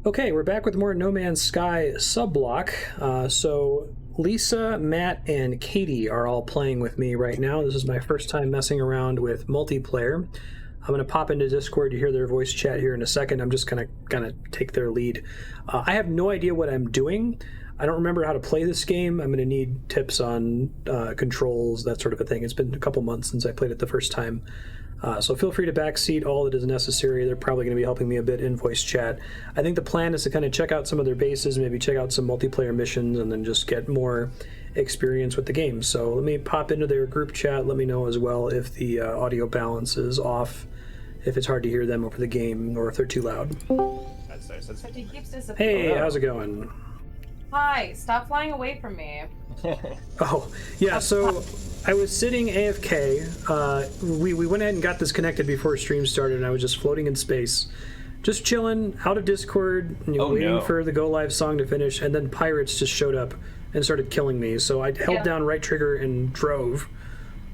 Okay, we're back with more No Man's Sky subblock. So Lisa, Matt, and Katie are all playing with me right now. This is my first time messing around with multiplayer. I'm going to pop into Discord to hear their voice chat here in a second. I'm just going to take their lead. I have no idea what I'm doing. I don't remember how to play this game. I'm going to need tips on controls, that sort of a thing. It's been a couple months since I played it the first time. So feel free to backseat all that is necessary. They're probably going to be helping me a bit in voice chat. I think the plan is to kind of check out some of their bases, maybe check out some multiplayer missions, and then just get more experience with the game. So let me pop into their group chat. Let me know as well if the audio balance is off, if it's hard to hear them over the game, or if they're too loud. That's nice. But he keeps disappearing. Hey, how's it going? Hi, stop flying away from me. Oh, yeah, so I was sitting AFK. We went ahead and got this connected before stream started, and I was just floating in space. Just chilling, out of Discord, waiting for the Go Live song to finish, and then pirates just showed up and started killing me. So I held down right trigger and drove.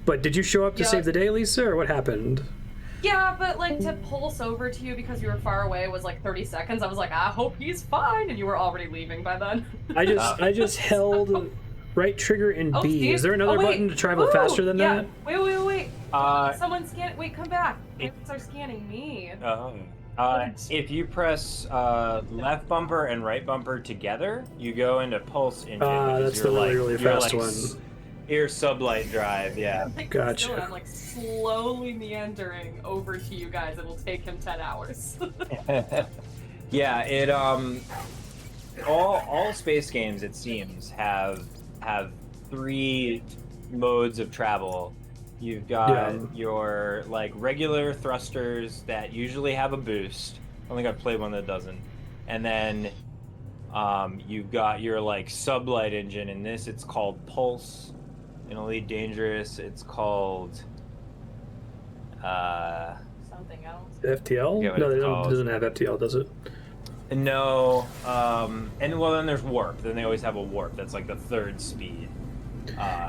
But did you show up to save the day, Lisa, or what happened? Yeah, but like to pulse over to you because you were far away was like 30 seconds. I was like, I hope he's fine, and you were already leaving by then. I just held right trigger and B. Steve? Is there another button to travel faster than that? Wait. Someone scan. Wait, come back. Pirates are scanning me. If you press left bumper and right bumper together, you go into pulse engine. That's the really fast one. Air sublight drive, yeah. Gotcha. I'm like slowly meandering over to you guys. It will take him 10 hours. Yeah, it all space games, it seems, have 3 modes of travel. You've got your like regular thrusters that usually have a boost. I don't think I've played one that doesn't. And then you've got your like sublight engine. In this, it's called Pulse. In Elite Dangerous, it's called something else. FTL? No, it doesn't have FTL, does it? No. And well, then there's Warp. Then they always have a Warp. That's like the 3rd speed. I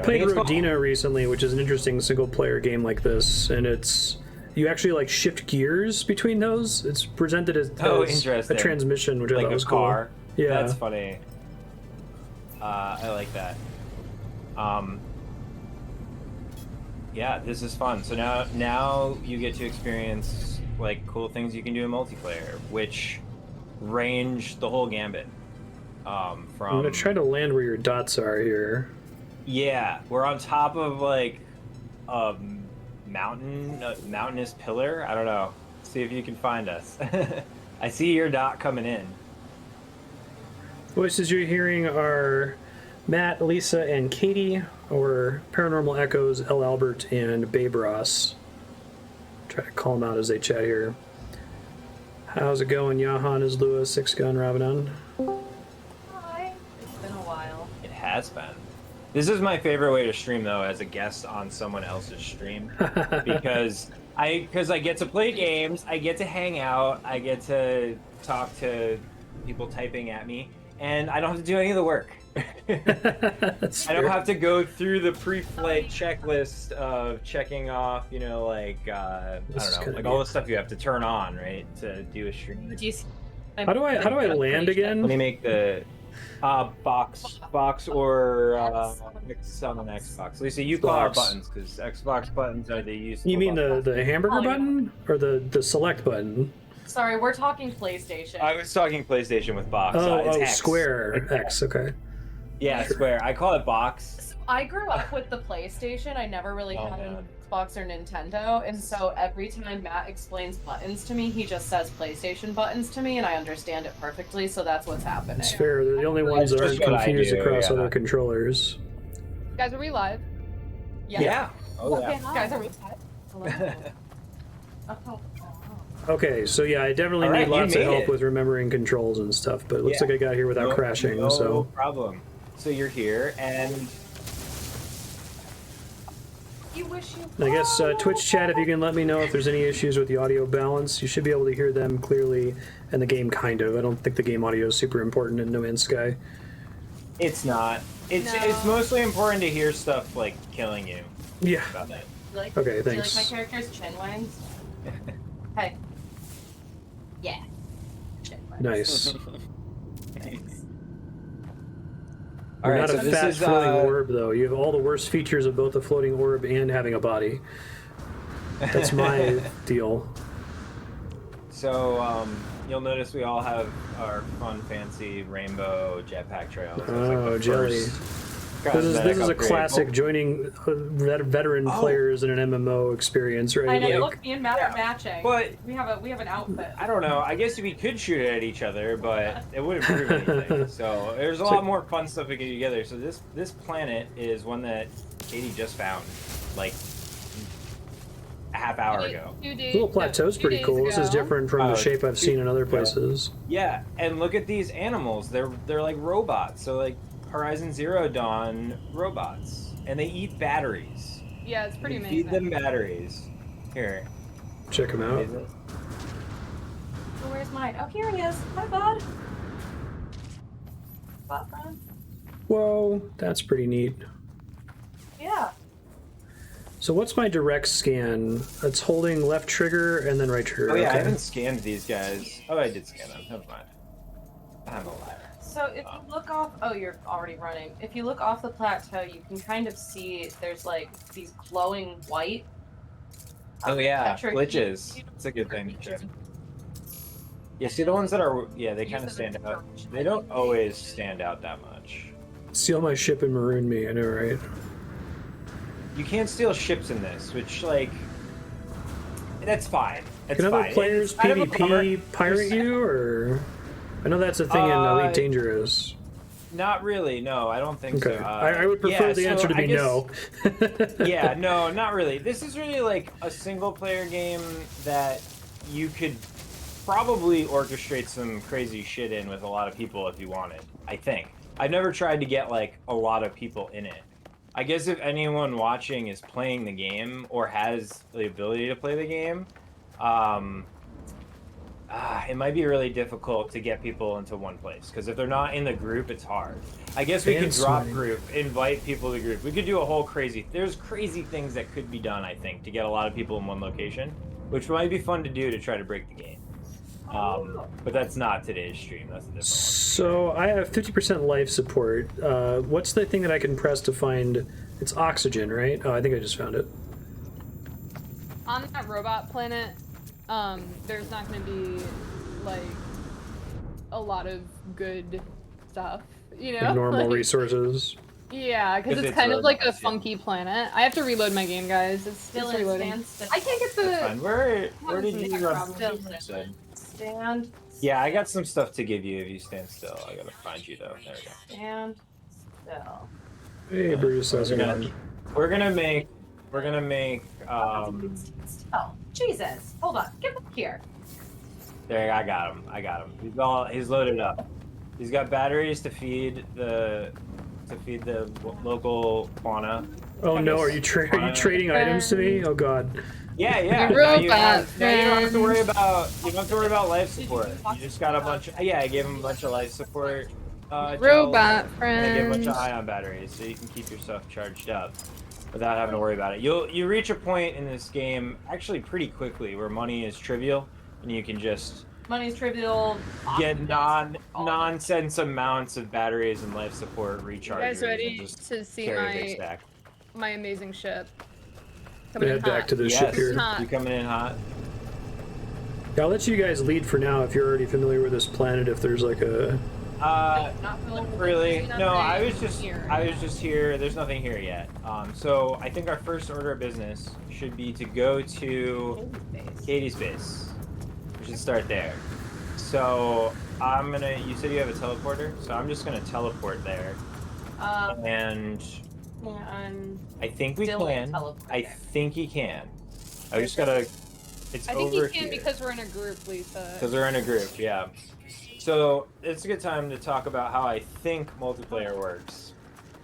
played Rodina recently, which is an interesting single-player game like this, and you actually like shift gears between those. It's presented as a transmission, which I thought was car. Cool. Yeah, that's funny. I like that. Yeah, this is fun. So now you get to experience like cool things you can do in multiplayer, which range the whole gambit. I'm gonna try to land where your dots are here. Yeah, we're on top of like a mountainous pillar. I don't know. See if you can find us. I see your dot coming in. Voices you're hearing are Matt, Lisa, and Katie, or Paranormal Echoes, L. Albert, and Babe Ross. Try to call them out as they chat here. How's it going? Yahan is Lewis, 6 Gun, Ravanon. Hi. It's been a while. It has been. This is my favorite way to stream, though, as a guest on someone else's stream, because I get to play games, I get to hang out, I get to talk to people typing at me, and I don't have to do any of the work. I don't have to go through the pre-flight checklist of checking off, I don't know, like all the stuff you have to turn on, right, to do a stream. How do I land again? Let me make the box or X on an Xbox. Lisa, you call our buttons because Xbox buttons are the useful. You mean the hamburger button or the select button? Sorry, we're talking PlayStation. I was talking PlayStation with box. It's X. Square X. Okay. Yeah, Square. I call it box. So I grew up with the PlayStation. I never really had an Xbox or Nintendo, and so every time Matt explains buttons to me, he just says PlayStation buttons to me, and I understand it perfectly. So that's what's happening. It's fair. They're the only ones that aren't confused across other controllers. Guys, are we live? Yeah. Oh yeah. Guys, are we live? Okay, so yeah, I definitely need lots of help with remembering controls and stuff, but it looks like I got here without crashing. No problem. So you're here, and I guess Twitch chat, if you can let me know if there's any issues with the audio balance. You should be able to hear them clearly, and the game kind of. I don't think the game audio is super important in No Man's Sky. It's not. It's mostly important to hear stuff like killing you. Yeah. About that. Okay, thanks. Do you like my character's chin lines? Hey. Yeah. Nice. All You're right, not so a this fat is floating orb, though. You have all the worst features of both a floating orb and having a body. That's my deal. So you'll notice we all have our fun, fancy rainbow jetpack trails. That's Oh, like the jelly. first This is a upgrade. classic joining veteran players in an MMO experience, right? I know. Like, Look, me and Matt are matching. but we have an outfit. I don't know. I guess we could shoot it at each other, but it wouldn't prove anything. So there's a lot more fun stuff we can do together. So this planet is one that Katie just found, like a half hour ago. The little plateau's pretty cool. This is different from the shape I've seen in other places. Yeah, and look at these animals. They're like robots. So like Horizon Zero Dawn robots, and they eat batteries. Yeah, it's pretty You amazing. feed them batteries. Here. Check them out. Oh, where's mine? Oh, here he is. Hi, bud. Bud, friend. Whoa, that's pretty neat. Yeah. Oh, So what's my direct scan? It's holding left trigger and then right trigger. Oh yeah, I okay. haven't scanned these guys. Oh, I did scan them. Never mind. I'm a liar. So if you look off, oh, you're already running. If you look off the plateau, you can kind of see there's like these glowing white. Oh yeah, Petra- glitches. It's a good thing. Yeah, see the ones that are, yeah, they kind of stand out. They don't always stand out that much. Steal my ship and maroon me, I know, right? You can't steal ships in this, which like, that's fine. That's Can other fine. players It's kind of a bummer. PvP pirate you, or? I know that's a thing in Elite Dangerous. Not really, no, I don't think Okay. so. I would prefer the answer to be no. Yeah, no, not really. This is really like a single player game that you could probably orchestrate some crazy shit in with a lot of people if you wanted, I think. I've never tried to get like a lot of people in it. I guess if anyone watching is playing the game or has the ability to play the game, it might be really difficult to get people into one place, because if they're not in the group, it's hard. I guess we could drop group, invite people to the group. We could do a whole there's crazy things that could be done, I think, to get a lot of people in one location, which might be fun to do to try to break the game. But that's not today's stream. That's a different one. So I have 50% life support. What's the thing that I can press to find? It's oxygen, right? Oh, I think I just found it. On that robot planet, there's not going to be like a lot of good stuff, you know? Like normal like, resources. Yeah, because it's kind of like a funky planet. I have to reload my game, guys. It's reloading. I can't get the. Fine. Where did you run? Stand. Yeah, I got some stuff to give you if you stand still. I gotta find you though. There we go. Stand still. Hey, Bruce, how's it going? We're gonna make. Oh, Jesus! Hold on. Get back here. There, I got him. He's loaded up. He's got batteries to feed the local fauna. Oh no, are you trading items to me? Oh god. Yeah, yeah. Robot You don't have to worry about life support. You just got a bunch. Yeah, I gave him a bunch of life support. Robot friends. And I gave him a bunch of friends. ion batteries, so you can keep your stuff charged up without having to worry about it. You reach a point in this game actually pretty quickly where money is trivial, and you can just Money's trivial. get nonsense amounts of batteries and life support rechargers. You guys ready and just to see carry a big stack. my amazing ship? Coming head back to the ship here. You coming in hot? Yeah, I'll let you guys lead for now if you're already familiar with this planet. If there's like a Not really. No, I was here. just here. There's nothing here yet. So I think our first order of business should be to go to Katie's base. We should start there. So you said you have a teleporter, so I'm just gonna teleport there. And I think we can. I think he can. I just gotta. It's I think over you can here. because we're in a group, Lisa. Because we're in a group, yeah. So it's a good time to talk about how I think multiplayer works.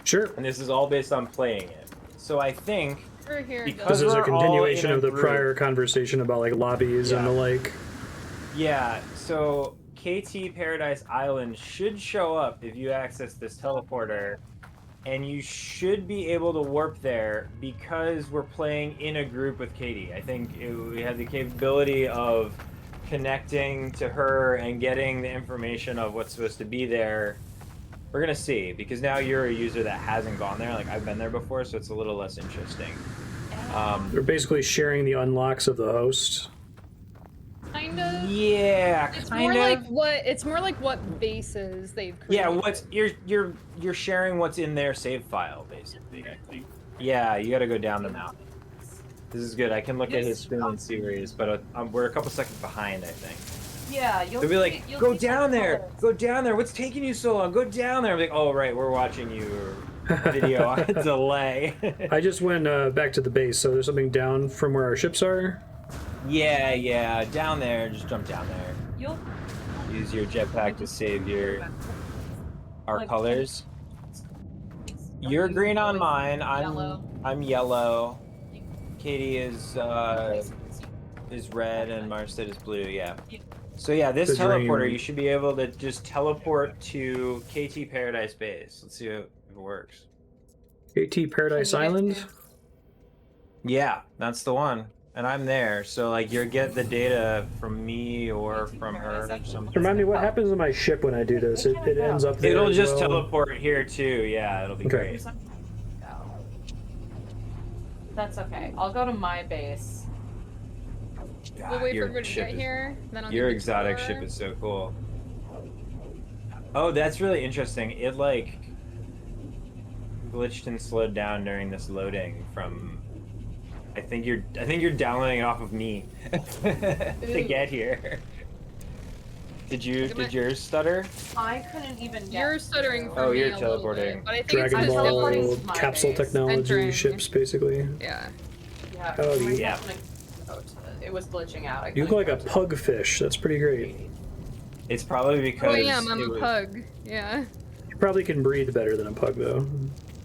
Sure. And this is all based on playing it. So I think We're here. because This is a we're all continuation in a of the group- prior conversation about like lobbies and the like. Yeah, so KT Paradise Island should show up if you access this teleporter, and you should be able to warp there because we're playing in a group with Katie. I think we have the capability of connecting to her and getting the information of what's supposed to be there, we're gonna see, because now you're a user that hasn't gone there. Like, I've been there before, so it's a little less interesting. They're basically sharing the unlocks of the host. Kind of. Yeah, It's kind more of. like what it's more like what bases they've created. Yeah, what's you're sharing what's in their save file, basically. Yeah, you got to go down the mountain. This is good. I can look at his screen and see where he is, but we're a couple seconds behind, I think. Yeah, you'll They'll be like, you'll go see down some there, colors. go down there. What's taking you so long? Go down there. I'm like, oh right, we're watching you video on a delay. I just went back to the base, so there's something down from where our ships are. Yeah, down there. Just jump down there. You'll Use your jetpack to save our Like, colors. You're green on mine. Yellow. I'm yellow. Katie is red and Marstead is blue. Yeah. So yeah, this The dream. teleporter, you should be able to just teleport to KT Paradise Base. Let's see if it works. KT Paradise Can you guys Island. do- Yeah, that's the one. And I'm there, so like you'll get the data from me or from her or something. Remind me, what happens to my ship when I do this? It ends up there. It'll as just well. teleport here too. Yeah, it'll be Okay. great. That's okay. I'll go to my base. We'll wait for Your everybody to ship get is- here. Then I'll Your give the exotic tour. ship is so cool. Oh, that's really interesting. It like glitched and slowed down during this loading from. I think you're downloading off of me to get here. Did yours stutter? I couldn't even get You're stuttering for Oh, me you're a little teleporting. bit, but I think Dragon it's I'm because teleporting Ball to my capsule base. technology Entering. ships, basically. Yeah. Yeah. Oh, my yeah. phone, it was glitching out. I You look couldn't like a go to pug fish. That's pretty great. It's probably because Oh, I am. I'm it a was- pug. Yeah. You probably can breathe better than a pug, though.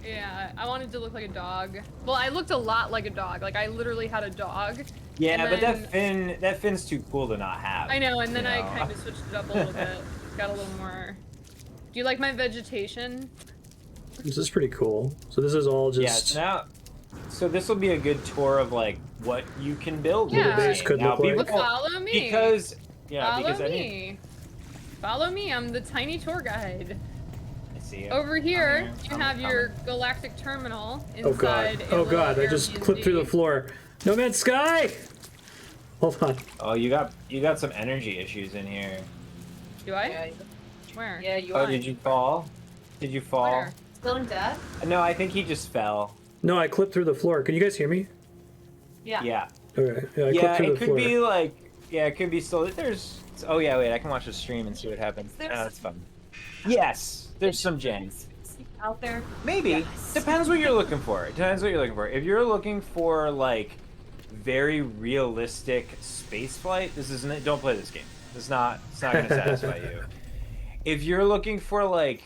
Yeah. I wanted to look like a dog. Well, I looked a lot like a dog. Like I literally had a dog. Yeah, And but then- that fin's too cool to not have. I know, and then you I know? kind of switched it up a little bit. Got a little more. Do you like my vegetation? This is pretty cool. So this is all Yeah, just. so this will be a good tour of like what you can build. Yeah. in The this base game. could Now, look like- people- Follow me. because Follow I mean, me. Follow me. I'm the tiny tour guide. I see you. Over here, I'm you coming, have your galactic terminal Oh god. inside. Oh god, I just clipped through the floor. No Man's Sky! Hold on. Oh, you got some energy issues in here. Do I? Yeah, Where? yeah, you Oh, are. did you fall? Did you fall? Where? Still in dead? No, I think he just fell. No, I clipped through the floor. Can you guys hear me? Yeah. Yeah. Okay. Yeah, I Yeah, clipped through it the could floor. be like. Yeah, it could be still. There's. Oh yeah, wait. I can watch the stream and see what happens. There's- That's fun. Yes, there's some gens. Out there. Maybe. Yes. Depends what you're looking for. It depends what you're looking for. If you're looking for like very realistic space flight, this isn't. Don't play this game. It's not gonna satisfy you. If you're looking for like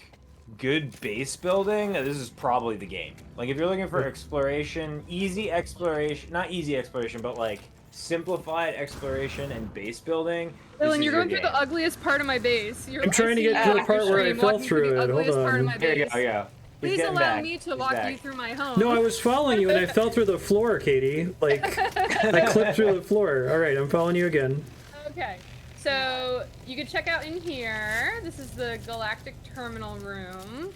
good base building, this is probably the game. Like if you're looking for exploration, easy exploration, not easy exploration, but like simplified exploration and base building. Dylan, this is you're your going through game. the ugliest part of my base. You're, I'm trying to I see get you to the on part your where I stream fell walking through the it. Hold ugliest part of on. my Here you base. go. Here you go. He's Please getting allow back. me to He's walk back. you through my home. No, I was following you and I fell through the floor, Katie. Like, I clipped through the floor. Alright, I'm following you again. Okay, so you can check out in here. This is the Galactic Terminal Room.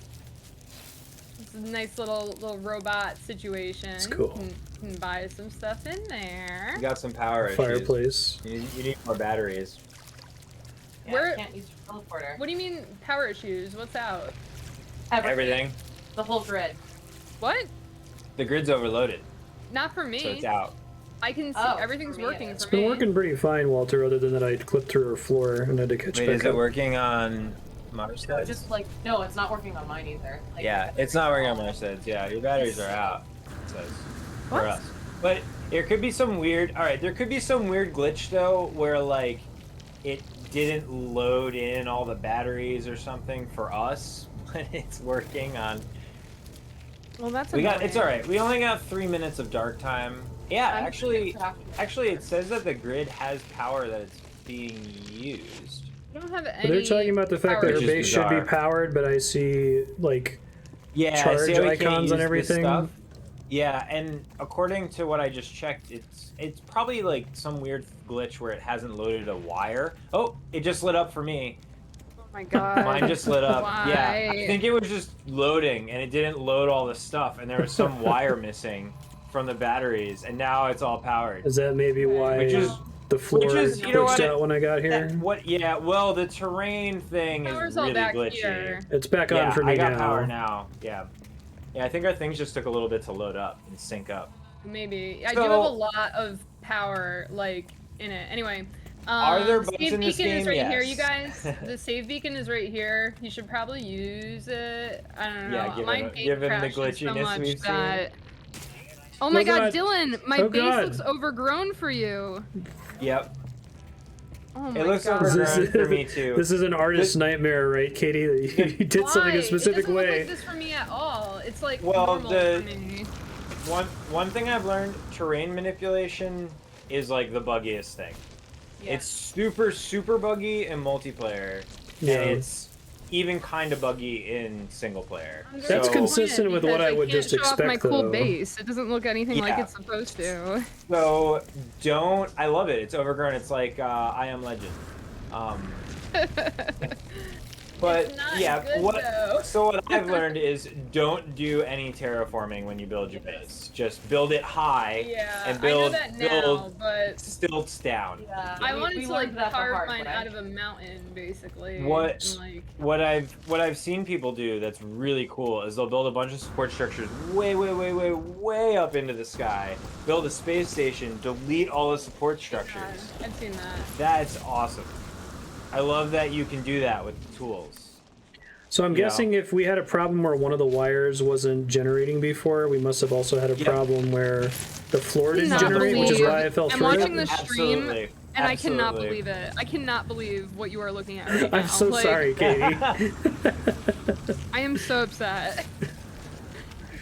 It's a nice little robot situation. It's cool. You can buy some stuff in there. You got some power issues. Fireplace. You need more batteries. Yeah, Where- I can't use your teleporter. What do you mean power issues? What's out? Everything. The whole grid. What? The grid's overloaded, Not for me. so it's out. I can see Oh, everything's for me it working is. for It's been me. working pretty fine, Walter, other than that I clipped through her floor and had to catch Wait, back is it up. working on Marstead? Just like, no, it's not working on mine either. Like, Yeah, it's not working on Marstead's. Yeah, your batteries are out. It says for What? us. But there could be some weird. All right, there could be some weird glitch though, where like it didn't load in all the batteries or something for us, but it's working on. Well, that's We got. annoying. It's all right. We only got 3 minutes of dark time. Yeah, I'm actually, tracking it. actually, it says that the grid has power that it's being used. I don't have any. But they're talking about the fact power that her Which is base should be bizarre. powered, but I see, like, Yeah, Charge see how we can't icons use and this everything? stuff? Yeah, and according to what I just checked, it's probably like some weird glitch where it hasn't loaded a wire. Oh, it just lit up for me. Oh my god. Mine just lit up. Why? Yeah, I think it was just loading and it didn't load all the stuff and there was some wire missing from the batteries and now it's all powered. Is that maybe why Which is the floor glitched out when I got here? Yeah, well, the terrain thing Power's is all really back glitchy. here. It's back on for me I got now. power now. Yeah. Yeah, I think our things just took a little bit to load up and sync up. Maybe. I do have a lot of power, like, in it. Anyway, are there bugs save in this beacon game? is right Yes. here, you guys. The save beacon is right here. You should probably use it. I don't know. Yeah, My base given the crashes so glitchiness much we've that... Oh my god, Dylan! My base God. looks overgrown for you. Yep. Oh my It looks god. overgrown for me too. This is an artist's nightmare, right, Katie? That you did something a specific it doesn't way. look like this for me at all. It's like Well, normal for me. One thing I've learned, terrain manipulation is like the buggiest thing. Yeah. It's super buggy in multiplayer, Yeah. and it's even kind of buggy in single player. I'm very That's So- consistent with what I would can't just show off expect, my cool though. base. It doesn't look anything like Yeah. it's supposed to. So don't. I love it. It's overgrown. It's like I Am Legend. But It's not yeah, good, what? though. So what I've learned is don't do any terraforming when you build your base. Just build it high Yeah, and build I know that now, but stilts down. Yeah, I we wanted to learned like that the carve hard mine way. out of a mountain, basically. What- and, like, What I've seen people do that's really cool is they'll build a bunch of support structures way up into the sky, build a space station, delete all the support structures. I've seen that. That's awesome. I love that you can do that with the tools. So I'm Yeah. guessing if we had a problem where one of the wires wasn't generating before, we must have also had a Yep. problem where the floor didn't Not generate, which is believe- why I fell I'm through. watching the stream, Absolutely. and I cannot Absolutely. believe it. I cannot believe what you are looking at right now. I'm so Like, sorry, Katie. I am so upset.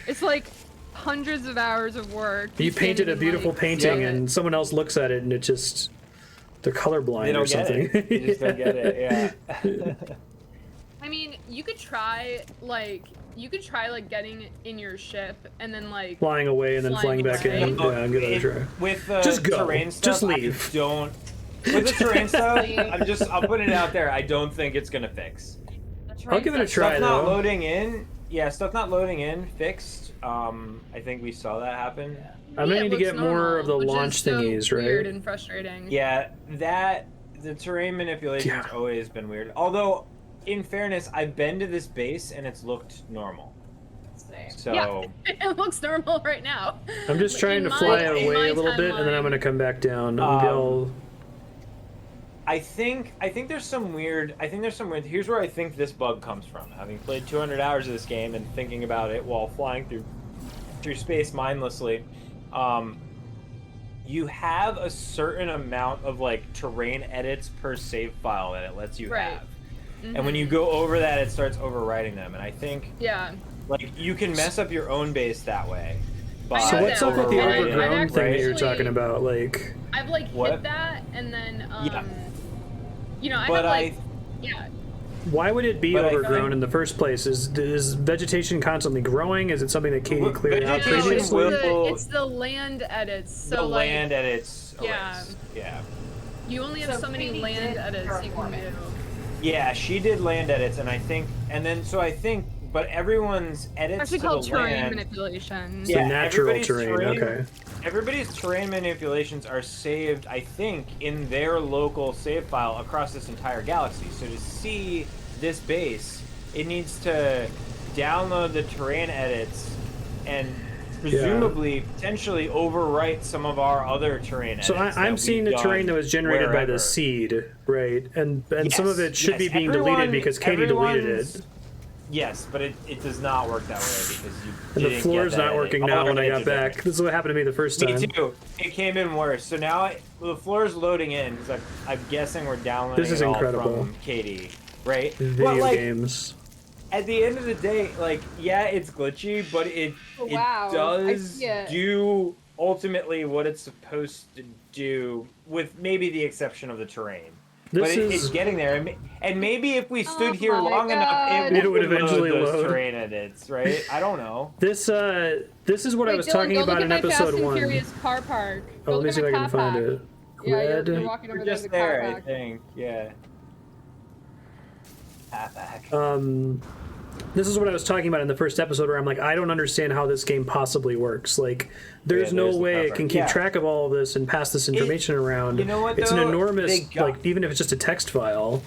It's like hundreds of hours of work. You can't painted a even, beautiful like, painting, see it. and someone else looks at it, and it just they're colorblind They don't or get something. it. They just don't get it. Yeah. I mean, you could try like getting in your ship and then like Flying away and then flying Flying back away. in. Yeah, I'm give that a try. With the Just go. terrain stuff, Just leave. I don't. With the terrain stuff, I'll put it out there. I don't think it's gonna fix. I'll give it a try Stuff not though. loading in. Yeah, stuff not loading in fixed. I think we saw that happen. I'm gonna need to get more of the which launch is so thingies, Weird right? and frustrating. Yeah, the terrain manipulation's Yeah. always been weird. Although, in fairness, I've been to this base and it's looked normal. Same. So Yeah. It looks normal right now. I'm just Like, trying in to my- fly in away my a little bit, and then I'm timeline- gonna come back down. I'll I think there's some weird. Here's where I think this bug comes from. Having played 200 hours of this game and thinking about it while flying through space mindlessly, you have a certain amount of like terrain edits per save file that it lets you Right. have, and when you go over that, it starts overwriting them. And I think Yeah. like you can mess up your own base that way. By I So know what's that. up with the And I've overgrown thing that you're actually- talking about? Like, I've like What? hit that and then Yeah. you know, I But have like yeah. why would it be But I overgrown think- in the first place? Is vegetation constantly growing? Is it something that Katie cleared out Vegetation previously? will- It's the land edits. So the like land edits. Yeah. erase. Yeah. you only have So so many Katie land did edits you can terraforming. do. Yeah, she did land edits, and I think, but everyone's edits It's actually to called the terrain land. manipulation. The Yeah, natural everybody's terrain, okay. Everybody's terrain manipulations are saved, I think, in their local save file across this entire galaxy. So to see this base, it needs to download the terrain edits and presumably potentially overwrite some of our other terrain edits. So I'm seeing the terrain that was generated by the wherever. seed, right? And some of it should Yes, be being deleted everyone- because Katie deleted everyone's- it. Yes, but it does not work that way because you And the didn't floor's get that not working edit. now All when our I got edges are back. This is what happened to me the first time. Me too. It came in worse. So now the floor's loading in because I'm guessing we're downloading This is it all incredible. from Katie, right? Video But like games. at the end of the day, like yeah, it's glitchy, but it Wow, I does see it. do ultimately what it's supposed to do, with maybe the exception of the terrain. It's getting there. And maybe if we stood here my long God. enough, It would eventually those load. terrain edits, right? I don't know. This is what I Wait, was Dylan, talking go about look in at my episode Fast and 1. Furious car park. Oh, Go let me look see at if I my can car find pack. it. Yeah, Red. you're walking over We're there. just The car there, I pack. think. Yeah. Back. This is what I was talking about in the first episode, where I'm like, I don't understand how this game possibly works. Like, there's no there's the way it cover. can keep Yeah. track of all of this and pass this information around. You know what, it's an though? enormous, They got- like, even if it's just a text file.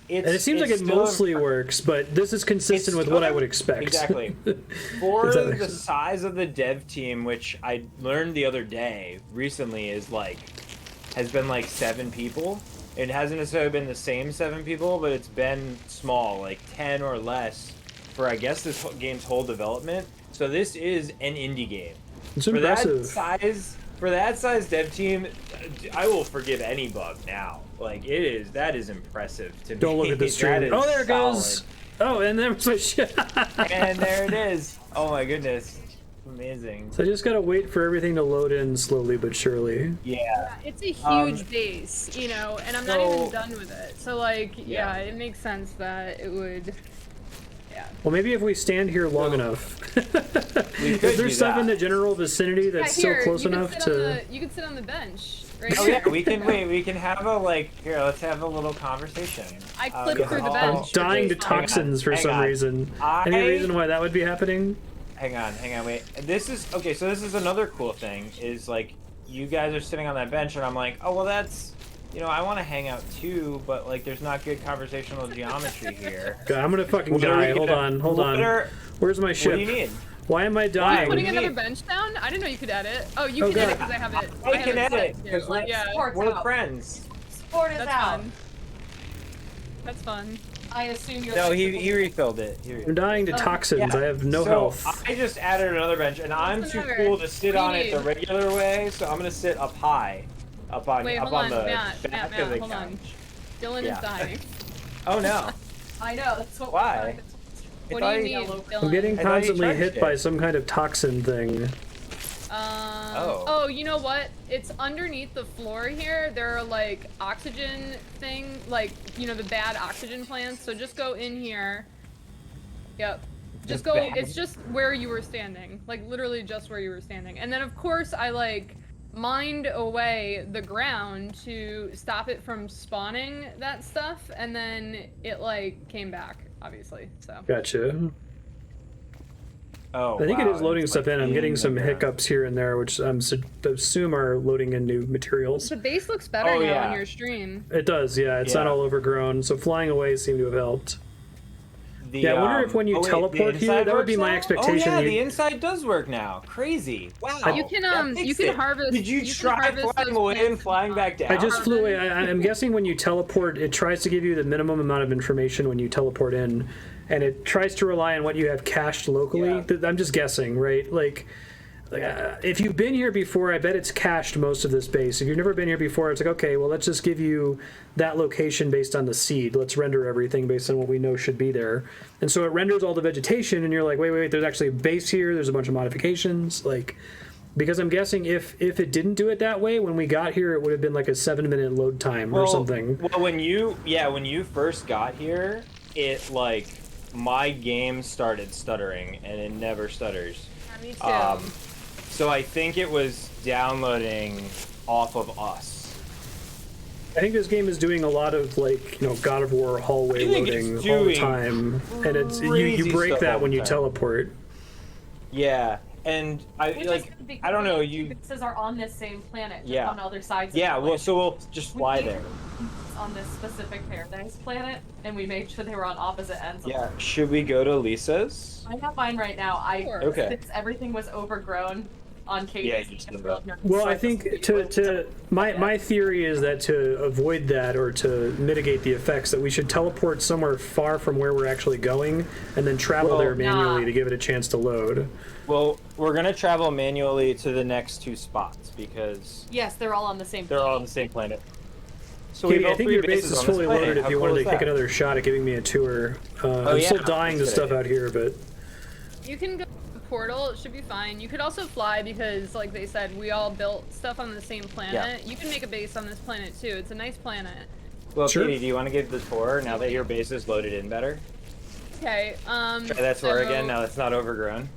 And And it seems like it mostly works, but this is consistent with what I would expect. Exactly. For Does that make the sense? size of the dev team, which I learned the other day recently has been like 7 people. It hasn't necessarily been the same 7 people, but it's been small, like 10 or less for, I guess, this game's whole development. So this is an indie game. It's impressive. For that size dev team, I will forgive any bug now. Like, that is impressive to me. Don't look at the That stream. is Oh, there it goes. solid. Oh, and there's my shit. And there it is. Oh my goodness. Amazing. So I just gotta wait for everything to load in slowly but surely. Yeah. It's a huge base, you know, and I'm not so- even done with it. So, like, Yeah. it makes sense that it would. Yeah. Well, maybe if we stand here long enough. We Is could there do stuff in that. the general vicinity that's Yeah, here, still close you can enough sit to? you can sit on the bench. Right Oh here. yeah, we can have let's have a little conversation. I clipped through the I'm bench. dying to Hang on, toxins for hang some on. reason. Any reason why that would be happening? Hang on, wait. This is another cool thing, is like, you guys are sitting on that bench and I'm like, oh well, that's, I want to hang out too, but like there's not good conversational geometry here. God, I'm gonna fucking What are we die. Hold gonna- on. Where's my ship? What do you need? Why am I Are you dying? putting do you another mean? bench down? I didn't know you could edit. Oh, you Oh, can edit God. because I have it. I have can it set edit, here. because Yeah, we're friends. Sport is that's out. fun. That's fun. I assume you're. No, like- he refilled it. I'm dying to toxins. Yeah, I have no so health. I just added another bench, and I'm What's too the matter? cool to sit on it the Read. regular way, so I'm gonna sit up high, Wait, up hold on on, the Matt, back of the hold on. couch. Dylan Yeah. is dying. Oh no! I know. That's what. Why? What do thought you he- need, Dylan? I'm getting I thought you constantly charged hit it. by some kind of toxin thing. Oh, you know what? It's underneath the floor here. There are like oxygen like, the bad oxygen plants. So just go in here. Yep. Just go, bad- it's just where you were standing. Like literally just where you were standing. And then of course I like mined away the ground to stop it from spawning that stuff. And then it like came back, obviously, so. Gotcha. Oh, I think it wow, is loading it's, stuff like, in. I'm getting the some ground. hiccups here and there, which assume are loading in new materials. The base looks better Oh, now yeah. on your stream. It does, yeah. It's not Yeah. all overgrown, so flying away seemed to have helped. Yeah, I wonder if when you wait, the teleport here, inside that would be works my now? expectation. Oh yeah, You- the inside does work now. Crazy! Wow. You can that you fixed can it. harvest. Did you can try harvest flying those away and plants flying back down? I just flew away. I'm guessing when you teleport, it tries to give you the minimum amount of information when you teleport in, and it tries to rely on what you have cached locally. Yeah. I'm just guessing, right? Like if you've been here before, I bet it's cached most of this base. If you've never been here before, it's like, okay, well, let's just give you that location based on the seed. Let's render everything based on what we know should be there. And so it renders all the vegetation, and you're like, wait, there's actually a base here. There's a bunch of modifications. Like, because I'm guessing if it didn't do it that way, when we got here, it would have been like a 7-minute load time or something. Well, when you first got here, it like my game started stuttering, and it never stutters. Yeah, me too. So I think it was downloading off of us. I think this game is doing a lot of like God of War hallway I think it's loading all the doing time, and it's you crazy break stuff that all when the you time. teleport. Yeah, and I don't know, you. Bases are on this same planet. Just Yeah. On other sides. Yeah, of the well, planet. so we'll just fly We- there. On this specific paradise planet, and we made sure they were on opposite ends. Yeah, should we go to Lisa's? I have mine right now. Sure. Okay. Since everything was overgrown on Katie's. Yeah, you just did that. Well, so I just think leave it to my theory is that to avoid that or to mitigate the effects, that we should teleport somewhere far from where we're actually going, and then travel Well, there manually nah. to give it a chance to load. Well, we're gonna travel manually to the next 2 spots because Yes, they're all on the same. they're all on planet. the same planet. So Katie, built I think 3 your base bases is on this fully planet. loaded if How you cool wanted is to take that? another shot at giving me a tour. I'm yeah, still dying to that's a stuff good out here, but You can go to the portal, it should be fine. You could also fly because, like they said, we all built stuff on the same planet. Yeah. You can make a base on this planet too. It's a nice planet. Well, Sure. Katie, do you want to give the tour now that your base is loaded in better? Okay. Try that tour again now it's not overgrown.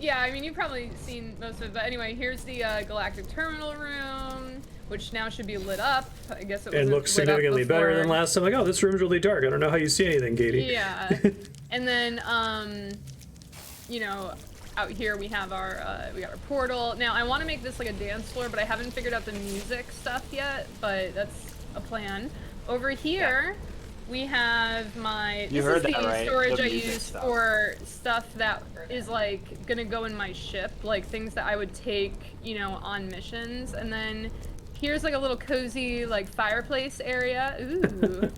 Yeah, I mean, you've probably seen most of it, but anyway, here's the Galactic Terminal Room, which now should be lit up. I guess it And wasn't looks lit up significantly better than before. last time. Like, oh, this room's really dark. I don't know how you see anything, Katie. Yeah. And then, you know, out here we have we got our portal. Now, I want to make this like a dance floor, but I haven't figured out the music stuff yet, but that's a plan. Over here, we have my, You this heard is the that, right? storage The I music use stuff. for stuff that is like gonna go in my ship, like things that I would take, you know, on missions. And then here's like a little cozy like fireplace area. Ooh.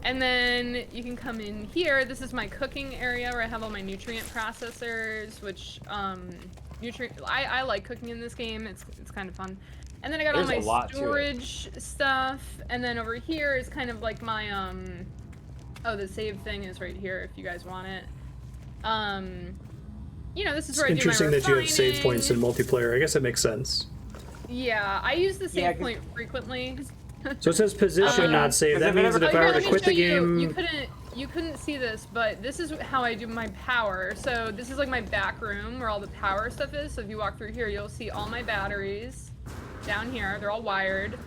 And then you can come in here. This is my cooking area where I have all my nutrient processors, which I like cooking in this game. It's kind of fun. And then I got There's a all lot my to it. storage stuff. And then over here is kind of like my oh, the save thing is right here if you guys want it. You know, this is It's where I do my interesting that you have save refining. points in multiplayer. I guess it makes sense. Yeah, I use the save Yeah, 'cause- point frequently. So it says position, not save. Because That if it means that ever- if I here, were to let me quit show the game... you couldn't see this, but this is how I do my power. So this is like my back room where all the power stuff is. So if you walk through here, you'll see all my batteries down here. They're all wired.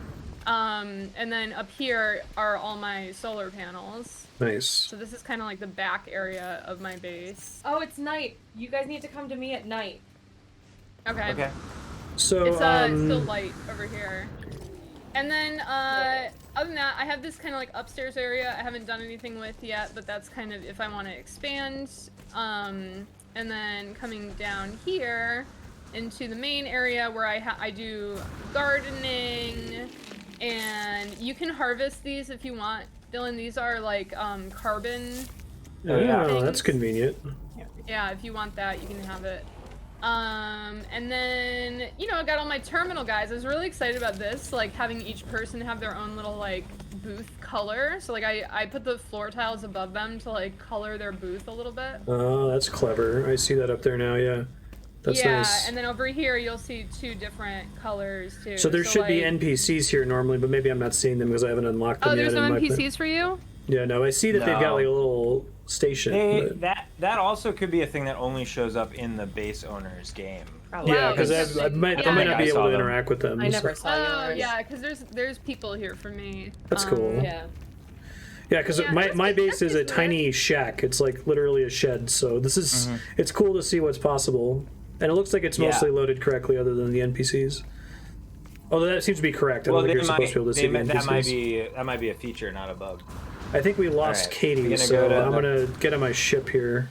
And then up here are all my solar panels. Nice. So this is kind of like the back area of my base. Oh, it's night. You guys need to come to me at night. Okay. Okay. So, It's still light over here. And then, other than that, I have this kind of like upstairs area I haven't done anything with yet, but that's kind of if I want to expand. And then coming down here into the main area where I do gardening, and you can harvest these if you want. Dylan, these are like carbon. yeah, things. that's convenient. Yeah, if you want that, you can have it. And then, you know, I got all my terminal guys. I was really excited about this, like having each person have their own little like booth color. So like I put the floor tiles above them to like color their booth a little bit. Oh, that's clever. I see that up there now, yeah. That's yeah, nice. and then over here you'll see two different colors too. So there should be like- NPCs here normally, but maybe I'm not seeing them because I haven't unlocked them Oh, yet. there's no in my NPCs for you? Yeah, no, I see that they've got No. like a little station. Hey, but- that also could be a thing that only shows up in the base owner's game. Yeah, Wow, because that's I might yeah. not be I able saw to them. interact with them. I never so- saw Oh yours. yeah, because there's people here for me. That's cool. Yeah. Yeah, because Yeah, my that's- base that's is a just tiny shack. It's like literally a shed. So this is it's cool to see what's possible, and it looks like it's Yeah. mostly loaded correctly, other than the NPCs. Although that seems to be correct. I don't think you're supposed to be able to see the NPCs. that might be a feature, not a bug. I think we lost Alright, Katie, we're gonna so go to- I'm gonna get on my ship here.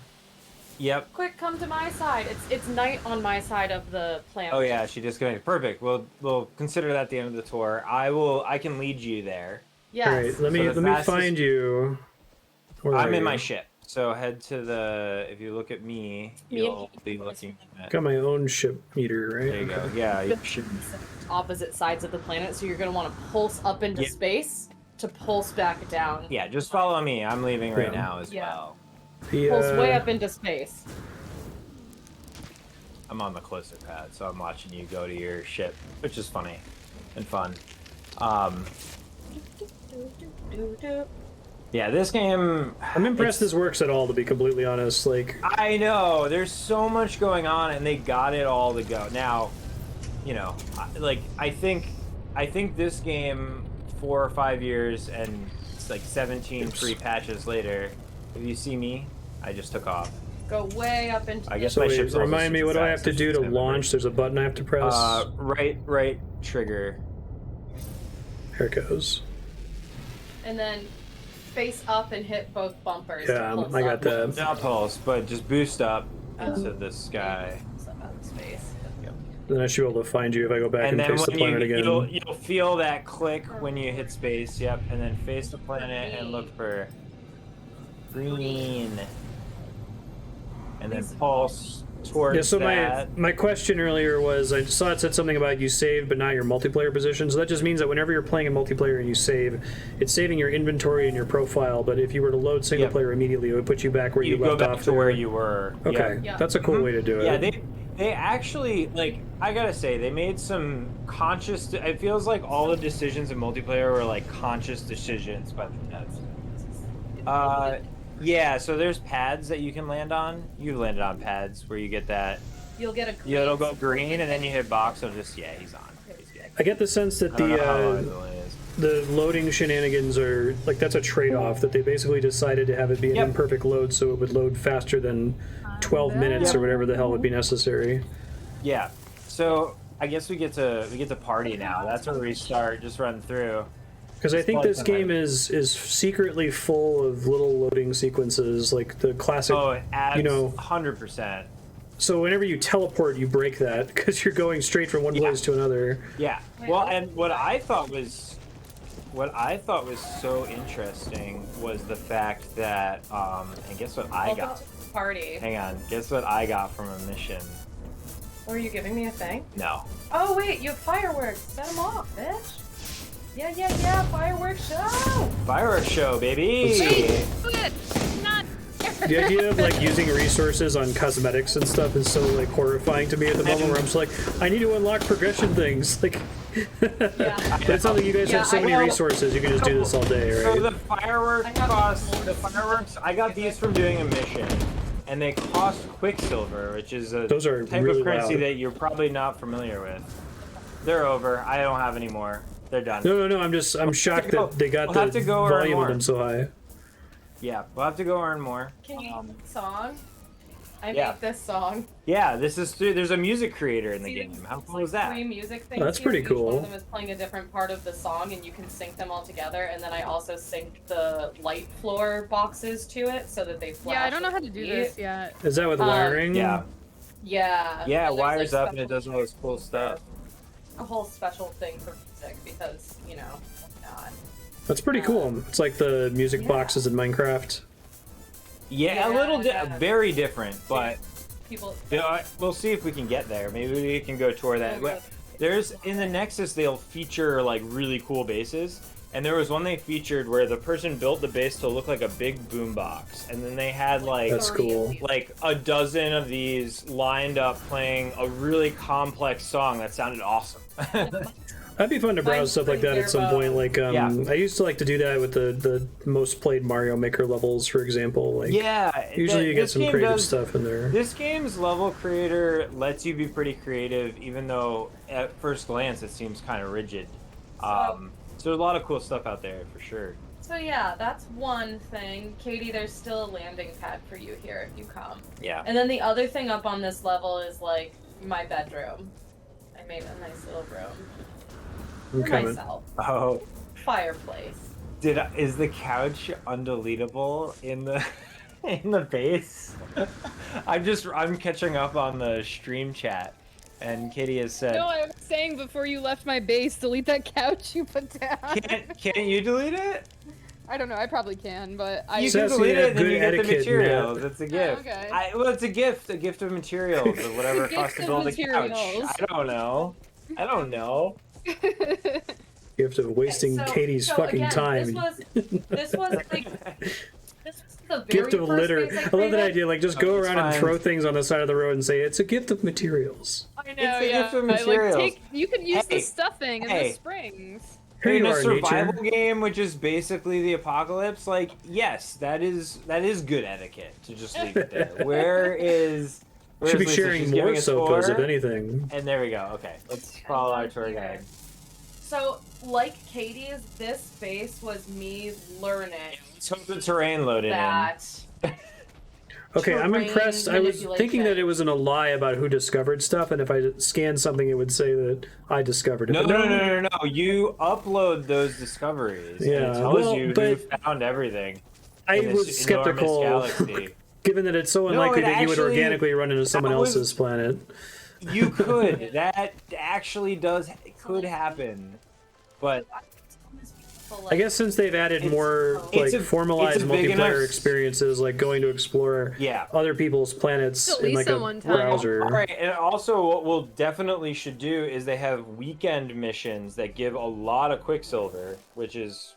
Yep. Quick, come to my side. It's night on my side of the planet. Oh yeah, she disconnected. Perfect. We'll consider that the end of the tour. I can lead you there. Yes. All right, let me So the let me fastest- find you. Where I'm are in my you? ship. So head to the. If you look at me, you'll be looking at. Got my own ship meter, right? There you go. Yeah, you should. Opposite sides of the planet, so you're gonna want to pulse up into Yeah. space to pulse back down. Yeah, just follow me. I'm leaving right Yeah. now as Yeah. well. The, Pulse way up into space. I'm on the closer pad, so I'm watching you go to your ship, which is funny and fun. Yeah, this game. I'm impressed it's- this works at all, to be completely honest. Like, I know there's so much going on, and they got it all to go. Now, you know, I think this game 4 or 5 years and it's like 17 Oops. free patches later. If you see me, I just took off. Go way up into. I guess so my wait, ship's also remind me, super what do I fast, have to so do she's to gonna launch? There's a button I have to press. Right trigger. Here it goes. And then face up and hit both bumpers. to Yeah, pulse I got up. that. Not pulse, but just boost up into the sky. Pulse up out of space. Then I should be able to find you if I go back And and, then face the when planet again. you'll feel that click when you hit space. Yep, and then face the planet and look for green, and then pulse towards Yeah, so that. my question earlier was, I saw it said something about you saved but not your multiplayer position. So that just means that whenever you're playing a multiplayer and you save, it's saving your inventory and your profile. But if you were to load single Yep. player immediately, it would put you back where you You go left back off to where there. you were. Okay, Yeah. that's a cool way to do it. Yeah, They actually, like, I gotta say, they made some conscious. It feels like all the decisions in multiplayer were like conscious decisions by the devs. Yeah. So there's pads that you can land on. You've landed on pads where you get that. You'll get a green. Yeah, it'll go green, and then you hit box. And just he's on. I get the sense that I don't know how long the delay is. the loading shenanigans are like that's a trade-off that they basically decided to have it be an imperfect load so it would load faster than 12 minutes or whatever the hell would be necessary. Yeah. So I guess we get to party now. That's where we start. Just run through. Because I think this game is secretly full of little loading sequences, like the classic. Oh, it adds, you know, 100%. So whenever you teleport, you break that because you're going straight from one place to another. Yeah. Well, and what I thought was so interesting was the fact that and guess what I got? Party. Hang on. Guess what I got from a mission? Oh, are you giving me a thing? No. Oh wait, you have fireworks. Set them off, bitch. Yeah. Fireworks show. Fireworks show, baby. Not. The idea of like using resources on cosmetics and stuff is so like horrifying to me at the moment. Where I'm just like, I need to unlock progression things. Like, but it's not like you guys have so many resources. You can just do this all day, right? So the fireworks cost. The fireworks. I got these from doing a mission, and they cost Quicksilver, which is a Those are type really of currency loud. that you're probably not familiar with. They're over. I don't have any more. They're done. No. I'm shocked that they got the volume of them so high. Yeah, we'll have to go earn more. Can you sing a song? I Yeah. made this song. Yeah, this is there's a music creator in the game. How cool is that? 3 music things. Oh, that's here. pretty Each cool. one of them is playing a different part of the song, and you can sync them all together. And then I also synced the light floor boxes to it so that they flash. Yeah, I don't know how to with do the this yet. Is that with wiring? Yeah. Yeah. Yeah, And there's, wires like, up and it does all this cool stuff. A whole special thing for music because why not. That's pretty cool. It's like the music boxes in Minecraft. Yeah, a little yeah. very different, but People. we'll see if we can get there. Maybe we can go tour that. There's in the Nexus they'll feature like really cool bases, and there was one they featured where the person built the base to look like a big boombox, and then they had like That's cool. like a dozen of these lined up playing a really complex song that sounded awesome. That'd be fun to browse Mine's stuff like that pretty at some bare point. Like, I used to like to do that with the most played Mario Maker levels, for example. Like, Yeah, usually you get this some game creative does- stuff in there. This game's level creator lets you be pretty creative, even though at first glance it seems kind of rigid. So there's a lot of cool stuff out there for sure. So yeah, that's one thing. Katie, there's still a landing pad for you here if you come. Yeah. And then the other thing up on this level is like my bedroom. I made a nice little room I'm for coming. myself. Oh, Fireplace. is the couch undeletable in the in the base? I'm catching up on the stream chat, and Katie has said, No, I was saying before you left my base, delete that couch you put down. Can't you delete it? I don't know. I probably can, but I. You So can that's delete the, it, and then good you get the etiquette, materials. Matt. It's a gift. okay. Well, it's a gift of materials, or whatever it costs to Gift build of a couch. materials. I don't know. Gift of wasting So- Katie's so fucking again, time. This was like this was the very Gift of first litter. base I love that created. idea. Like, just go It's around and fine. throw things on the side of the road and say it's a gift of materials. I know, It's a yeah. gift of Like, materials. you could use Hey, the stuffing and hey. the springs. Here In you a are, survival nature. game, which is basically the apocalypse, like yes, that is good etiquette to just leave it there. Where is Should be Lisa? sharing She's more giving a sofas, tour? if anything. And there we go. Okay, let's follow our tour guide. So like Katie's, this base was me learning Let's hope the terrain loaded that. Okay, I'm terrain impressed. I was thinking that manipulation. it was in a lie about who discovered stuff, and if I scanned something, it would say that I discovered it. No, But no. You upload those discoveries. And Yeah, it tells well, you who but found everything. I in this was enormous skeptical, galaxy. given that it's so No, unlikely it that you would actually- organically run into someone that was- else's planet. You could. That actually could happen. But I guess since they've added It's- more it's like a- formalized it's a big multiplayer enough- experiences, like going to explore yeah. other people's planets Still in like Lisa a one time. browser. All right, and also what we'll definitely should do is they have weekend missions that give a lot of Quicksilver, which is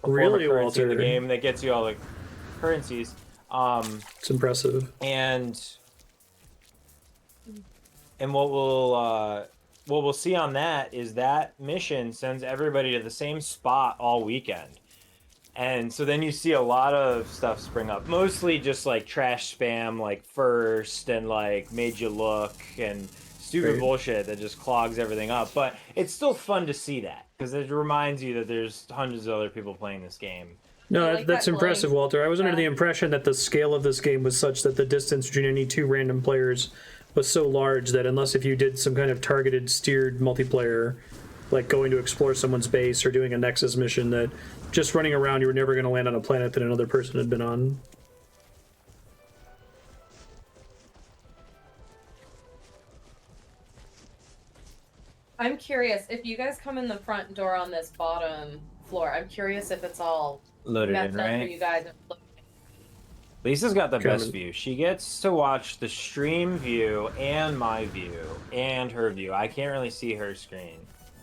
a form of Really, currency in the Walter? game that gets you all the currencies. It's impressive. And And what we'll see on that is that mission sends everybody to the same spot all weekend. And so then you see a lot of stuff spring up, mostly just like trash spam, like first and like made you look and stupid bullshit that just clogs everything up. But it's still fun to see that because it reminds you that there's hundreds of other people playing this game. No, like that's that impressive, blank- Walter. I was under the Yeah. impression that the scale of this game was such that the distance between any two random players was so large that unless if you did some kind of targeted steered multiplayer, like going to explore someone's base or doing a Nexus mission, that just running around you were never going to land on a planet that another person had been on. I'm curious if you guys come in the front door on this bottom floor. I'm curious if it's all Loaded messed in, up for right? you guys. Lisa's got the best Coming. view. She gets to watch the stream view and my view and her view. I can't really see her screen.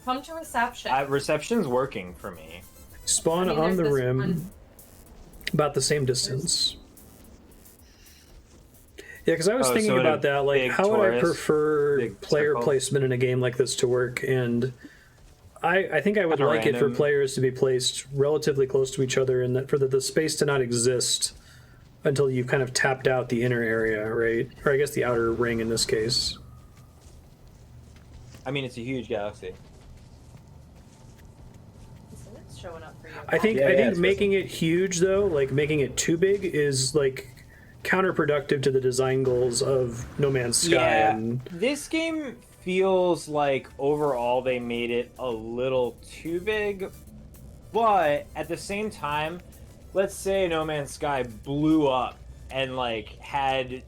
Come to reception. Reception's working for me. Spawn I mean, on there's the this rim, one- about the same distance. Yeah, because I was Oh, thinking so in a about that, like, big how would I torus, prefer big player circle? placement in a game like this to work? And I think I would Kinda like it for random. players to be placed relatively close to each other, and that for the space to not exist until you've kind of tapped out the inner area, right? Or I guess the outer ring in this case. I mean, it's a huge galaxy. So it's showing up for you. I think Yeah, I think it's making it huge though, like making it too big, is like counterproductive to the design goals of No Man's Sky. Yeah, And this game feels like overall they made it a little too big, but at the same time, let's say No Man's Sky blew up and like had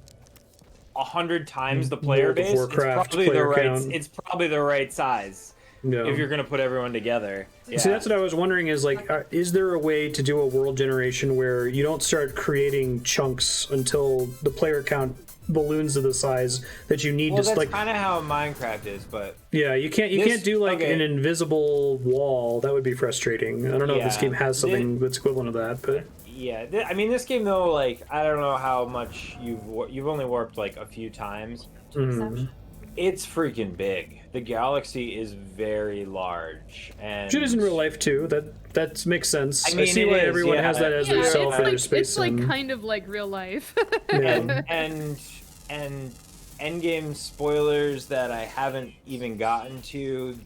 100 times the player World of base. Warcraft player count. It's probably the right size no. if you're gonna put everyone together. Yeah. See, that's what I was wondering is like, is there a way to do a world generation where you don't start creating chunks until the player count balloons to the size that you need Well, to that's like? kind of how Minecraft is, but Yeah, you can't do like okay. an invisible wall. That would be frustrating. I don't know if this Yeah, game has something that's equivalent of that, but yeah, I mean, this game though, like I don't know how much you've only warped like a few times. Reception. It's freaking big. The galaxy is very large, and it is in real life too. That makes sense. I I mean, see it why is, everyone yeah. has that as Yeah, their it's self or their like, space it's like sim. kind of like real life. Yeah. and endgame spoilers that I haven't even gotten to.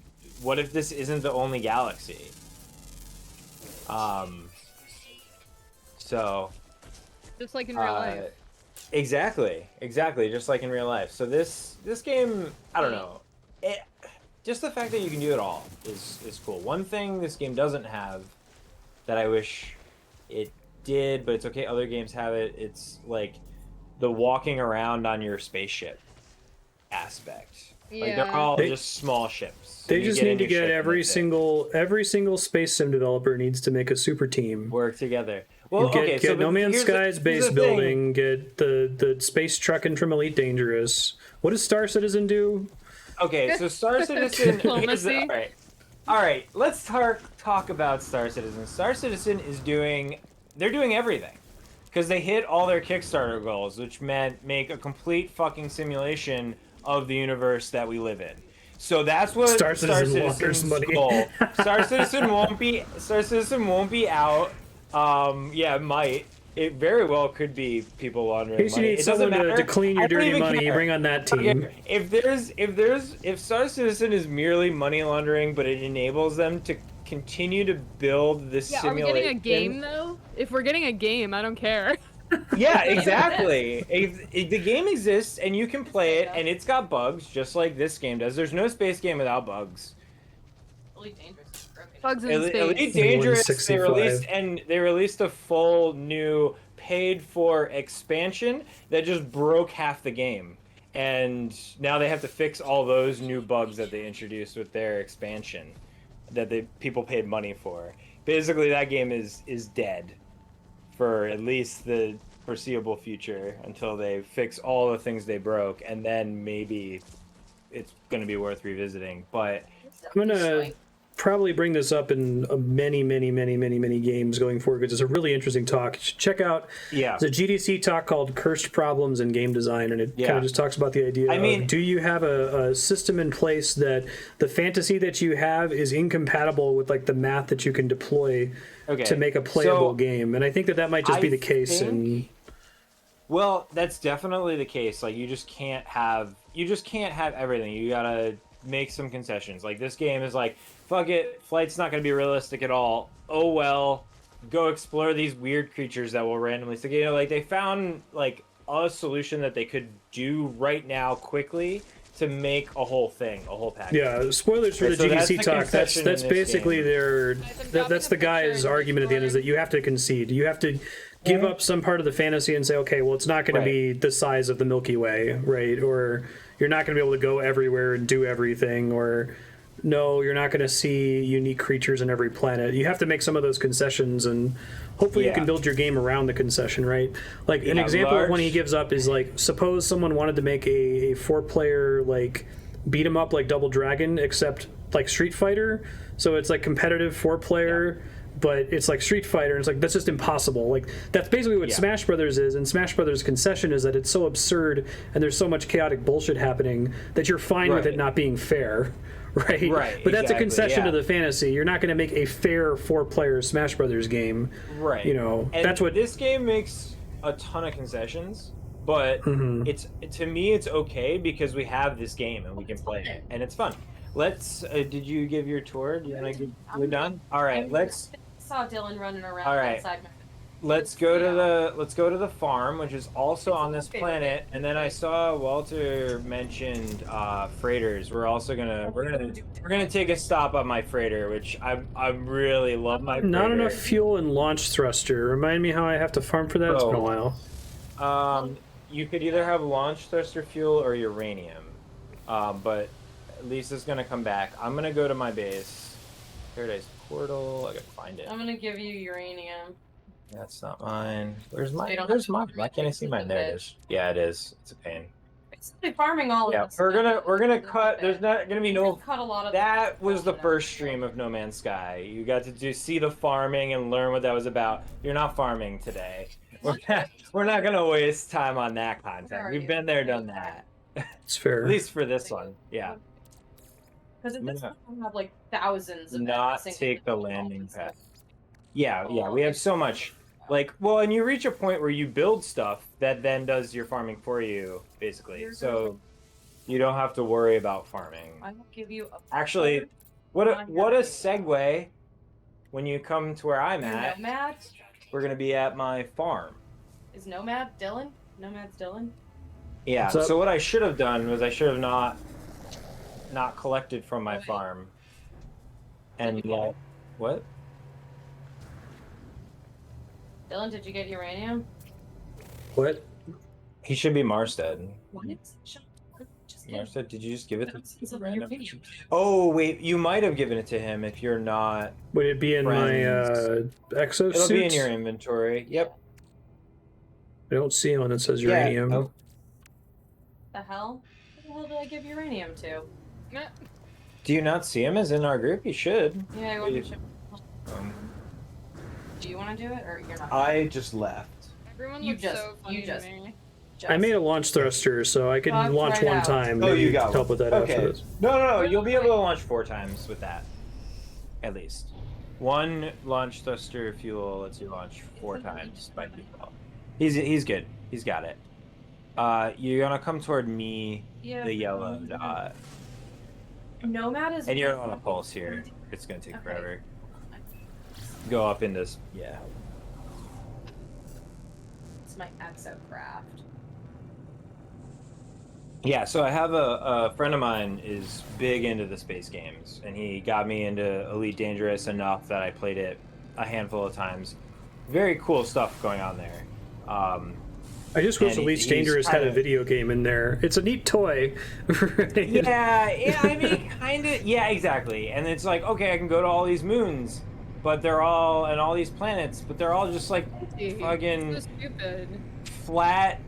What if this isn't the only galaxy? So Just like in real life. Exactly, just like in real life. So this game, I don't know. Just the fact that you can do it all is cool. One thing this game doesn't have that I wish it did, but it's okay. Other games have it. It's like the walking around on your spaceship aspect. Like they're Yeah. all They- just small ships. They And you just get need in to your get ship and every that's it. single space sim developer needs to make a super team. Work together. Well, Get, okay. get So No but Man's here's the- Sky's here's base the thing. building. Get the space trucking from Elite Dangerous. What does Star Citizen do? Okay, so Star Citizen. Diplomacy. All right. Let's talk about Star Citizen. Star Citizen is they're doing everything because they hit all their Kickstarter goals, which meant make a complete fucking simulation of the universe that we live in. So that's what Star Citizen launders Citizen's money. goal. Star Citizen won't be out. Yeah, it might. It very well could be people laundering In case you money. need It doesn't someone to matter. clean I your don't dirty even money, care. bring on that team. If Star Citizen is merely money laundering, but it enables them to continue to build this Yeah, are we simulation. getting a game though? If we're getting a game, I don't care. Yeah, exactly. If the game exists and you can play it, and it's got bugs just like this game does. There's no space game without bugs. Elite Dangerous is broken. Bugs in Elite space. Dangerous, 165. they released a full new paid-for expansion that just broke half the game, and now they have to fix all those new bugs that they introduced with their expansion that people paid money for. Basically, that game is dead for at least the foreseeable future until they fix all the things they broke, and then maybe it's going to be worth revisiting. But I'm gonna probably bring this up in many games going forward because it's a really interesting talk. Check out the GDC talk called "Cursed Problems in Game Design," and it kind of just talks about the idea of do you have a system in place that the fantasy that you have is incompatible with like the math that you can deploy to make a playable game, and I think that might just be the case. Well, that's definitely the case. Like you just can't have everything. You gotta make some concessions. Like this game is like, fuck it, flight's not gonna be realistic at all. Oh well, go explore these weird creatures that will randomly stick. You know, like they found like a solution that they could do right now quickly to make a whole thing, a whole package. Yeah, spoilers for the GDC talk. That's basically that's the guy's argument at the end, is that you have to concede. You have to give up some part of the fantasy and say, okay, well, it's not going to be the size of the Milky Way, right? Or you're not going to be able to go everywhere and do everything, or no, you're not going to see unique creatures in every planet. You have to make some of those concessions, and hopefully you can build your game around the concession, right? Like an example of when he gives up is like, suppose someone wanted to make a 4-player like beat 'em up like Double Dragon, except like Street Fighter. So it's like competitive 4-player. But it's like Street Fighter, and it's like, that's just impossible. Like, that's basically what Smash Brothers is, and Smash Brothers' concession is that it's so absurd and there's so much chaotic bullshit happening that you're fine with it not being fair, right? But that's a concession to the fantasy. You're not going to make a fair 4-player Smash Brothers game. Right. You know, and that's what... This game makes a ton of concessions, but it's to me, it's okay because we have this game and we can play it, and it's fun. Let's, did you give your tour? Do you want to we're done? All right, let's... Saw Dylan running around outside my... Let's go to the farm, which is also on this planet. And then I saw Walter mentioned freighters. We're gonna take a stop on my freighter, which I really love my freighter. Not enough fuel and launch thruster. Remind me how I have to farm for that. It's been a while. You could either have launch thruster fuel or uranium, but Lisa's gonna come back. I'm gonna go to my base. Paradise Portal. I gotta find it. I'm gonna give you uranium. That's not mine. Where's mine? Where's mine? Why can't I see mine? There it is. Yeah, it is. It's a pain. Basically farming all of this. We're gonna cut. There's not gonna be no. Cut a lot of that was the first stream of No Man's Sky. You got to see the farming and learn what that was about. You're not farming today. We're not gonna waste time on that content. We've been there, done that. It's fair. At least for this one, yeah. Because in this one we have like thousands of not take the landing pad. Yeah, we have so much. Like, well, and you reach a point where you build stuff that then does your farming for you, basically. So you don't have to worry about farming. I will give you a... Actually, what a segue when you come to where I'm at. Nomad? We're gonna be at my farm. Is Nomad Dylan? Nomad's Dylan? Yeah, so what I should have done was I should have not collected from my farm. And what? Dylan, did you get uranium? What? He should be Marstead. What? Marstead, did you just give it to random? Oh, wait, you might have given it to him if you're not... Would it be in my exosuit? It'll be in your inventory, yep. I don't see one that says uranium. Yeah. Oh. The hell? Who did I give uranium to? Do you not see him as in our group? You should. Yeah, I want to. Do you want to do it, or you're not? I just left. Everyone looks so funny to me. I made a launch thruster, so I could launch one time. Oh, you got help with that after this. No. You'll be able to launch 4 times with that, at least. 1 launch thruster fuel lets you launch 4 times by default. He's good. He's got it. You're gonna come toward me, the yellow dot. Nomad is. And you're on a pulse here. It's gonna take forever. Go up in this. Yeah. It's my exocraft. Yeah, so I have a friend of mine is big into the space games, and he got me into Elite Dangerous enough that I played it a handful of times. Very cool stuff going on there. I just wish Elite Dangerous had a video game in there. It's a neat toy. Right? Yeah, I mean, kind of. Yeah, exactly. And it's like, okay, I can go to all these moons, but they're all, and all these planets, but they're all just like fucking so stupid. flat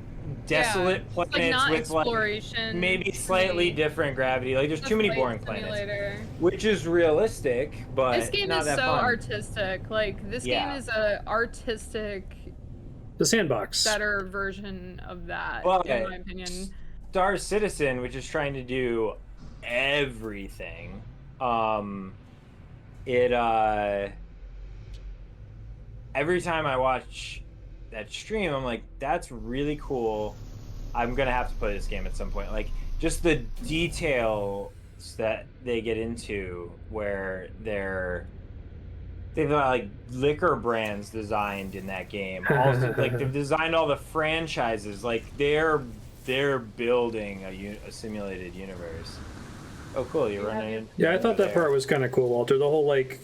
desolate It's like planets not with exploration. maybe slightly different gravity. Like there's It's a too many flight boring simulator. planets, which is realistic, but This game not is that so fun. artistic. Like this game Yeah. is a artistic, The sandbox. better version of that, Well, in my opinion. Star Citizen, which is trying to do everything, it every time I watch that stream, I'm like, that's really cool. I'm gonna have to play this game at some point. Like just the details that they get into, where they've got like liquor brands designed in that game. Also, like they've designed all the franchises. Like they're building a simulated universe. Oh, cool! You're running. Yeah, I thought that part was kind of cool, Walter. The whole like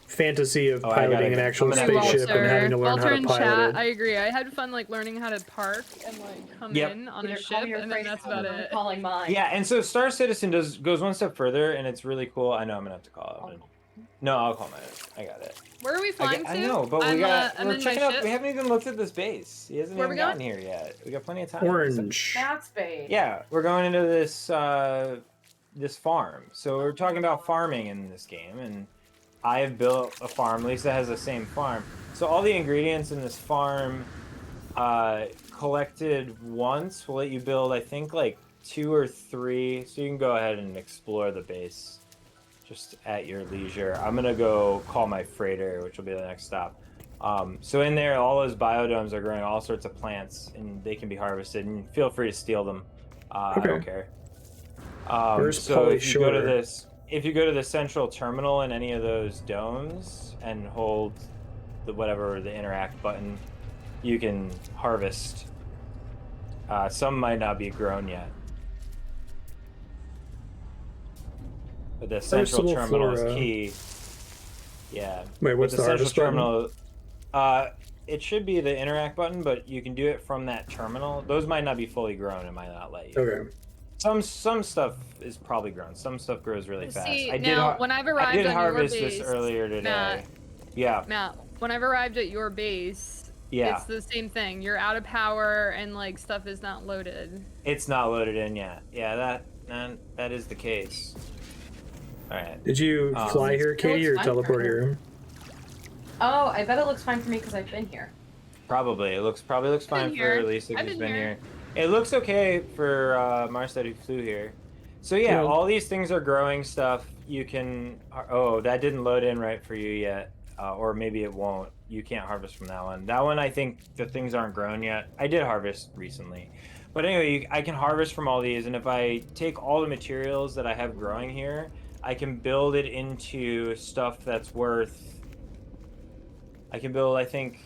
fantasy of piloting an actual spaceship and having to learn Walter how to in pilot chat, it. I agree. I had fun like learning how to park and like come in on a ship, and then that's about it. Calling mine. Yeah, and so Star Citizen goes one step further, and it's really cool. I know I'm gonna have to call it. No, I'll call mine. I got it. Where are we flying to? I know, but we're checking out. We haven't even looked at this base. He hasn't even gotten here yet. We got plenty of time. Orange. Matt's base. Yeah, we're going into this this farm. So we're talking about farming in this game, and I have built a farm. Lisa has the same farm. So all the ingredients in this farm collected once will let you build, I think, like 2 or 3. So you can go ahead and explore the base just at your leisure. I'm gonna go call my freighter, which will be the next stop. So in there, all those biodomes are growing all sorts of plants, and they can be harvested. And feel free to steal them. I don't care. So if you go to the central terminal in any of those domes and hold the interact button, you can harvest. Some might not be grown yet, but the central terminal is key. Yeah. Wait, what's the central terminal? It should be the interact button, but you can do it from that terminal. Those might not be fully grown. It might not let you. Okay. Some stuff is probably grown. Some stuff grows really fast. See, I when I've arrived I did on harvest your base, this earlier today. Matt, when I've arrived at your base, it's the same thing. You're out of power and like stuff is not loaded. It's not loaded in yet. Yeah, that is the case. All right. Did you fly here, Katie, or teleport here? Oh, I bet it looks fine for me because I've been here. Probably. It probably looks fine for Lisa who's been here. It looks okay for Marstead who flew here. So yeah, all these things are growing stuff. You can. Oh, that didn't load in right for you yet, or maybe it won't. You can't harvest from that one. That one, I think the things aren't grown yet. I did harvest recently, but anyway, I can harvest from all these, and if I take all the materials that I have growing here, I can build it into stuff that's worth. I can build, I think,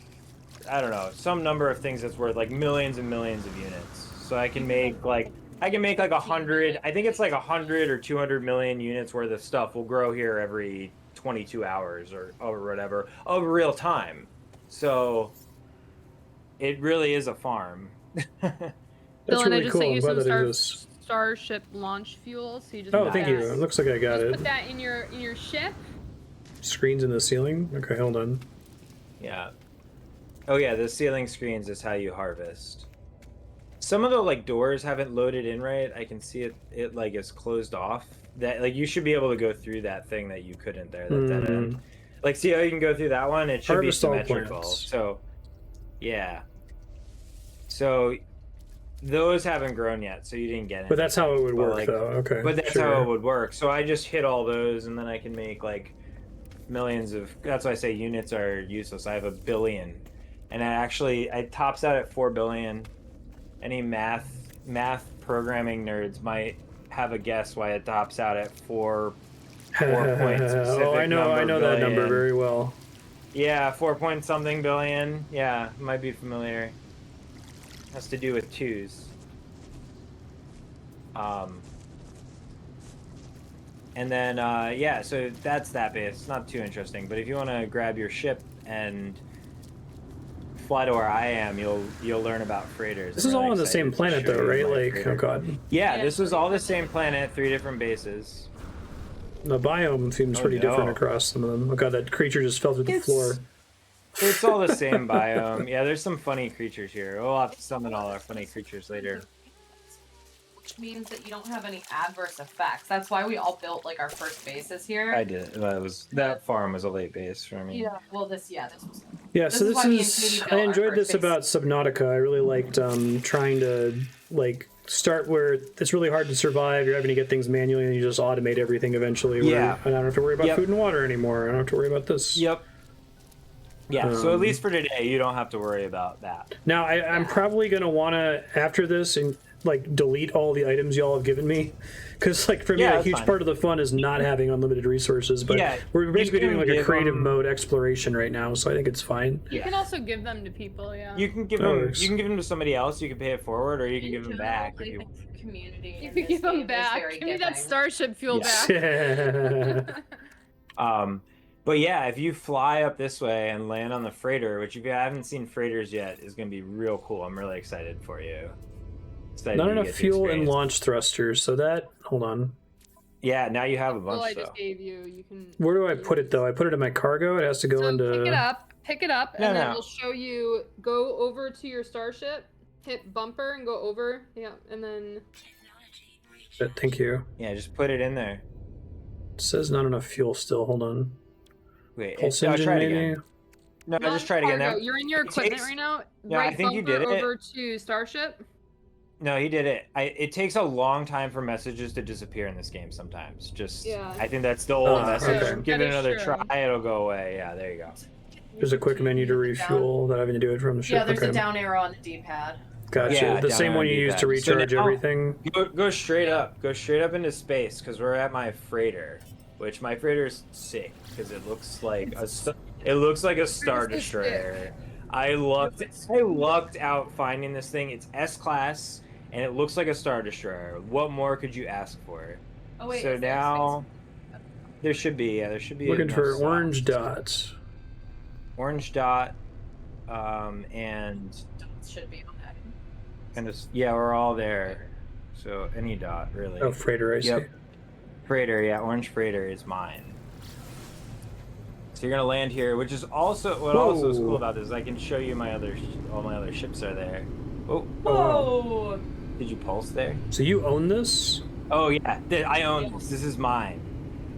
I don't know, some number of things that's worth like millions and millions of units. So I can make like 100. I think it's like 100 or 200 million units worth of stuff will grow here every 22 hours or whatever of real time. So it really is a farm. That's Dylan, really I just cool. sent you I'm glad some that it is. Starship launch fuel, so you just. Oh, thank you. It looks like I got it. Put that in your ship. Screens in the ceiling. Okay, hold on. Yeah. Oh yeah, the ceiling screens is how you harvest. Some of the like doors haven't loaded in right. I can see it like is closed off. That like you should be able to go through that thing that you couldn't there. That dead end. Like see how you can go through that one? It should Harvest be symmetrical. plants. So yeah. So those haven't grown yet, so you didn't get it. But that's how it would work, though. Okay. But that's how it would work. So I just hit all those, and then I can make like millions of. That's why I say units are useless. I have 1 billion, and it tops out at 4 billion. Any math programming nerds might have a guess why it tops out at 4 point specific Oh, I know that number very well. Yeah, 4 point something billion. Yeah, might be familiar. Has to do with 2s. And then yeah, so that's that base. It's not too interesting, but if you want to grab your ship and fly to where I am, you'll learn about freighters. This is all on the same planet, though, right? Like, oh god. Yeah, this was all the same planet, 3 different bases. The biome seems pretty different across some of them. Oh god, that creature just fell through the floor. It's all the same biome. Yeah, there's some funny creatures here. We'll have to summon all our funny creatures later. Which means that you don't have any adverse effects. That's why we all built like our first bases here. I did. That farm was a late base for me. Yeah. Well, this was. Yeah, This so is why me and Katie this is. built I our enjoyed first this base. about Subnautica. I really liked trying to like start where it's really hard to survive. You're having to get things manually, and you just automate everything eventually. Where Yeah. I don't have to worry about Yep. food and water anymore. I don't have to worry about this. Yep. Yeah, so at least for today, you don't have to worry about that. Now I'm probably gonna wanna after this and like delete all the items y'all have given me, because like for me Yeah, a that's huge fine. part of the fun is not having unlimited resources. But Yeah, we're basically you doing can like a give creative them- mode exploration right now, so I think it's fine. You can also give them to people, yeah. You can give That them. works. You can give them to somebody else. You can pay it forward, or you can give them back. If you... Community. You in could this give them game is back. very Give me that giving. starship fuel Yeah. back. But yeah, if you fly up this way and land on the freighter, which if you haven't seen freighters yet, is going to be real cool. I'm really excited for you. Excited Not you enough get to fuel and experience. launch thrusters, so that hold on. Yeah, now you have a Well, I bunch just though. gave you. You can. Where do I put it though? I put it in my cargo. It has to go So into. pick it up, No, and then no. we'll show you. Go over to your starship, hit bumper, and go over. Yeah, and then. Thank you. Yeah, just put it in there. It says not enough fuel still. Hold on. Wait, Pulse I'll engine try it maybe. again. No, Not just try it again. cargo, Now. You're in your It equipment takes- right now. No, I right think you bumper did it. over to starship. No, he did it. It takes a long time for messages to disappear in this game sometimes. Just, Yeah. I think that's the old message. okay. Give That it is another true. try, it'll go away. Yeah, there you go. There's a quick menu to refuel that having to do it from the ship. Yeah, there's okay. a down arrow on the D-pad. Gotcha. Yeah, the down same on one you use to D-pad. So recharge now- everything. Go straight up. Go straight up into space because we're at my freighter, which my freighter's sick because it looks like a star Pretty destroyer. I lucked out finding this thing. It's S-class and it looks like a star destroyer. What more could you ask for? Oh wait. So is there now there should be Looking enough for slots. orange dots. Orange dot, and space? Should be on that. kind of yeah, we're all there. So any dot really. Oh, freighter, I see. Yep. Freighter, yeah, orange freighter is mine. So you're gonna land here, which is also what also is Whoa. cool about this. Is I can show you all my other ships are there. Oh, Whoa! did you pulse there? So you own this? Oh yeah, I own this. This is mine.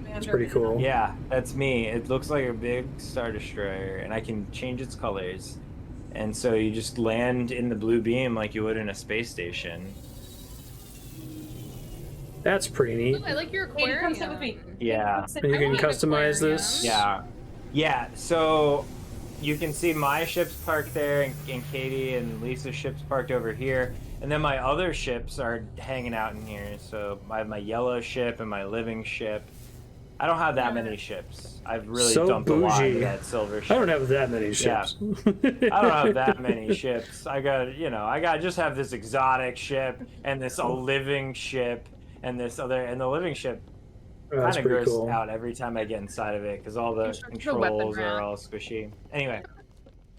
That's pretty cool. Yeah, that's me. It looks like a big star destroyer, and I can change its colors. And so you just land in the blue beam like you would in a space station. That's pretty neat. Oh, I like your Katie, aquarium. come sit with me. Yeah. And you I can want an customize aquarium. this. Yeah. So you can see my ships parked there, and Katie and Lisa's ships parked over here. And then my other ships are hanging out in here. So I have my yellow ship and my living ship. I don't have that many ships. I've really So dumped a lot bougie. of that silver ship. I don't have that many ships. I don't have that many ships. I got just have this exotic ship and this a living ship and this other, and the living ship Oh, that's kind of pretty grows cool. out every time I get inside of it because all the It's a weapon controls are rack. all squishy. Anyway,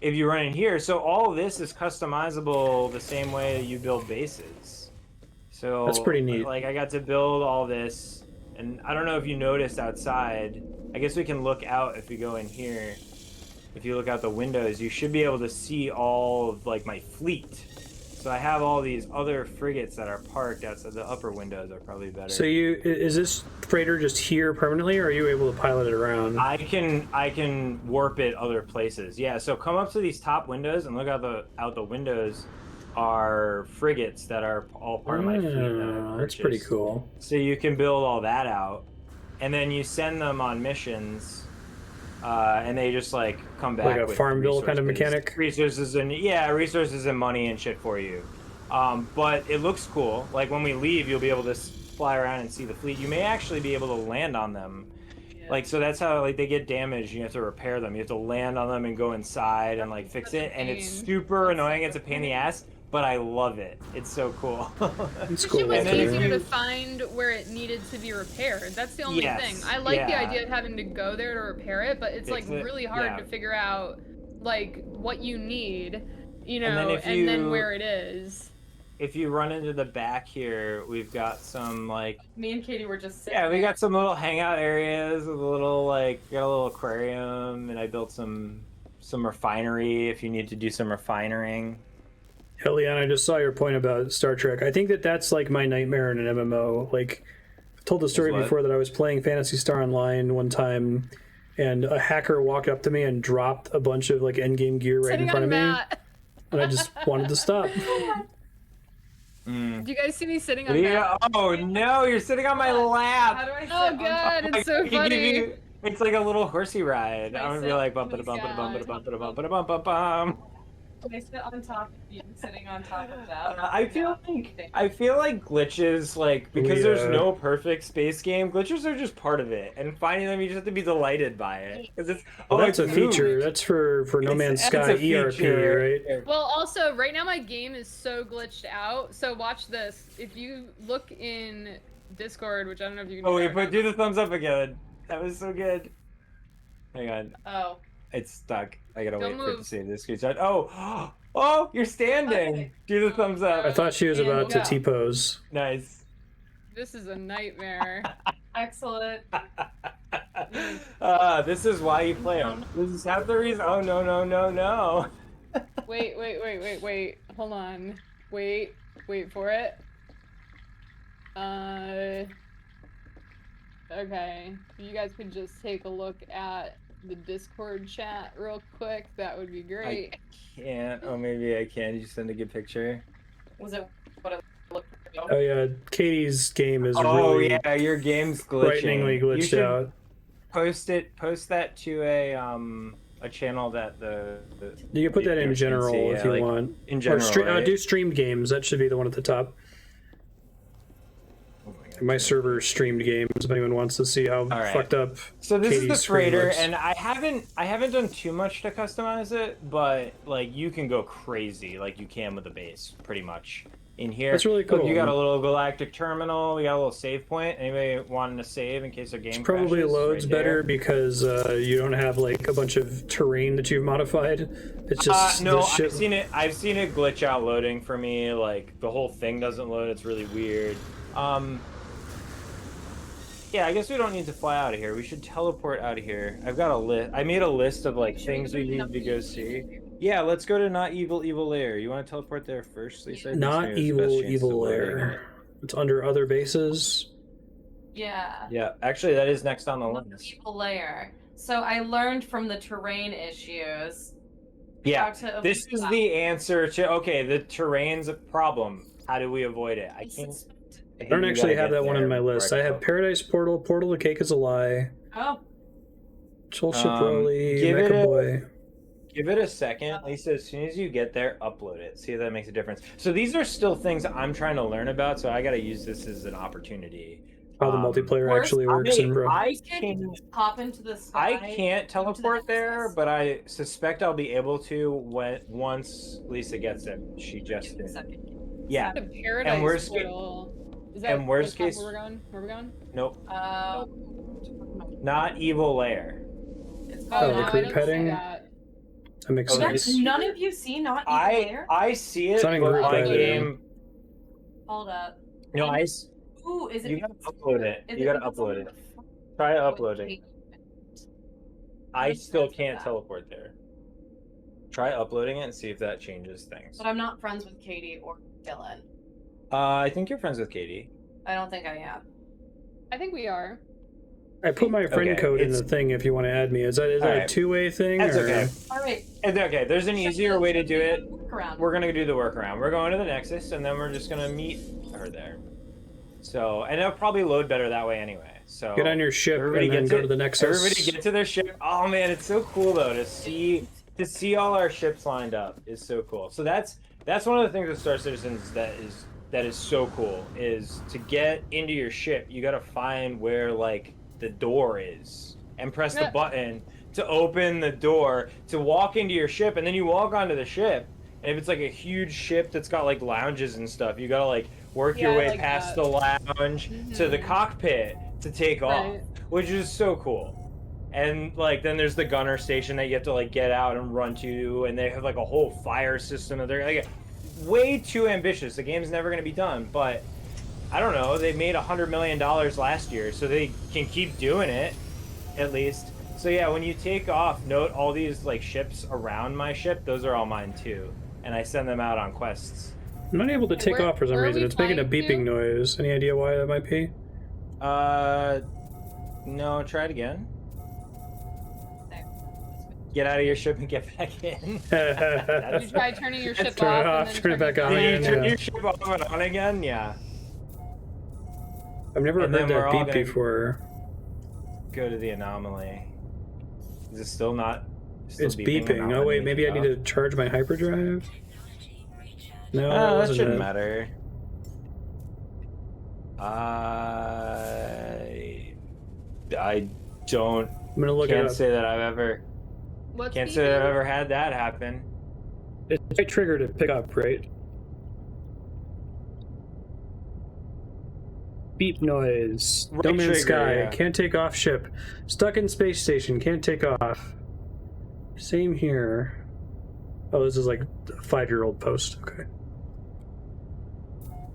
if you run in here, so all of this is customizable the same way you build bases. So That's pretty neat. Like I got to build all this, and I don't know if you noticed outside. I guess we can look out if we go in here. If you look out the windows, you should be able to see all of like my fleet. So I have all these other frigates that are parked outside. The upper windows are probably better. So is this freighter just here permanently, or are you able to pilot it around? I can warp it other places. Yeah, so come up to these top windows and look out the windows are frigates that are all part of my fleet. That I've That's pretty purchased. cool. So you can build all that out, and then you send them on missions, and they just like come back Like a with Farmville kind of resources- mechanic? resources and money and shit for you. But it looks cool. Like when we leave, you'll be able to fly around and see the fleet. You may actually be able to land on them. Like, so that's how like they get damaged. You have to repair them. You have to land on them and go inside and like fix it. And it's pain. super annoying. It's a pain in the ass, but I love it. It's so cool. It's The cool. ship was And then if easier you- to find where it needed to be repaired. That's the only Yes, thing. I like the yeah. idea of having to go there to repair it, but it's Fix like it, really hard yeah. to figure out like what you need, you And then know, if and then you- where it is. If you run into the back here, we've got some like Me and Katie were just sitting. yeah, we got some little hangout areas with a little like got a little aquarium, and I built some some refinery if you need to do some refining. Yeah, Leon, I just saw your point about Star Trek. I think that that's like my nightmare in an MMO. Like, I've told the story before that I was playing Phantasy Star Online one time, and a hacker walked up to me and dropped a bunch of like endgame gear right in front of me, and I just wanted to stop. Do you guys see me sitting on Yeah. Oh no, you're sitting on my lap. How do I sit Oh on god, top? it's so funny. It's like a little horsey ride. Can I I'm gonna be sit? like bum Can ba I bum ba bum sit ba on bum top ba of bum ba bum. Can I sit on top of you, sitting on top of that? I feel like glitches, like because there's no perfect space game, glitches are just part of it, and finding them you just have to be delighted by it because it's That's a it's feature. moved. That's for No Man's It's Sky a feature. ERP, right? Well, also, right now my game is so glitched out. So watch this. If you look in Discord, which I don't know if you can. Oh, wait, do the thumbs up again. That was so good. Hang on. Oh. It's stuck. I gotta Don't wait for it to move. save this screenshot. Oh, oh, you're standing. Okay. Do the thumbs up. I thought she was about to Yeah. T-pose. Nice. This is a nightmare. Excellent. This is why you play them. This is half the reason. Oh no no no no. Wait. Hold on. Wait for it. Okay. If you guys could just take a look at the Discord chat real quick, that would be great. I can't. Oh, maybe I can. You send a good picture. Was it what it looked like? Oh yeah, Katie's game is Oh really yeah, your game's glitching. frighteningly You glitched should out. Post that to a channel that the You can put that in viewers can general see, if yeah, you like, want. in general, right? Do streamed games. That should be the one at the top. Oh my God. My server streamed games. If anyone wants to see how right. fucked up. So this Katie's is the screen freighter, looks. and I haven't done too much to customize it, but like you can go crazy like you can with the base, pretty much. In here, That's really look, cool. you got a little galactic terminal. We got a little save point. Anybody wanting to save in case their game Probably crashes? loads Right better there. because you don't have like a bunch of terrain that you've modified. It's just No, this shit. I've seen it glitch out loading for me. Like the whole thing doesn't load. It's really weird. Yeah, I guess we don't need to fly out of here. We should teleport out of here. I've got a list. I made a list of like things we need to go see. Yeah, let's go to Not Evil Lair. You want to teleport there first, Lisa? Not evil lair. It's under other bases. Yeah. Yeah, actually, that is next on the list. Evil layer. So I learned from the terrain issues. Yeah, how to this avoid is that. the answer to. Okay, the terrain's a problem. How do we avoid it? I can't. I don't actually have that one on my list. I have Paradise Portal, Portal to Cake is a Lie, Oh. Soulship Rolly, give it Mecha a- Boy. Give it a second, Lisa. As soon as you get there, upload it. See if that makes a difference. So these are still things I'm trying to learn about. So I got to use this as an opportunity. How the multiplayer Worst- actually works in Bro. I Can can. hop into the sky. I can't go to the teleport there, nexus. but I suspect I'll be able to once Lisa gets it. She just Give me a did. second. Yeah. The Paradise worst Portal. Is that and worst that's case- where we're going? Where we're going? Nope. Not Not Evil Lair. It's Oh, called the no, Not group I don't Evil see heading? Lair. that. That makes Oh, sense. None of you see Not Evil Lair? I see it, It's not in but group my heading. game. Hold up. No, Ooh, is it? You gotta upload it. is You gotta because upload I'm it. on the phone? Try uploading. I I'm still friends with can't that. teleport there. Try uploading it and see if that changes things. But I'm not friends with Katie or Dylan. I think you're friends with Katie. I don't think I am. I think we are. I put my friend Okay, code in it's- the thing if you want to add me. Is that a Alright. two-way thing? That's or? okay. All right. It's okay. There's an easier way to do it. Around. We're gonna do the workaround. We're going to the Nexus, and then we're just gonna meet her there. So, and it'll probably load better that way anyway. So Get on your ship everybody and then gets go it. to the Nexus. Everybody get to their ship. Oh man, it's so cool though to see all our ships lined up is so cool. So that's one of the things with Star Citizens that is so cool is to get into your ship. You got to find where like the door is and press the Yeah. button to open the door to walk into your ship, and then you walk onto the ship. And if it's like a huge ship that's got like lounges and stuff, you gotta like work your Yeah, way like past that. the lounge to the Mhm. cockpit to take off, Right. which is so cool. And like then there's the gunner station that you have to like get out and run to, and they have like a whole fire system that they're like way too ambitious. The game's never gonna be done, but I don't know. They made $100 million last year, so they can keep doing it at least. So yeah, when you take off, note all these like ships around my ship. Those are all mine too, and I send them out on quests. I'm not able to take off for some reason. It's making a beeping noise. Any idea why that might be? No. Try it again. Get out of your ship and get back in. You try turning your ship turn off, it off, turn it back on. You turn your ship off and on again. Yeah. I've never heard that beep before. Go to the anomaly. Is it still not? It's beeping. Oh wait, maybe I need to charge my hyperdrive. No, that shouldn't matter. I don't. I'm gonna look. Can't say that I've ever. Can't say that I've ever had that happen. It's a trigger to pick up, right? Beep noise. Right No Man's trigger, Sky. yeah. Can't take off ship. Stuck in space station. Can't take off. Same here. Oh, this is like a 5-year-old post. Okay.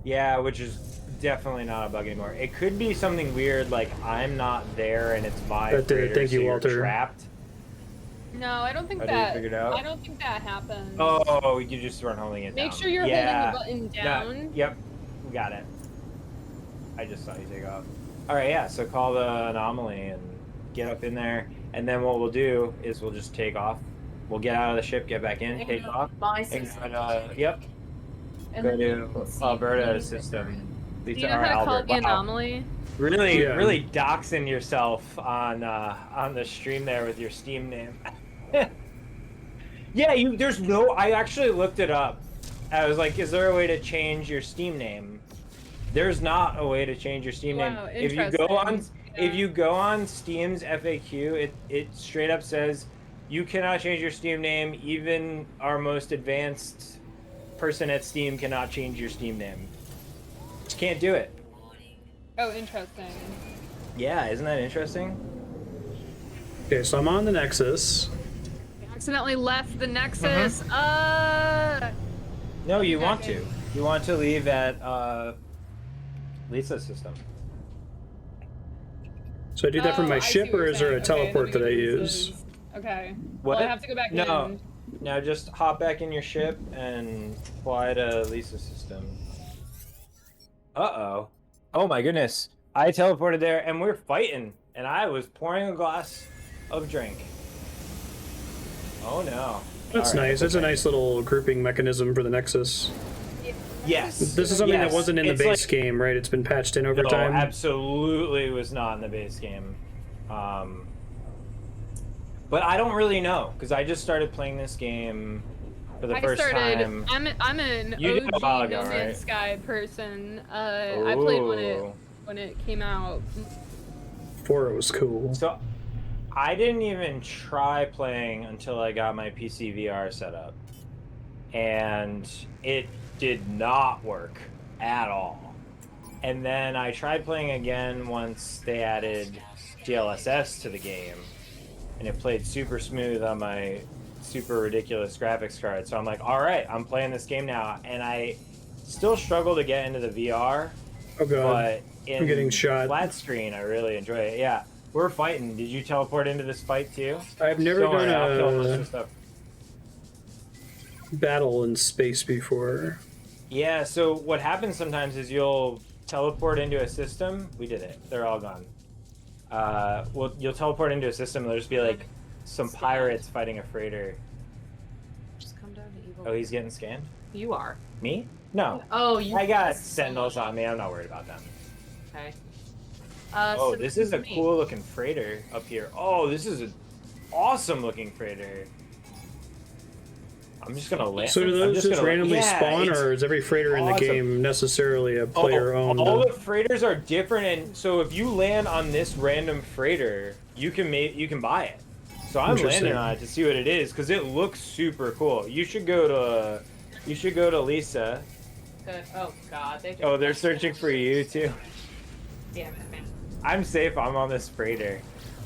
Yeah, which is definitely not a bug anymore. It could be something weird, like I'm not there and it's my freighter, thank you, so you're Walter. trapped. No, I don't think Did you that. figure it out? I don't think that happens. Oh, you just weren't holding it down. Make sure you're holding the button down. No, yep, we got it. I just saw you take off. All right, yeah. So call the anomaly and get up in there, and then what we'll do is we'll just take off. We'll get out of the ship, get back in, take off. Yep. And Go then to you'll see Alberta the system. Do you know how to call the anomaly? Really, Yeah. really doxing yourself on the stream there with your Steam name. Yeah, there's no. I actually looked it up. I was like, is there a way to change your Steam name? There's not a way to change your Steam name. If you go on Steam's FAQ, it straight up says you cannot change your Steam name. Even our most advanced person at Steam cannot change your Steam name. Just can't do it. Oh, interesting. Yeah, isn't that interesting? Okay, so I'm on the Nexus. I accidentally left the Nexus. No, you want to. You want to leave at Lisa's system. So I do that from my ship, or is there a teleport that I use? Okay. What? Well, I have to go back in. Now just hop back in your ship and fly to Lisa's system. Uh-oh. Oh my goodness. I teleported there and we're fighting. And I was pouring a glass of drink. Oh no. That's nice. It's a nice little grouping mechanism for the Nexus. Yes. This is something that wasn't in the base game, right? It's been patched in over time? Absolutely was not in the base game. But I don't really know, because I just started playing this game for the first time. I'm an OG No Man's Sky person. I played when it came out. Before it was cool. So I didn't even try playing until I got my PC VR set up. And it did not work at all. And then I tried playing again once they added DLSS to the game. And it played super smooth on my super ridiculous graphics card. So I'm like, all right, I'm playing this game now. And I still struggle to get into the VR. Oh god, but in I'm getting shot. Flat screen, I really enjoy it. Yeah, we're fighting. Did you teleport into this fight too? I've never Don't worry, I'll kill most of done the stuff. a battle in space before. Yeah, so what happens sometimes is you'll teleport into a system. We did it. They're all gone. Well, you'll teleport into a system and there'll just be like some pirates fighting a freighter. Just come down to evil. Oh, he's getting scanned? You are. Me? No. Oh, you. I got sentinels on me. I'm not worried about them. Okay. Oh, So this is a me. cool looking freighter up here. Oh, this is an awesome looking freighter. I'm just gonna land. So do those just randomly spawn, or is every freighter in the game necessarily a player-owned? All the freighters are different, and so if you land on this random freighter, you can buy it. So I'm landing on it to see what it is because it looks super cool. You should go to Lisa. Good. Oh God. They're searching for you too. Damn it, man. I'm safe. I'm on this freighter.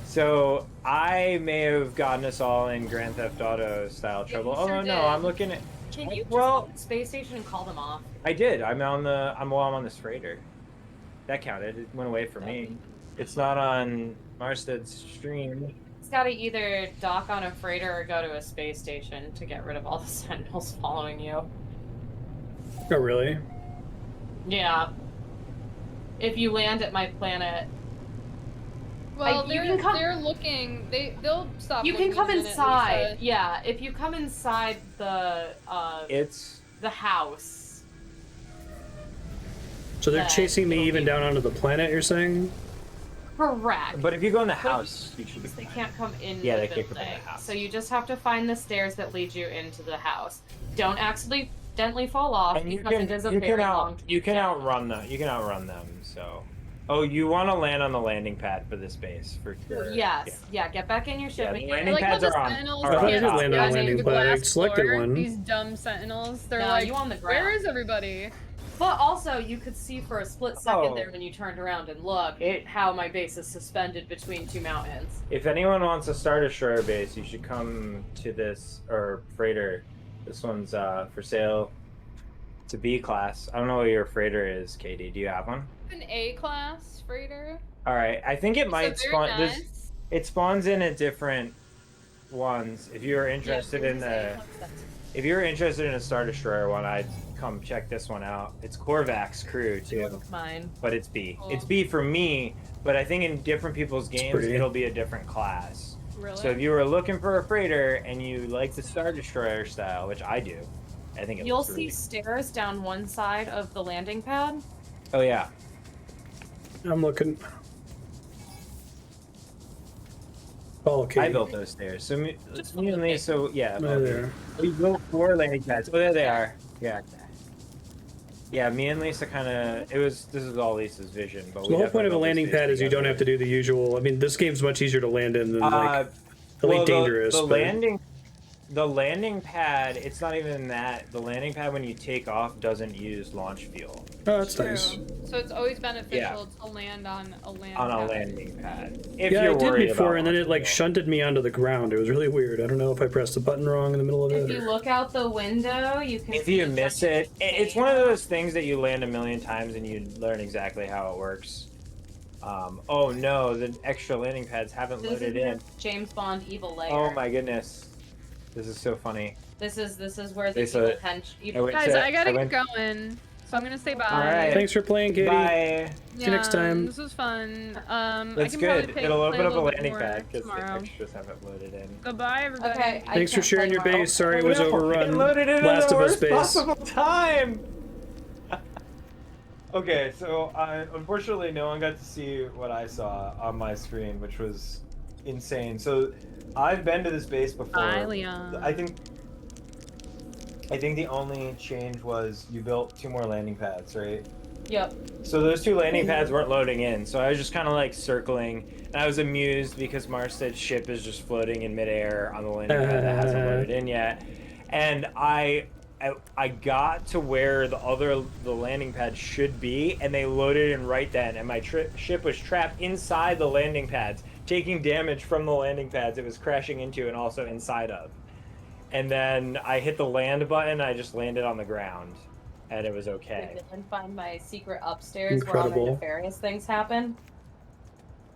So I may have gotten us all in Grand Theft Auto style trouble. Oh no, I'm looking at. Can you just go to the space station and call them off? I did. I'm on this freighter. That counted. It went away for me. It's not on Marstead's stream. gotta either dock on a freighter or go to a space station to get rid of all the sentinels following you. Oh, really? Yeah. If you land at my planet. Well, you can come. they're looking. They'll stop. You can looking come in a minute, inside. Lisa. Yeah, if you come inside the It's house. So they're Yeah, chasing me it'll even be- down onto the planet, you're saying? Correct. but if you go in the house, you should be They fine. can't come in Yeah, the they can't come building. in the house. So you just have to find the stairs that lead you into the house. Don't accidentally fall off And because it is a you very can long you can down. outrun them. You can outrun them. So, oh, you want to land on the landing pad for this base for sure. Yes. Yeah. Get back in your ship. Yeah, and the get- landing Like how pads the are on. sentinels Are I thought I can't did top. land on a see landing the pad. I glass selected floor. one. These dumb sentinels. They're No, like, you on the where ground. is everybody? But also, you could see for a split second Oh. there when you turned around and looked how my base is suspended between two mountains. If anyone wants to start a destroyer base, you should come to this or freighter. This one's for sale. It's a B class. I don't know what your freighter is, Katie. Do you have one? An A-class freighter. All right. I think it might So spawn. very nice. It spawns in at different ones. If you're interested in the, if you're interested in a Star Destroyer one, I'd come check this one out. It's Korvac's crew too, Mine. but it's B. Cool. It's B for me, but I think in different people's games pretty. it'll be a different class. Really? So if you were looking for a freighter and you like the Star Destroyer style, which I do, I think it You'll looks see really... stairs down one side of the landing pad. Oh yeah. I'm looking. Oh, okay. I built those stairs. So me Just and Lisa, yeah. Right there. We built 4 landing pads. Oh, there they are. Yeah. Yeah, me and Lisa kind of. This is all Lisa's vision, but So the whole point of a landing pad is you don't have to do the usual. I mean, this game's much easier to land in than like Elite Dangerous. The but... landing pad. It's not even that. The landing pad when you take off doesn't use launch fuel Oh, that's True. nice. So it's always beneficial to land on a landing on a pad. landing pad. If Yeah, you're I did worried before, about and then it launch like fuel. shunted me onto the ground. It was really weird. I don't know if I pressed the button wrong in the middle of If it. you Or... look out the window, you can. If see you a miss bunch it, of it's one of data. those things that you land a million times and you learn exactly how it works. Oh no, the extra landing pads haven't This loaded is in. the James Bond evil layer. Oh my goodness, this is so funny. This is where the Lisa, evil went Guys, to- I gotta I get went- going, so I'm gonna say bye. All right. Thanks for playing, Katie. Bye. See you next time. This was fun. I That's can good. probably It'll play open up a little bit landing more pad because the tomorrow. extras haven't loaded in. Goodbye, everybody. Okay. Thanks for sharing your base. Sorry it was no, overrun. It loaded in Last at the of Us worst base. possible time. Okay, so unfortunately no one got to see what I saw on my screen, which was insane. So I've been to this base before. Bye, Leon. I think the only change was you built 2 more landing pads, right? Yep. So those 2 landing pads weren't loading in, so I was just kind of like circling, and I was amused because Marstead's ship is just floating in midair on the landing pad that hasn't loaded in yet, and I got to where the landing pad should be, and they loaded in right then, and my ship was trapped inside the landing pads, taking damage from the landing pads it was crashing into and also inside of. And then I hit the land button, I just landed on the ground, and it was okay. And find my secret upstairs where all Incredible. the nefarious things happen.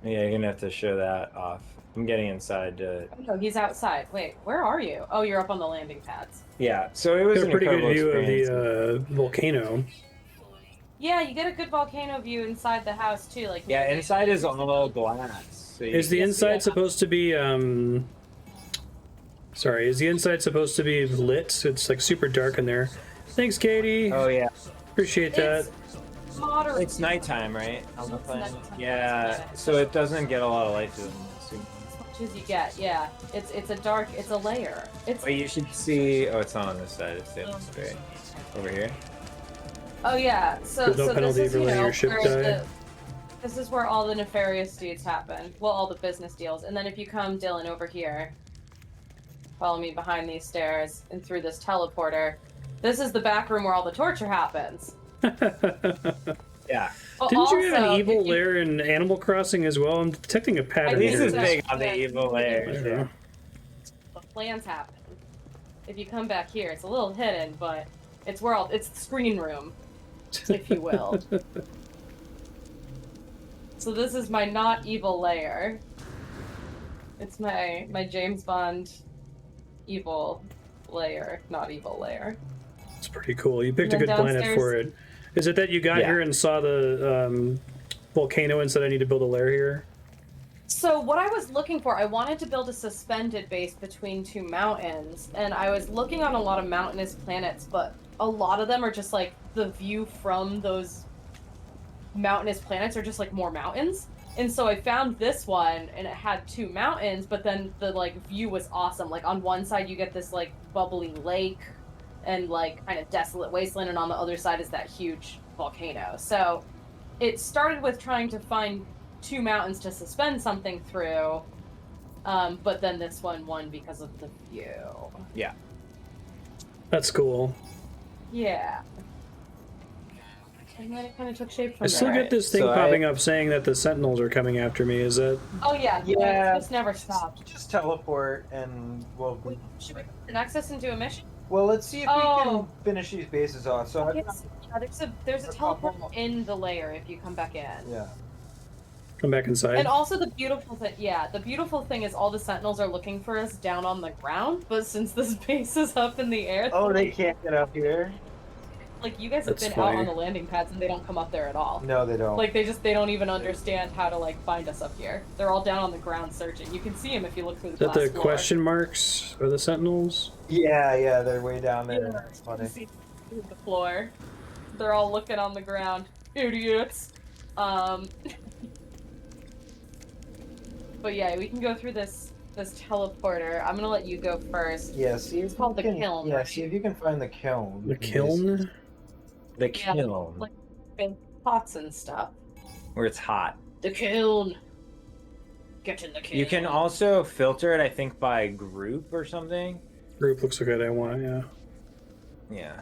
Yeah, you're gonna have to show that off. I'm getting inside to... Oh, no, he's outside. Wait, where are you? Oh, you're up on the landing pads. Yeah, so it was Got a an pretty good incredible view of experience. the volcano. Yeah, you get a good volcano view inside the house too. Like Yeah, inside is all glass. So you Is the can see inside it. supposed to be Sorry, is the inside supposed to be lit? It's like super dark in there. Thanks, Katie. Oh yeah, Appreciate that. It's moderate. it's nighttime, right? On the It's planet. nighttime. Yeah, so it doesn't get a lot of light to them. As much as you get, yeah. It's a dark. It's a layer. It's But you should see. Oh, it's not on this side. It's the other straight over here. oh yeah. So There's no so penalty this is for letting your ship where die. this is where all the nefarious deeds happen. Well, all the business deals. And then if you come, Dylan, over here, follow me behind these stairs and through this teleporter. This is the back room where all the torture happens. Yeah. But Didn't you have also, an evil if you- lair in Animal Crossing as well? I'm detecting a pattern I think This here. is so. big on the Yeah. evil I layers. don't Yeah. know. The plans happen. If you come back here, it's a little hidden, but it's where all it's the screen room, if you will. So this is my not evil layer. It's my James Bond evil layer, not evil layer. It's pretty cool. You picked a And good then planet downstairs- for it. Is it that you got here and saw the volcano and said I need to build a lair here? So what I was looking for, I wanted to build a suspended base between two mountains, and I was looking on a lot of mountainous planets, but a lot of them are just like the view from those mountainous planets are just like more mountains. And so I found this one and it had two mountains, but then the like view was awesome. Like on one side you get this like bubbly lake and like kind of desolate wasteland, and on the other side is that huge volcano. So it started with trying to find two mountains to suspend something through, but then this one won because of the view. Yeah. That's cool. Yeah. And then it kind of took shape from I still there. get this thing popping up saying that the Sentinels are coming after me. Is that? Oh yeah, Yeah. it just never stopped. Just teleport and we'll. Wait, should we put an access into a mission? Well, let's see if we Oh. can finish these bases off. So Yeah, there's a teleport in the layer if you come back in. yeah. Come back inside. And also the beautiful thing is all the Sentinels are looking for us down on the ground, but since this base is up in the air, Oh, they can't get up here. like you guys have That's been out funny. on the landing pads and they don't come up there at all. No, they don't. Like they don't even understand how to like find us up here. They're all down on the ground searching. You can see them if you look through the Is that glass the floor. question marks or the Sentinels? Yeah, they're way down there. Yeah, That's you funny. can see through the floor. They're all looking on the ground. Idiots. But yeah, we can go through this teleporter. I'm gonna let you go first. Yeah, see if It's called you the can, kiln, Yeah, right? see if you can find the kiln. The kiln? The Yeah, kiln, like big pots and stuff. where it's hot. The kiln. Get in the kiln. You can also filter it, I think, by group or something. Group looks like I want, yeah. Yeah.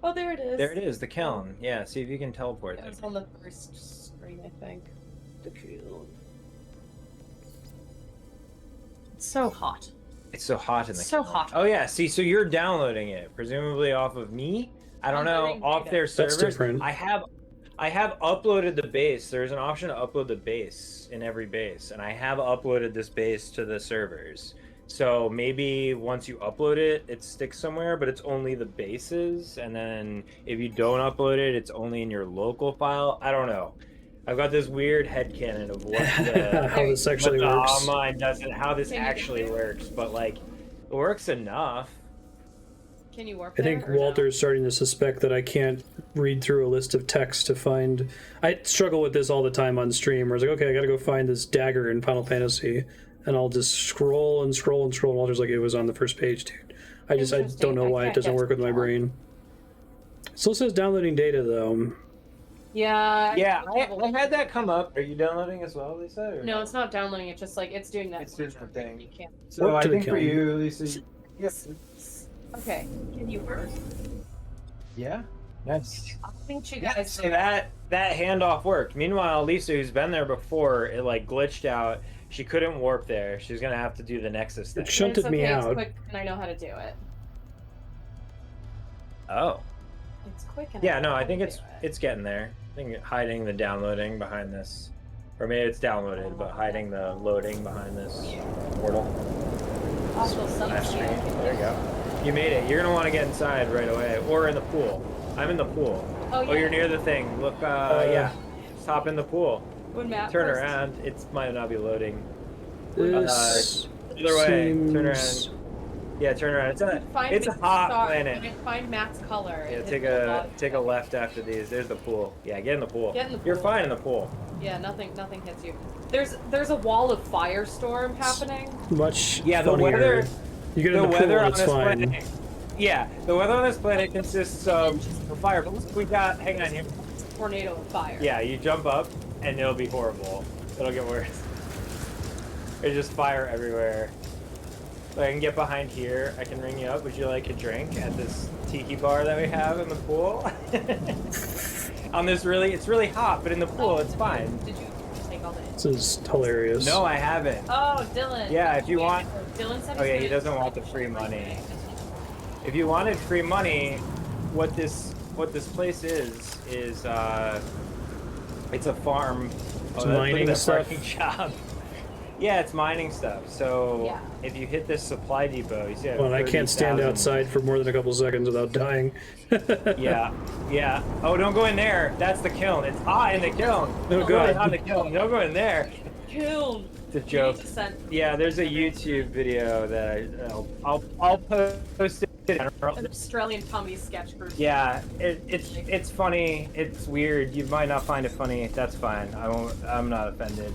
Oh, there it is. There it is, the kiln. Yeah, see if you can teleport It there. was on the first screen, I think. The kiln. It's so hot. It's so hot in the So kiln. hot. Oh yeah, see, so you're downloading it, presumably off of me? I don't know, Downloading off data. their That's servers. different. I have uploaded the base. There's an option to upload the base in every base, and I have uploaded this base to the servers. So maybe once you upload it, it sticks somewhere, but it's only the bases, and then if you don't upload it, it's only in your local file. I don't know. I've got this weird headcanon of what the, How this actually what the works. online doesn't, how this Can you actually get there? works, but like, it works enough. Can you warp I think there, or no? Walter's starting to suspect that I can't read through a list of text to find. I struggle with this all the time on stream, where it's like, okay, I gotta go find this dagger in Final Fantasy, and I'll just scroll and scroll and scroll. And Walter's like, it was on the first page, dude. I don't Interesting. know I why it can't doesn't get work to with my that. brain. It still says downloading data though. Yeah. Yeah, I had that come up. Are you downloading as well, Lisa? Or No, it's not downloading. It's just like it's doing that. It's doing the thing. You can't. So Warp I to the think for kiln. you, Lisa. Yes. Okay. Can you work? Yeah. Nice. I think you Yeah, guys. so that handoff worked. Meanwhile, Lisa, who's been there before, it like glitched out. She couldn't warp there. She's gonna have to do the Nexus thing. It shunted It's me okay, out. It's quick, and I know how to do it. Oh, It's quick. And yeah. know No, how I think to it's do it. it's getting there. I think hiding the downloading behind this, or maybe it's downloaded, but hiding the loading behind this portal. Also, some Last screen. There you go. You made it. You're gonna want to get inside right away, or in the pool. I'm in the pool. Oh, yeah. Oh, you're near the thing. Look, yeah. Just hop in the pool. When Matt Turn first- around. It might not be loading. This Either way, turn seems- around. Yeah, turn around. Find It's a Matt's hot star- planet. Find Matt's color. Yeah, and take hit the a bottom. left after these. There's the pool. Yeah, get in the pool. Get in the You're pool. fine in the pool. Yeah, nothing hits you. There's a wall of firestorm happening. much Yeah, the funnier. weather. You get in The the pool weather and on it's this fine. planet. Yeah, the weather on this planet consists of fire. But look, we got. Hang on here. Tornado of fire. Yeah, you jump up and it'll be horrible. It'll get worse. There's just fire everywhere. I can get behind here. I can ring you up. Would you like a drink at this tiki bar that we have in the pool? On this it's really hot, but in the pool it's fine. Did you take all the? This is hilarious. No, I haven't. Oh, Dylan. Yeah, if you want- Dylan said. Oh yeah, he he's doesn't gonna- want the free money. If you wanted free money, what this place is it's a farm. It's look at mining that stuff. parking job. Yeah, it's mining stuff. So Yeah. if you hit this supply depot, you see. Well, I can't stand 30,000. outside for more than a couple seconds without dying. Yeah, yeah. Oh, don't go in there. That's the kiln. It's hot in the kiln. Oh, It's God. really hot in the kiln. Don't go in there. Kiln. It's a joke. Yeah, there's a YouTube video that I'll post it. An Australian tummy sketch group. Yeah, it's funny. It's weird. You might not find it funny. That's fine. I won't. I'm not offended.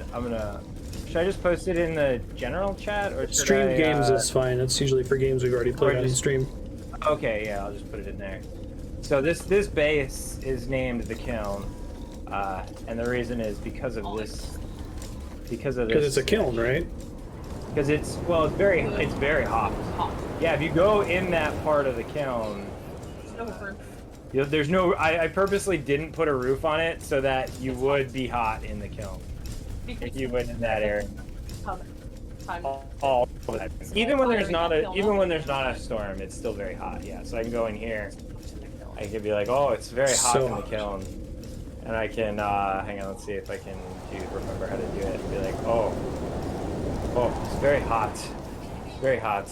Should I just post it in the general chat or should Streamed I, games is fine. It's usually for games we've already played on just- stream. Okay, yeah, I'll just put it in there. So this base is named the Kiln, and the reason is because of this. Because Because it's a kiln, right? Because it's very hot. Yeah, if you go in that part of the kiln, there's no. I purposely didn't put a roof on it so that you would be hot in the kiln if you went in that area. All that. Even when there's not a storm, it's still very hot. Yeah, so I can go in here. I could be like, oh, it's very hot So in the kiln, and I can hang on. Let's see if I can remember how to do it. Be like, oh, it's very hot, very hot.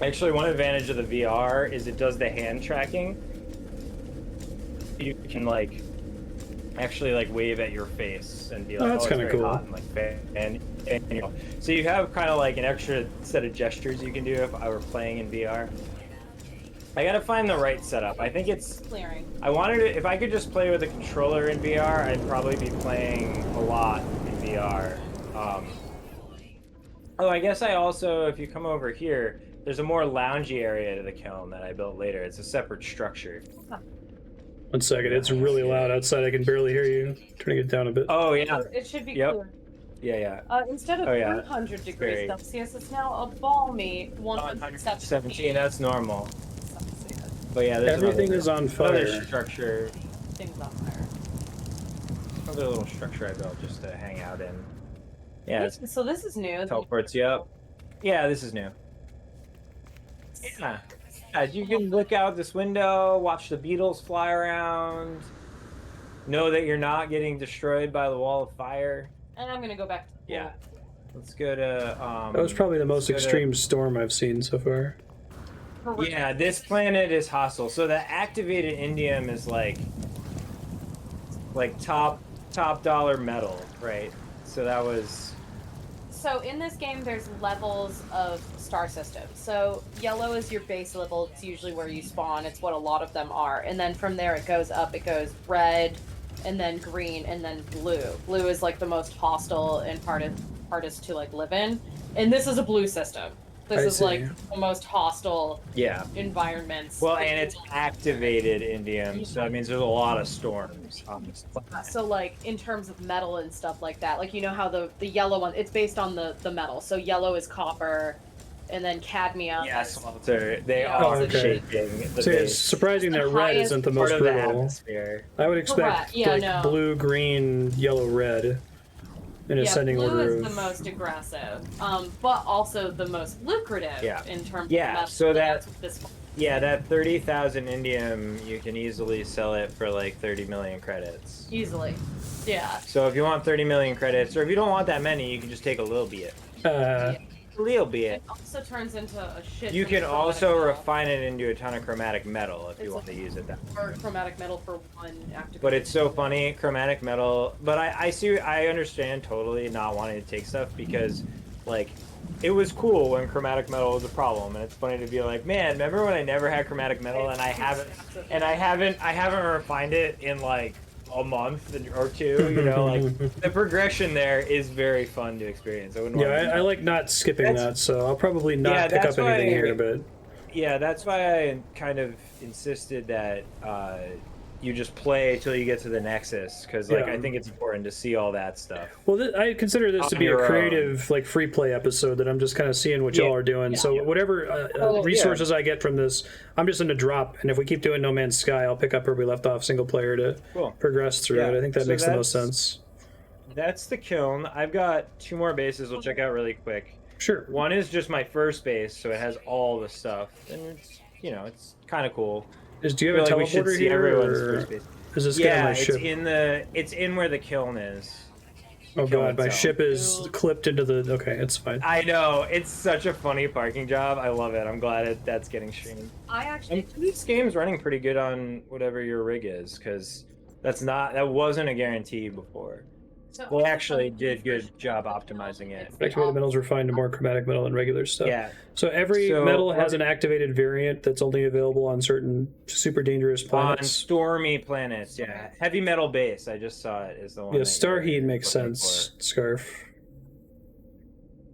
Actually, one advantage of the VR is it does the hand tracking. You can actually wave at your face and be like, that's oh, kind it's of very cool. hot, and you know. So you have kind of like an extra set of gestures you can do if I were playing in VR. I gotta find the right setup. I think it's Clearing. I wanted to, if I could just play with a controller in VR, I'd probably be playing a lot in VR. Oh, I guess I also, if you come over here, there's a more loungy area to the kiln that I built later. It's a separate structure. 1 second, it's really loud outside. I can barely hear you. Turning it down a bit. Oh yeah. It should be Yep. clear. Yeah. Instead of Oh, yeah. 100 degrees Very- Celsius, it's now a balmy 117. 17. That's normal. But yeah, there's Everything is on another fire. structure. Things on fire. Another little structure I built just to hang out in. Yeah, it So this is new. teleports you up. Yeah, this is new. Yeah. You can look out this window, watch the beetles fly around, know that you're not getting destroyed by the wall of fire. And I'm gonna go back to the pool. Yeah. Let's go to. That was probably the most let's go to- extreme storm I've seen so far. Yeah, this planet is hostile. So the activated indium is like top dollar metal, right? So that was. So in this game, there's levels of star systems. So yellow is your base level. It's usually where you spawn. It's what a lot of them are. And then from there, it goes up. It goes red, and then green, and then blue. Blue is like the most hostile and hardest to live in. And this is a blue system. This I is see. the most hostile Yeah. environments. Well, and it's activated indium, so that means there's a lot of storms on this planet. So in terms of metal and stuff like that, you know how the yellow one, it's based on the metal. So yellow is copper, and then cadmium. Yes, Walter. They Yeah. are okay. shaping the So it's base. surprising It's that the red highest isn't the part most of the brutal. atmosphere. I would expect Correct. Yeah, no. blue, green, yellow, red in ascending blue order is the of. most aggressive, but also the most lucrative in terms Yeah, of metal. so that's what this Yeah, that 30,000 indium, you can easily sell it for 30 million credits. easily. Yeah. So if you want 30 million credits, or if you don't want that many, you can just take a little bit. A little bit. It also turns into a shit. You ton can of also chromatic refine it into a ton of chromatic metal if you It's want to use it that way. or chromatic metal for one active. But it's so funny, chromatic metal. But I understand totally not wanting to take stuff because, it was cool when chromatic metal was a problem, and it's funny to be like, man, remember when I never had chromatic metal and I haven't refined it in a month or two. You know, the progression there is very fun to experience. I wouldn't. Yeah, want to I like not skipping that, so I'll probably not pick that's up anything why- here, but Yeah, that's why I kind of insisted that you just play till you get to the Nexus, because Yeah. I think it's important to see all that stuff. well, I consider this to On be a your own. creative, free play episode that I'm just kind of seeing what y'all are doing. So whatever resources I get from this, I'm just going to drop. And if we keep doing No Man's Sky, I'll pick up where we left off, single player, to Cool. progress through Yeah, it. I think that so makes the most that's- sense. That's the kiln. I've got 2 more bases we'll check out really quick. Sure. One is just my first base, so it has all the stuff, and it's it's kind of cool. Do you have a I feel like we should teleporter see here, everyone's or first base. is this getting Yeah, my it's ship? in where the kiln is. Oh kill god, my itself. ship is clipped into the. Okay, it's fine. I know, it's such a funny parking job. I love it. I'm glad that's getting streamed. I actually And this game's running pretty good on whatever your rig is, because that wasn't a guarantee before. so They actually did good job optimizing it. Activated metals refined to more chromatic metal than regular stuff. Yeah. So every So, metal has an activated variant that's only available on certain super dangerous On planets. stormy planets, yeah. Heavy metal base, I just saw it, is the one. Yeah, that Starheat you're makes looking sense. Scarf.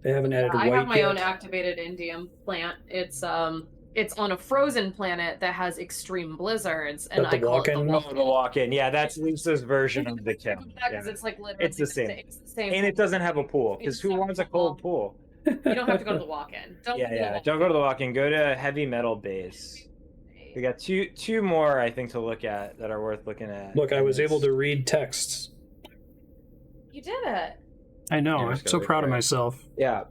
They haven't added I white have my yet. own activated indium plant. It's on a frozen planet that has extreme blizzards, and But the I call it the walk-in? for. Oh, the walk-in. Yeah, that's Lisa's version of the kill. because Yeah. it's like literally It's the same. It's the same. And it doesn't have a pool, because who wants a cold pool? You don't have to go to the walk-in. Don't Yeah, go to the yeah. walk-in. Don't go to the walk-in. Go to heavy metal base. We got two more, I think, to look at that are worth looking at. Look, I And was able it's- to read texts. You did it. I know. Yeah, I'm just so gotta proud of refresh. myself. Yeah.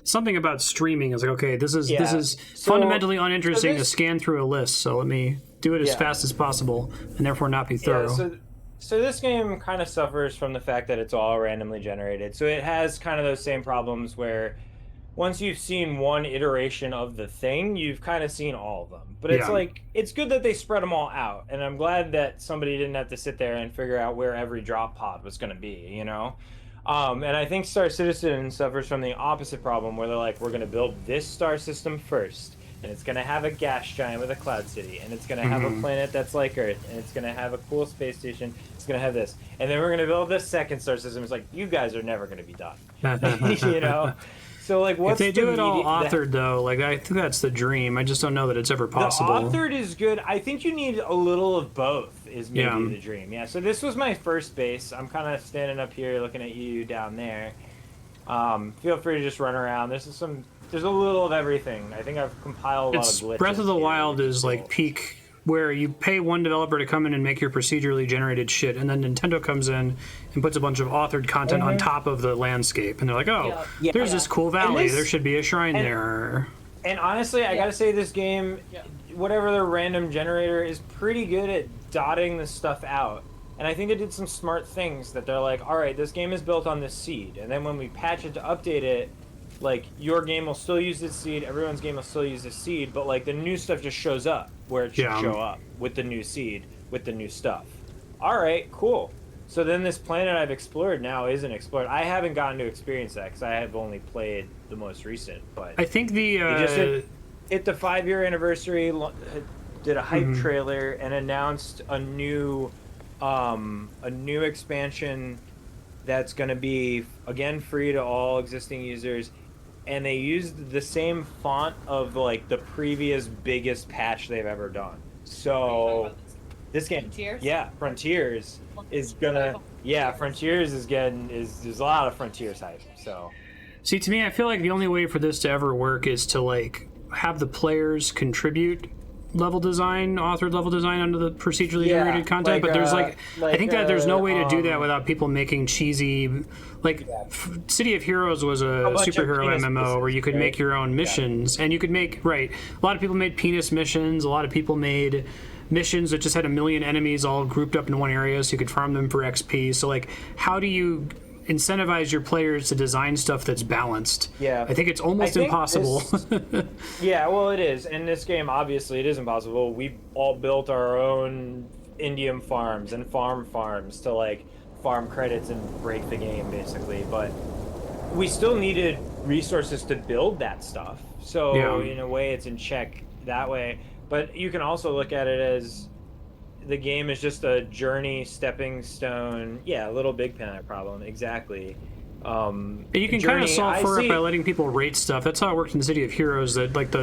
Something about streaming is like, okay, this is Yeah. So- fundamentally uninteresting to this- scan through a list. So let me do it as Yeah. fast as possible, and therefore not be Yeah, thorough. so this game kind of suffers from the fact that it's all randomly generated. So it has kind of those same problems where once you've seen one iteration of the thing, you've kind of seen all of them. But it's Yeah. like, it's good that they spread them all out. And I'm glad that somebody didn't have to sit there and figure out where every drop pod was going to be, you know? And I think Star Citizen suffers from the opposite problem where they're like, we're going to build this star system first. And it's going to have a gas giant with a cloud city. And it's going to have a planet that's like Earth. And it's going to have a cool space station. It's going to have this. And then we're going to build this second star system. It's like, you guys are never going to be done. You know? So, like, what's If they do the it all media- authored, though, like I think that's the dream. I just don't know that it's ever possible. The authored is good. I think you need a little of both. Is maybe Yeah. the dream. Yeah. So this was my first base. I'm kind of standing up here, looking at you down there. Feel free to just run around. There's a little of everything. I think I've compiled a lot of glitches. Breath of the here, Wild which is like cool. peak, where you pay one developer to come in and make your procedurally generated shit, and then Nintendo comes in and puts a bunch of authored content on top of the landscape, and they're like, oh, Yeah. there's this cool valley, this- there should be a shrine and- there. And honestly, I gotta say, this game, whatever the random generator, is pretty good at dotting this stuff out. And I think they did some smart things that they're like, all right, this game is built on this seed. And then when we patch it to update it, like, your game will still use this seed, everyone's game will still use this seed, but, like, the new stuff just shows up where it should Yeah. show up with the new seed, with the new stuff. All right, cool. So then this planet I've explored now isn't explored. I haven't gotten to experience that because I have only played the most recent, but... I think the They just hit the 5-year anniversary, did a hype trailer, and announced a new expansion that's going to be again free to all existing users. And they used the same font of like the previous biggest patch they've ever done. So this game, Frontiers? yeah, Frontiers is gonna, Frontiers is getting there's a lot of Frontiers hype. So. See, to me, I feel like the only way for this to ever work is to like have the players contribute level design, authored level design under the procedurally Yeah, generated content. like, but there's I think that there's no way to do that um, without people making cheesy, like City of Heroes was a bunch of superhero penis MMO pieces, where you could right? make your own missions, and you could make a lot of people made penis missions. A lot of people made missions that just had a million enemies all grouped up in one area, so you could farm them for XP. So like, how do you incentivize your players to design stuff that's balanced? Yeah. I think it's almost I think impossible. Yeah, well, it is. In this game, obviously, it is impossible. We all built our own indium farms and farms to, like, farm credits and break the game, basically. But we still needed resources to build that stuff. So, Yeah. in a way, it's in check that way. But you can also look at it as the game is just a journey, stepping stone. Yeah, a little Big Planet problem, exactly. You can kind of solve for it by letting people rate stuff. That's how it worked in City of Heroes. That like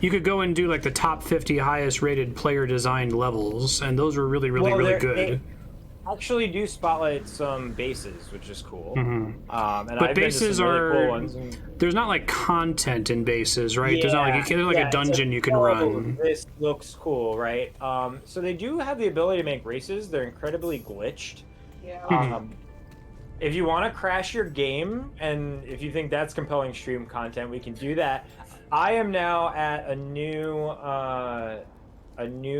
you could go and do like the top 50 highest rated player designed levels, and those were really really good. They actually do spotlight some bases, which is cool. And But I've bases been to some really are cool ones. And, there's not like content in bases, right? There's not like there's like a it's dungeon you can oh, run. This looks cool, right? So they do have the ability to make races. They're incredibly glitched. Yeah. If you want to crash your game, and if you think that's compelling stream content, we can do that. I am now at a new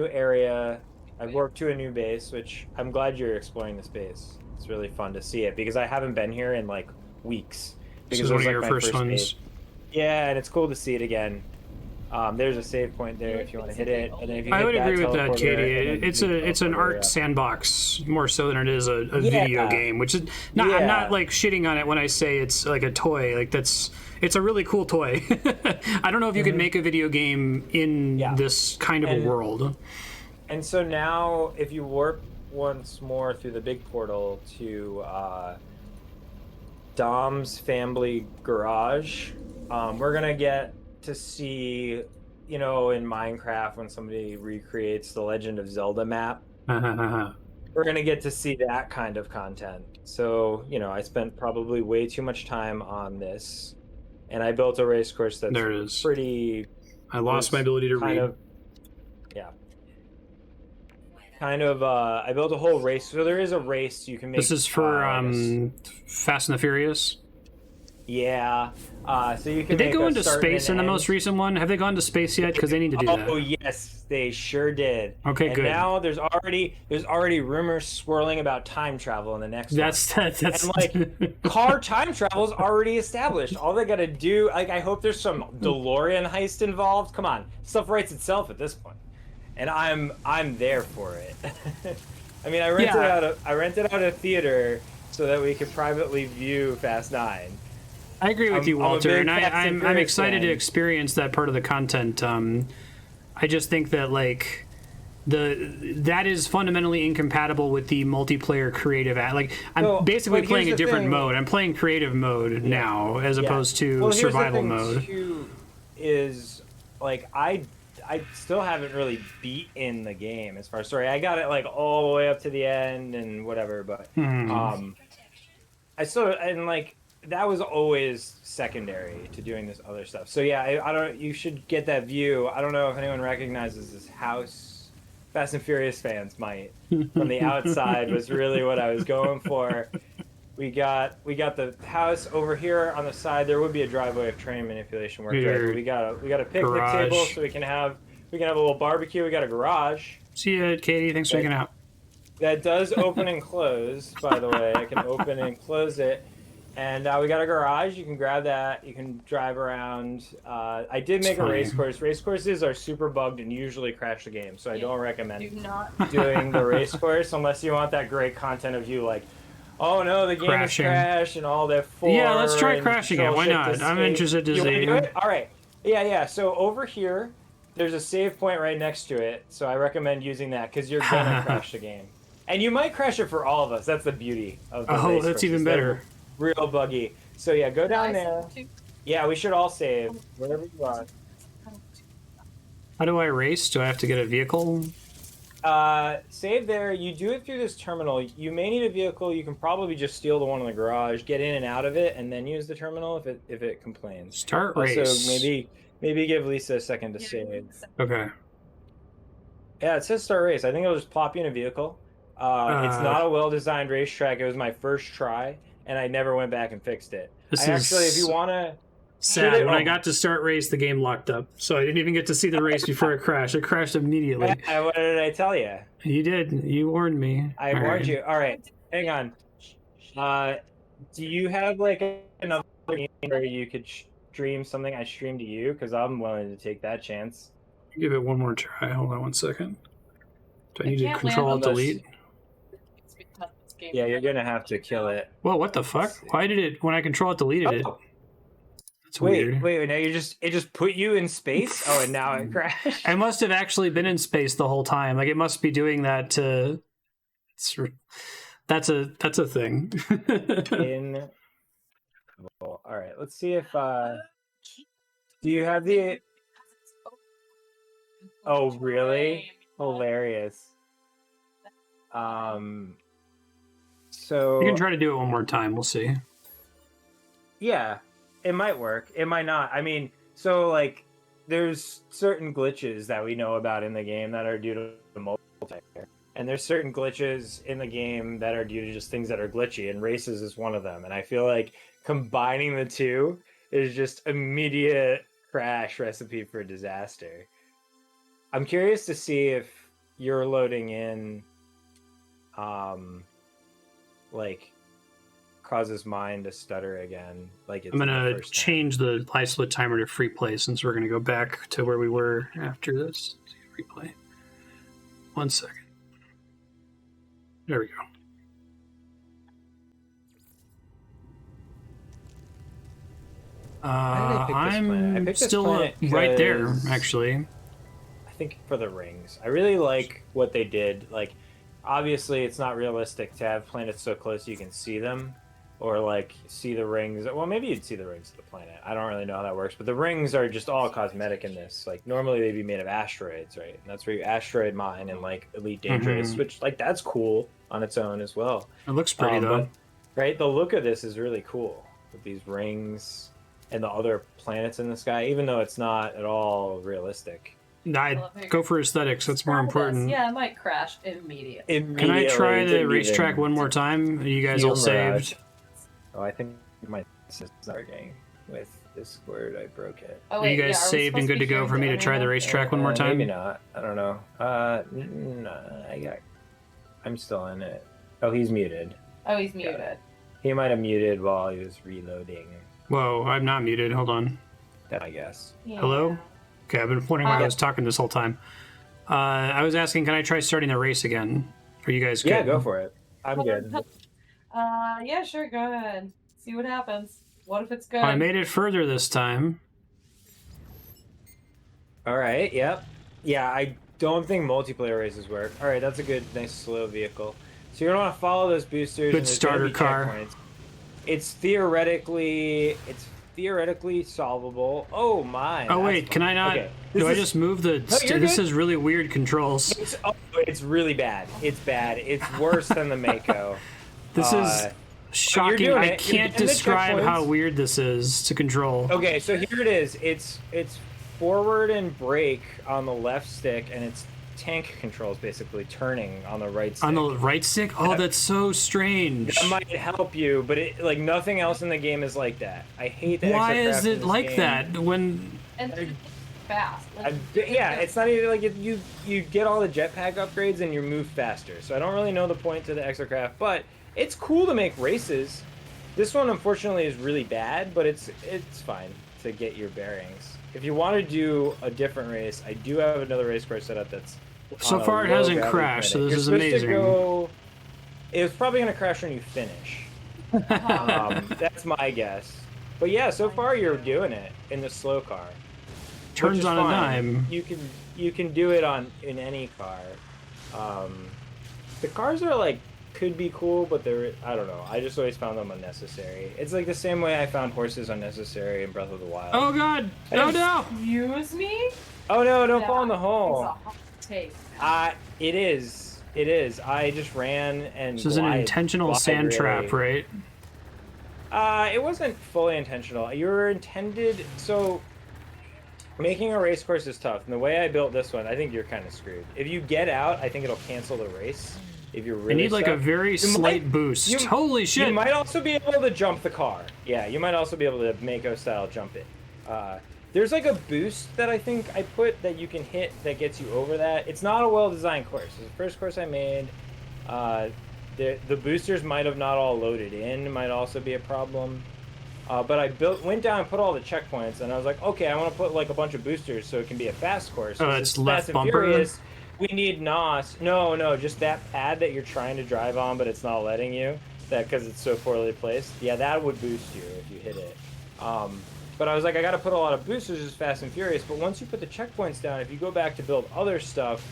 area. I've worked to a new base, which I'm glad you're exploring this base. It's really fun to see it because I haven't been here in like weeks. This Because is it one was of like your my first first ones. save. Yeah, and it's cool to see it again. There's a save point there if you want to hit it, and then if you I hit would that agree with that, teleporter, Katie. and then It's you it's an teleporter, art yeah. sandbox more so than it is a Yeah. video game, which is not. I'm Yeah. not like shitting on it when I say it's like a toy. Like it's a really cool toy. I don't know if you could make a video game in Yeah. this kind of a And- world. And so now, if you warp once more through the big portal to Dom's family garage, we're gonna get to see, you know, in Minecraft when somebody recreates the Legend of Zelda map, we're gonna get to see that kind of content. So, you know, I spent probably way too much time on this, and I built a race course that's There it is. pretty. I lost my ability to kind read. of, yeah. Kind of, I built a whole race. So there is a race you can make. This is for Fast and the Furious. Yeah. So you can. Did they make go a into start and space an in the end. most recent one? Have they gone to space yet? Because they need to do that. Oh yes, they sure did. Okay, and good. Now there's already rumors swirling about time travel in the next one. That's And like car time travel is already established. All they gotta do, like, I hope there's some DeLorean heist involved. Come on, stuff writes itself at this point, and I'm there for it. I mean, I rented out a theater so that we could privately view Fast 9. I agree with you, I'm a Walter, big and Fast and I'm Furious excited to fan. experience that part of the content. I just think that like that is fundamentally incompatible with the multiplayer creative. Like I'm So, basically but playing a here's the different thing. mode. I'm playing creative mode now as Yeah. opposed to Well, here's survival the thing, mode. Too, is like I still haven't really beaten the game as far as story. I got it like all the way up to the end and whatever, but I still, and like that was always secondary to doing this other stuff. So yeah, I don't. You should get that view. I don't know if anyone recognizes this house. Fast and Furious fans might. From the outside was really what I was going for. We got the house over here on the side. There would be a driveway if train manipulation worked right. But we got a picnic Garage. table so we can have a little barbecue. We got a garage. See ya, Katie. Thanks for hanging out. That does open and close, by the way. I can open and close it. And we got a garage. You can grab that. You can drive around. I did make a race course. Race courses are super bugged and usually crash the game, so I don't recommend Do not. doing the race course unless you want that great content of you like, oh no, the game Crashing. is crashed and all that. Yeah, let's try crashing it. Why not? I'm interested to You wanna see. do it? All right. Yeah. So over here, there's a save point right next to it. So I recommend using that because you're gonna crash the game, and you might crash it for all of us. That's the beauty of the race Oh, that's courses. even They're better. real buggy. So yeah, go down there. Yeah, we should all save whatever you want. How do I race? Do I have to get a vehicle? Save there. You do it through this terminal. You may need a vehicle. You can probably just steal the one in the garage, get in and out of it, and then use the terminal if it complains. Start race. Also, maybe give Lisa a second to save. Okay. Yeah, it says start race. I think it'll just plop you in a vehicle. It's not a well-designed racetrack. It was my first try, and I never went back and fixed it. This Actually, is if you want to... sad. When I got to start race, the game locked up, so I didn't even get to see the race before it crashed. It crashed immediately. What did I tell you? You did. You warned me. I warned you. All right, hang on. Do you have like another game where you could stream something I stream to you? Because I'm willing to take that chance. Give it one more try. Hold on 1 second. Do I need to can't control land alt on this. delete? Yeah, you're gonna have to kill it. Whoa, what the fuck? Why did it, when I control alt deleted it? Oh, That's wait, weird. wait. Now it just put you in space. Oh, and now it crashed. I must have actually been in space the whole time. Like it must be doing that to. That's a thing. In. All right. Let's see if. Do you have the? Oh, really? Hilarious. So You can try to do it one more time. We'll see. yeah, it might work. It might not. I mean, so like, there's certain glitches that we know about in the game that are due to multiplayer, and there's certain glitches in the game that are due to just things that are glitchy, and races is one of them. And I feel like combining the two is just immediate crash recipe for disaster. I'm curious to see if you're loading in like causes mine to stutter again. Like it's I'm the gonna first time. change the isolate timer to free play since we're gonna go back to where we were after this. Free play. 1 second. There we go. Why did I pick this planet? I I'm picked this still planet right there, because- actually. I think for the rings. I really like what they did. Like, obviously, it's not realistic to have planets so close you can see them, or like see the rings. Well, maybe you'd see the rings of the planet. I don't really know how that works, but the rings are just all cosmetic in this. Like, normally they'd be made of asteroids, right? And that's where you asteroid mine and like Elite Dangerous, which like that's cool on its own as well. It looks pretty though. But, right, the look of this is really cool with these rings and the other planets in the sky, even though it's not at all realistic. I'd go for aesthetics. That's more important. Yeah, it might crash immediately. Can I try the racetrack one more time? Are you guys all saved? Oh, I think my system's not working with Discord. I broke it. Oh, Are wait, you guys yeah, saved and good to go for me to try the racetrack one more time? Maybe not. I don't know. No, I'm still in it. Oh, he's muted. Oh, he's muted. He might have muted while he was reloading. Whoa, I'm not muted. Hold on. That I guess. Yeah. Hello? Okay, I've been wondering why I was talking this whole time. I was asking, can I try starting the race again? Are you guys good? Yeah, go for it. I'm good. Yeah, sure, go ahead. See what happens. What if it's good? I made it further this time. All right. Yep. Yeah, I don't think multiplayer races work. All right, that's a good, nice, slow vehicle. So you're gonna want to follow those boosters. Good and there's gonna starter be car. checkpoints. It's theoretically solvable. Oh my. Oh that's wait, fun. can I not? Okay. Do I just move the? you're This good. is really weird controls. It's really bad. It's bad. It's worse than the Mako. This is shocking. doing I it. You're can't getting the describe how checkpoints. weird this is to control. Okay, so here it is. It's forward and brake on the left stick, and it's tank controls basically turning on the right stick. On the right stick? Oh, that's so strange. That might help you, but it like nothing else in the game is like that. I hate that. Why is it like that? When And it's fast. yeah, it's not even like you get all the jetpack upgrades and you move faster. So I don't really know the point to the exocraft, but it's cool to make races. This one unfortunately is really bad, but it's fine to get your bearings. If you want to do a different race, I do have another race course set up that's so on a far it low hasn't gravity crashed, so planet. this is You're supposed amazing. to go, it's probably going to crash when you finish. That's my guess. But yeah, so far you're doing it in the slow car. Turns which is on a fine. dime. You can do it in any car. The cars are like could be cool, but I don't know. I just always found them unnecessary. It's like the same way I found horses unnecessary in Breath of the Wild. Oh god! Oh no! Excuse me? Oh no! Don't Yeah, fall in the It's hole. a hot take. It is. It is. I just ran and. This is an intentional sand trap, right? It wasn't fully intentional. You were intended. So, making a race course is tough. And the way I built this one, I think you're kind of screwed. If you get out, I think it'll cancel the race. If you're really I need like stuck. a very slight boost. Holy shit! You might also be able to jump the car. Yeah, you might also be able to Mako style jump it. There's like a boost that I think I put that you can hit that gets you over that. It's not a well-designed course. It's the first course I made. The boosters might have not all loaded in. Might also be a problem. But I went down and put all the checkpoints, and I was like, okay, I want to put like a bunch of boosters so it can be a fast course. Oh, it's left bumper. We need NOS. No, just that pad that you're trying to drive on, but it's not letting you. That because it's so poorly placed. Yeah, that would boost you if you hit it. But I was like, I got to put a lot of boosters as Fast and Furious. But once you put the checkpoints down, if you go back to build other stuff,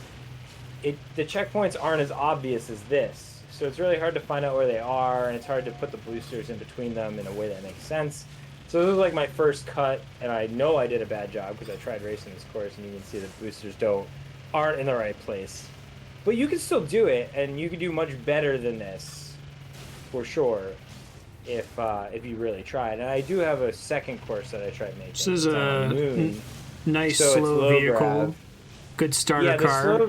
the checkpoints aren't as obvious as this. So it's really hard to find out where they are, and it's hard to put the boosters in between them in a way that makes sense. So this was like my first cut, and I know I did a bad job because I tried racing this course, and you can see the boosters aren't in the right place. But you can still do it, and you can do much better than this, for sure, if you really tried. And I do have a second course that I tried making. This is It's on a the moon. nice So it's slow low vehicle. grav. Good starter car.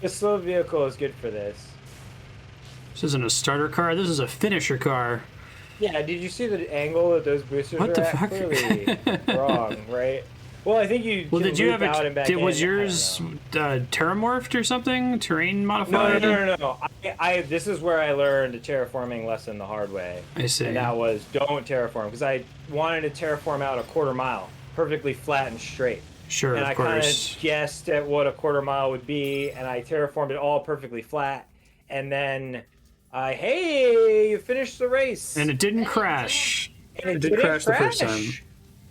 The slow vehicle is good for this. This isn't a starter car. This is a finisher car. Yeah, did you see the angle that those boosters What are the at? fuck? Clearly wrong, right? Well, I think you. Well, can did you loop have out and back was in. I don't yours know. terramorphed or something? Terrain No, modified? no. This is where I learned a terraforming lesson the hard way. I see. And that was don't terraform because I wanted to terraform out a quarter mile, perfectly flat and straight. Sure, And of I kind of course. guessed at what a quarter mile would be, and I terraformed it all perfectly flat. And then, hey, you finished the race. And it didn't And it crash. And It did crash the first time.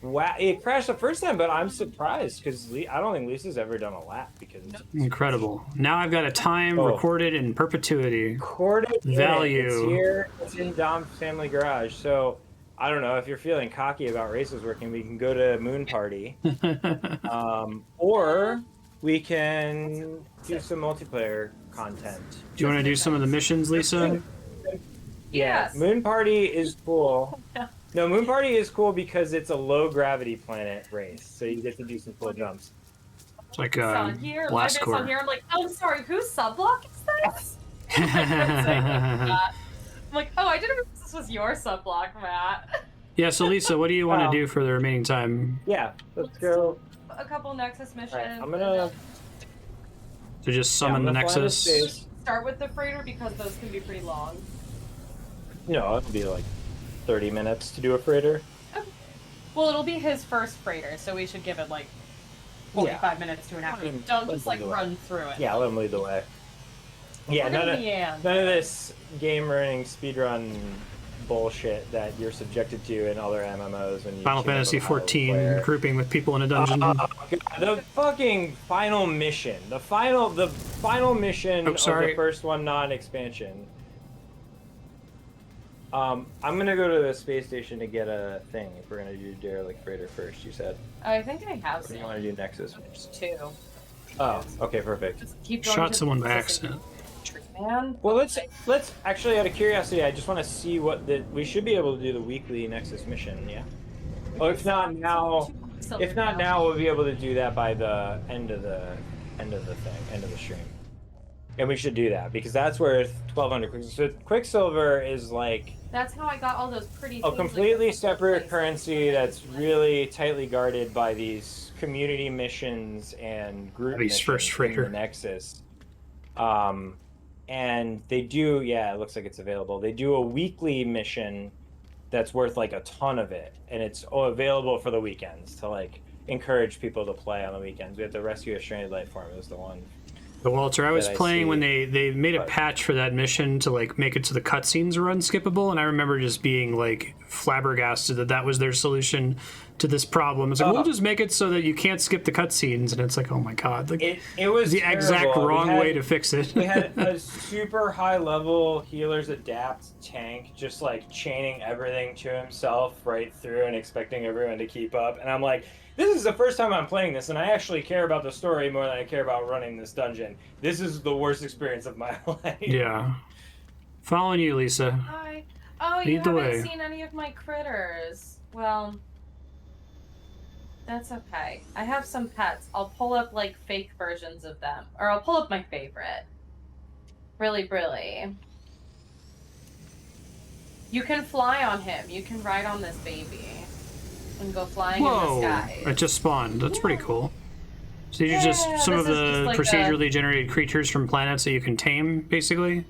Wow, it crashed the first time, but I'm surprised because I don't think Lisa's ever done a lap because it's Incredible. Now I've got a time Oh. recorded in perpetuity. recorded in it. Value. It's here. It's in Dom's family garage. So I don't know if you're feeling cocky about races working. We can go to Moon Party, or we can do some multiplayer content. Do you want to do some of the missions, Lisa? Yes. Moon Party is cool. Yeah. No, Moon Party is cool because it's a low gravity planet race, so you get to do some cool jumps. It's like It's on here. My blast bit's on core. here. I'm like, oh, I'm sorry. Whose subblock is this? I'm like, oh, I didn't realize this was your subblock, Matt. Yeah, so Lisa, what do you want Wow. to do for the remaining time? Yeah, let's go. A couple Nexus missions. All right, I'm gonna To just summon yeah, the I'm gonna fly into Nexus? space. Start with the freighter because those can be pretty long. No, it'll be like 30 minutes to do a freighter. Well, it'll be his first freighter, so we should give it like 45 minutes to an hour. Let him- Don't let just him like do it. run through it. Yeah, let him lead the way. Yeah, Look at Leanne. none of this game running speedrun bullshit that you're subjected to in other MMOs when you Final team up Fantasy with a high-level XIV, player. grouping with people in a dungeon. God, the fucking final mission. The final mission Oh, of sorry. the first one non-expansion. I'm gonna go to the space station to get a thing. If we're gonna do Derelict Freighter first, you said. I think I have Or do you some. want to do Nexus? There's two. Oh, okay, perfect. Just keep going Shot to someone the by Pacific accident. Tree, Man. Well, let's actually, out of curiosity, I just want to see what we should be able to do the weekly Nexus mission. Yeah. Oh, if not now, we'll be able to do that by the end of the stream. And we should do that because that's where 1200 Quicksilver is like That's how I got all those pretty a things, completely like, separate places. currency that's really tightly guarded by these community missions and group Abby's missions first in freighter. the Nexus. And they do, yeah, it looks like it's available. They do a weekly mission that's worth like a ton of it, and it's available for the weekends to like encourage people to play on the weekends. We have to rescue a stranded life form. It was the one. But Walter, I was that I playing see. when they made a But- patch for that mission to like make it so the cutscenes were unskippable, and I remember just being like flabbergasted that that was their solution to this problem. It's like we'll just make it so that you can't skip the cutscenes, and it's like, oh my god, like, It was the exact terrible. wrong way to fix it. We had a super high level healers adapt tank just like chaining everything to himself right through and expecting everyone to keep up. And I'm like, this is the first time I'm playing this and I actually care about the story more than I care about running this dungeon. This is the worst experience of my life. Yeah. Following you, Lisa. Hi. Oh, you Lead the haven't way. seen any of my critters. Well, that's okay. I have some pets. I'll pull up like fake versions of them, or I'll pull up my favorite. Really. You can fly on him. You can ride on this baby and go flying in the Whoa! sky. It just spawned. That's pretty Yeah. cool. So these are just Yeah, some of this is the just like procedurally generated creatures from planets that you can tame, basically.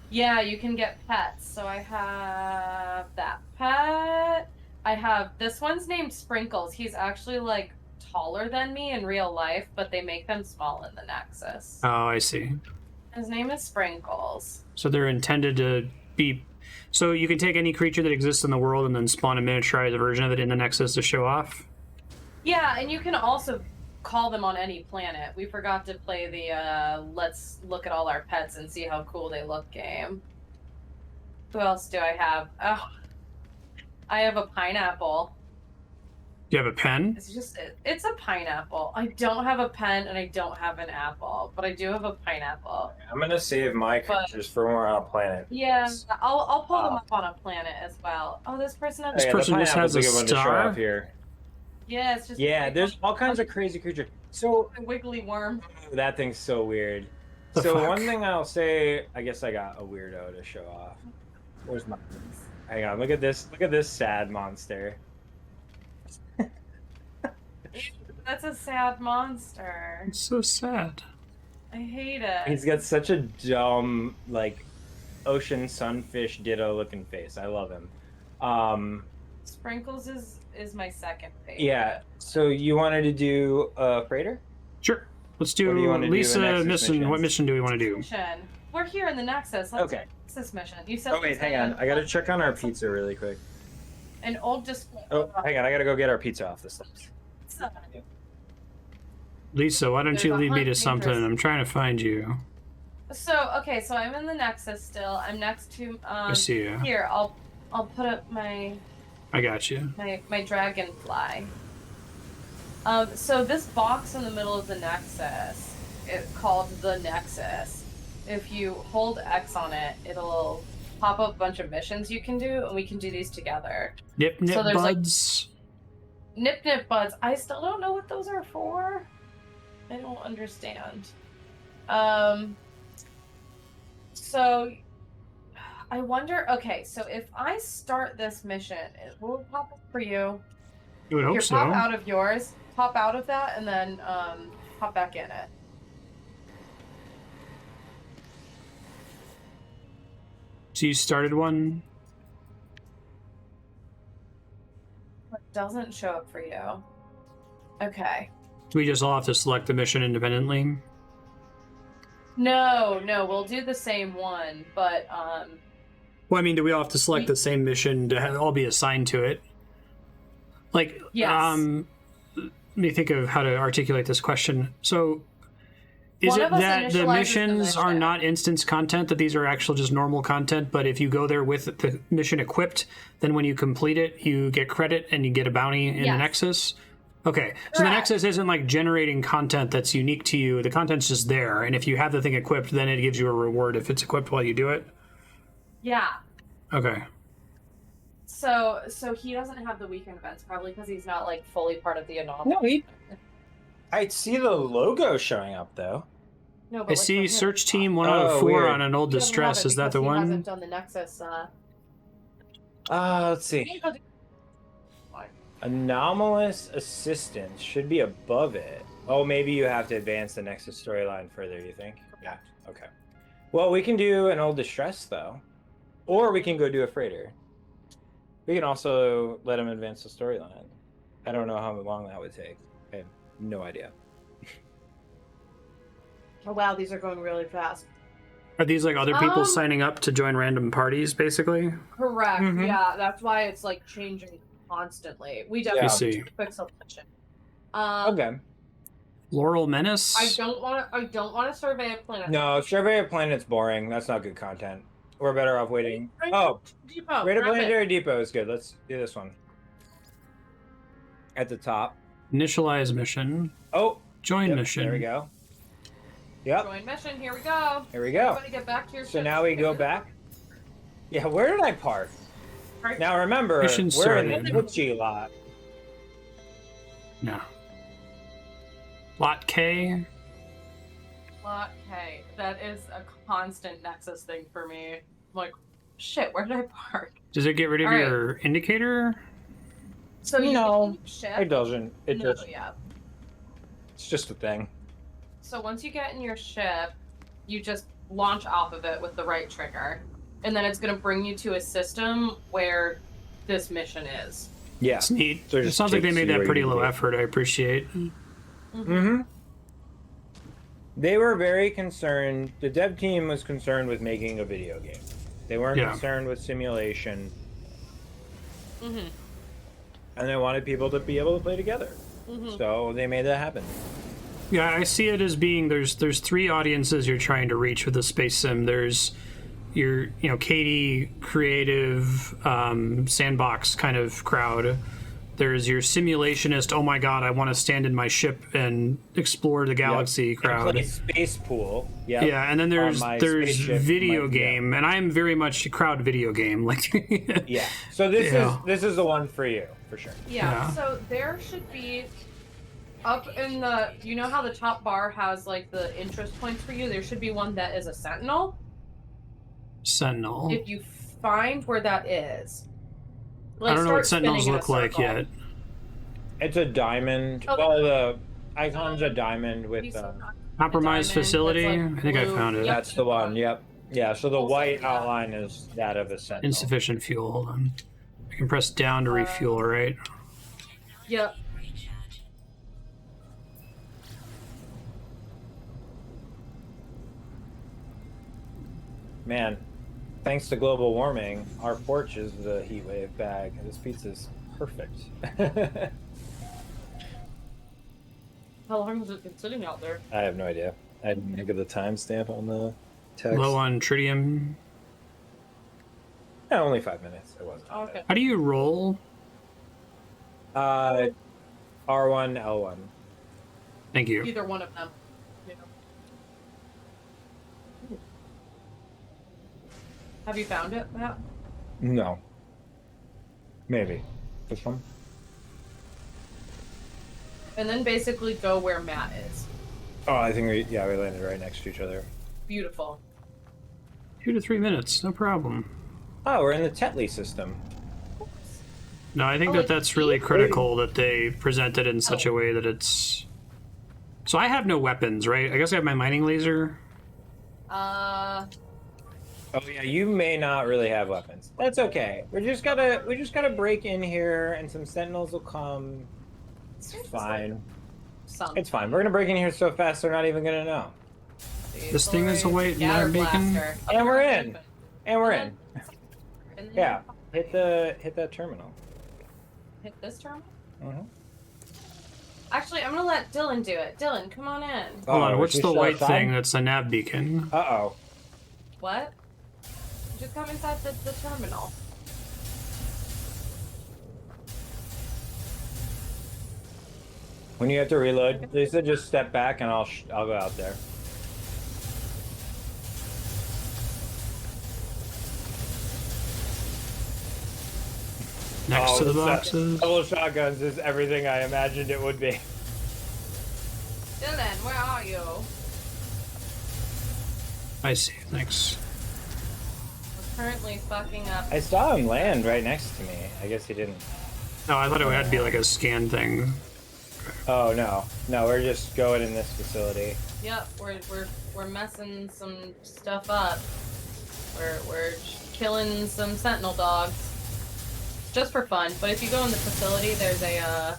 Yeah, you can get pets. So I have that pet. I have this one's named Sprinkles. He's actually like taller than me in real life, but they make them small in the Nexus. Oh, I see. His name is Sprinkles. So they're intended to be. So you can take any creature that exists in the world and then spawn a miniaturized version of it in the Nexus to show off. Yeah, and you can also call them on any planet. We forgot to play the let's look at all our pets and see how cool they look game. Who else do I have? Oh, I have a pineapple. Do you have a pen? It's a pineapple. I don't have a pen and I don't have an apple, but I do have a pineapple. I'm gonna save my But- creatures for when we're on a planet. Yeah, I'll pull them up on a planet as well. Oh, this person has This Yeah, person the just has pineapple's a good one to show star? off here. Yeah, it's just Yeah, there's all kinds of crazy creatures. So a wiggly worm. that thing's so weird. The So fuck? one thing I'll say, I guess I got a weirdo to show off. Where's my? Hang on, look at this. Look at this sad monster. That's a sad monster. It's so sad. I hate it. He's got such a dumb, like, ocean sunfish ditto looking face. I love him. Sprinkles is my second favorite. Yeah. So you wanted to do a freighter? Sure. Let's What do you do wanna do, Lisa a Nexus mission. mission? What mission do we want to do? Mission. We're here in the Nexus. Let's Okay. do the Nexus mission. You said. Oh wait, hang on. I gotta check on our pizza really quick. An old display. Oh, hang on. I gotta go get our pizza off the steps. Lisa, why don't There's you a lead me hunt to something? interest. I'm trying to find you. So okay, so I'm in the Nexus still. I'm next to I see you. Here, I'll put up my I got you. my dragonfly. So this box in the middle of the Nexus, it's called the Nexus. If you hold X on it, it'll pop up a bunch of missions you can do, and we can do these together. Nip nip So there's, like- buds. Nip Nip Buds. I still don't know what those are for. I don't understand. So I wonder. Okay, so if I start this mission, it will pop up for you. You would hope Here, so. pop out of yours. Pop out of that, and then pop back in it. So you started one. It doesn't show up for you. Okay. We just all have to select the mission independently. No, we'll do the same one, but Well, I mean, do we all have to select the same mission to all be assigned to it? Like, Yes. let me think of how to articulate this question. So, is One it of us that the initializes the missions are mission. not instance content, that these are actual just normal content, but if you go there with the mission equipped, then when you complete it, you get credit and you get a bounty in the Yes. Nexus? Okay, so the Correct. Nexus isn't like generating content that's unique to you. The content's just there, and if you have the thing equipped, then it gives you a reward if it's equipped while you do it? yeah. Okay. So he doesn't have the weekend events probably because he's not like fully part of the anomaly. No, I see the logo showing up though. No, I see search team 1 out of Oh, 4 weird. on an old He doesn't have distress. it Is that because the he one? hasn't done the Nexus. Let's see. Anomalous assistance should be above it. Oh, maybe you have to advance the Nexus storyline further, you think? Yeah. Okay. Well, we can do an old distress though. Or we can go do a freighter. We can also let him advance the storyline. I don't know how long that would take. I have no idea. Oh wow, these are going really fast. Are these like other people Um, signing up to join random parties, basically? Correct. Mhm. Yeah, that's why it's like changing constantly. We I definitely see. need to fix a mission. Okay. Laurel Menace? I don't want to survey a planet. No, Survey of Planet's boring. That's not good content. We're better off waiting. Oh, Depot. Greater grab it. Planetary Depot is good. Let's do this one. At the top. Initialize mission. Oh, Join yep, mission. there we go. Yep, Join mission. Here we go. here we go. Everybody get back to your So ships. now we go back. Yeah, where did I park? Right. Now remember, Mission we're in started. the Gucci lot. No. Lot K. Okay, that is a constant Nexus thing for me. I'm like, shit, where did I park? Does it get rid of All right. your indicator? So you No, get ship. It doesn't. It No, just, yeah. it's just a thing. So once you get in your ship, you just launch off of it with the right trigger, and then it's gonna bring you to a system where this mission is. Yeah. It's neat. So it It just sounds like they takes made you that where pretty you low need to be. effort. I appreciate. Mm-hmm. They were very concerned. The dev team was concerned with making a video game. They weren't Yeah. concerned with simulation, Mm-hmm. and they wanted people to be able to play together. Mm-hmm. So they made that happen. Yeah, I see it as being there's 3 audiences you're trying to reach with the space sim. There's your Katie creative sandbox kind of crowd. There's your simulationist, oh my god, I want to stand in my ship and explore the galaxy crowd. Play Space Pool. Yep. Yeah, and then On there's my there's spaceship, video my- game, and I'm very much crowd video game. Like, Yeah. So this Yeah. is the one for you for sure. Yeah. Yeah. So there should be up in the. You know how the top bar has like the interest points for you? There should be one that is a sentinel. Sentinel. If you find where that is, I don't know what start sentinels spinning in a look like circle. yet. It's a diamond. Oh, Well, the icon's a diamond with You said not- Compromise diamond facility. that's, like, I think I blue. found it. Yep. that's the one. Yep. Yeah. So the Also, white yeah. outline is that of a sentinel. Insufficient fuel. Hold on. I can press down to refuel, right? Yep. Man, thanks to global warming, our porch is the heat wave bag. This pizza's perfect. How long has it been sitting out there? I have no idea. I didn't think of the timestamp on the text. Low on tritium. Yeah, only 5 minutes. It wasn't. Oh, okay. How do you roll? R1, L1. Thank you. Either one of them. Yeah. Have you found it, Matt? No. Maybe. This one? And then basically go where Matt is. Oh, I think we landed right next to each other. Beautiful. 2 to 3 minutes, no problem. Oh, we're in the Tetley system. No, I think Oh, that like that's really deep? critical that they present it in such a way that it's. So I have no weapons, right? I guess I have my mining laser. Oh yeah, you may not really have weapons. That's okay. We just gotta break in here, and some sentinels will come. It's fine. Some. It's fine. We're gonna break in here so fast they're not even gonna know. This thing is a white Scatter lab beacon? blaster. And we're in. And we're in. And then Yeah. Hit that terminal. Hit this terminal? Mm-hmm. Actually, I'm gonna let Dylan do it. Dylan, come on in. Hold on, what's is the she white outside? thing that's a nav beacon? Uh-oh. What? Just come inside the terminal. When you have to reload, Lisa, just step back and I'll go out there. Next to the this boxes? Double shotguns is everything I imagined it would be. Dylan, where are you? I see, thanks. We're currently fucking up. I saw him land right next to me. I guess he didn't. No, I thought it had to be like a scan thing. Oh no, no, we're just going in this facility. Yep, we're messing some stuff up. We're killing some sentinel dogs. Just for fun, but if you go in the facility, there's a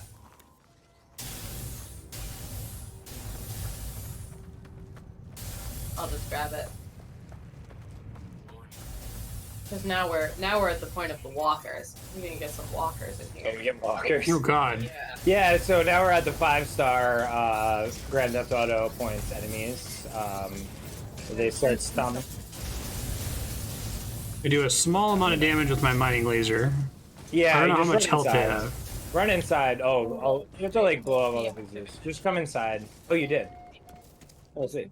I'll just grab it. Because now we're at the point of the walkers. We need to get some walkers in Can here. we get walkers? Oh god. Yeah, so now we're at the 5-star Grand Theft Auto points enemies. They start stomping. I do a small amount of damage with my mining laser. Yeah, I don't know how just much run health they inside. have. Run inside. Oh, you have to like blow up all the pieces. Just come inside. Oh, you did. Let's see.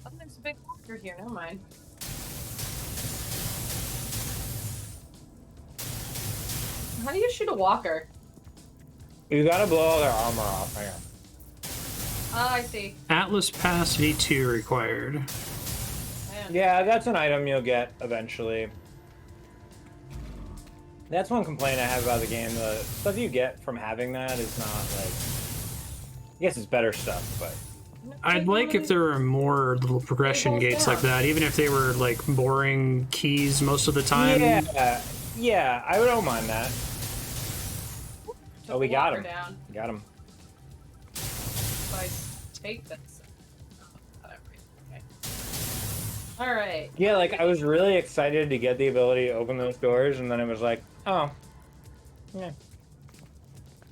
Oh, there's a big walker here. Never mind. How do you shoot a walker? You gotta blow all their armor off. Hang on. Oh, I see. Atlas Pass V2 required. Man. Yeah, that's an item you'll get eventually. That's one complaint I have about the game. The stuff you get from having that is not like. I guess it's better stuff, but. I'd like if there were more little progression gates like that, even if they were like boring keys most of the time. Yeah, I don't mind that. Took Oh, we the got walker him. down. Got him. So I take this. Whatever. Okay. All right. Yeah, like I was really excited to get the ability to open those doors, and then it was like, oh, yeah.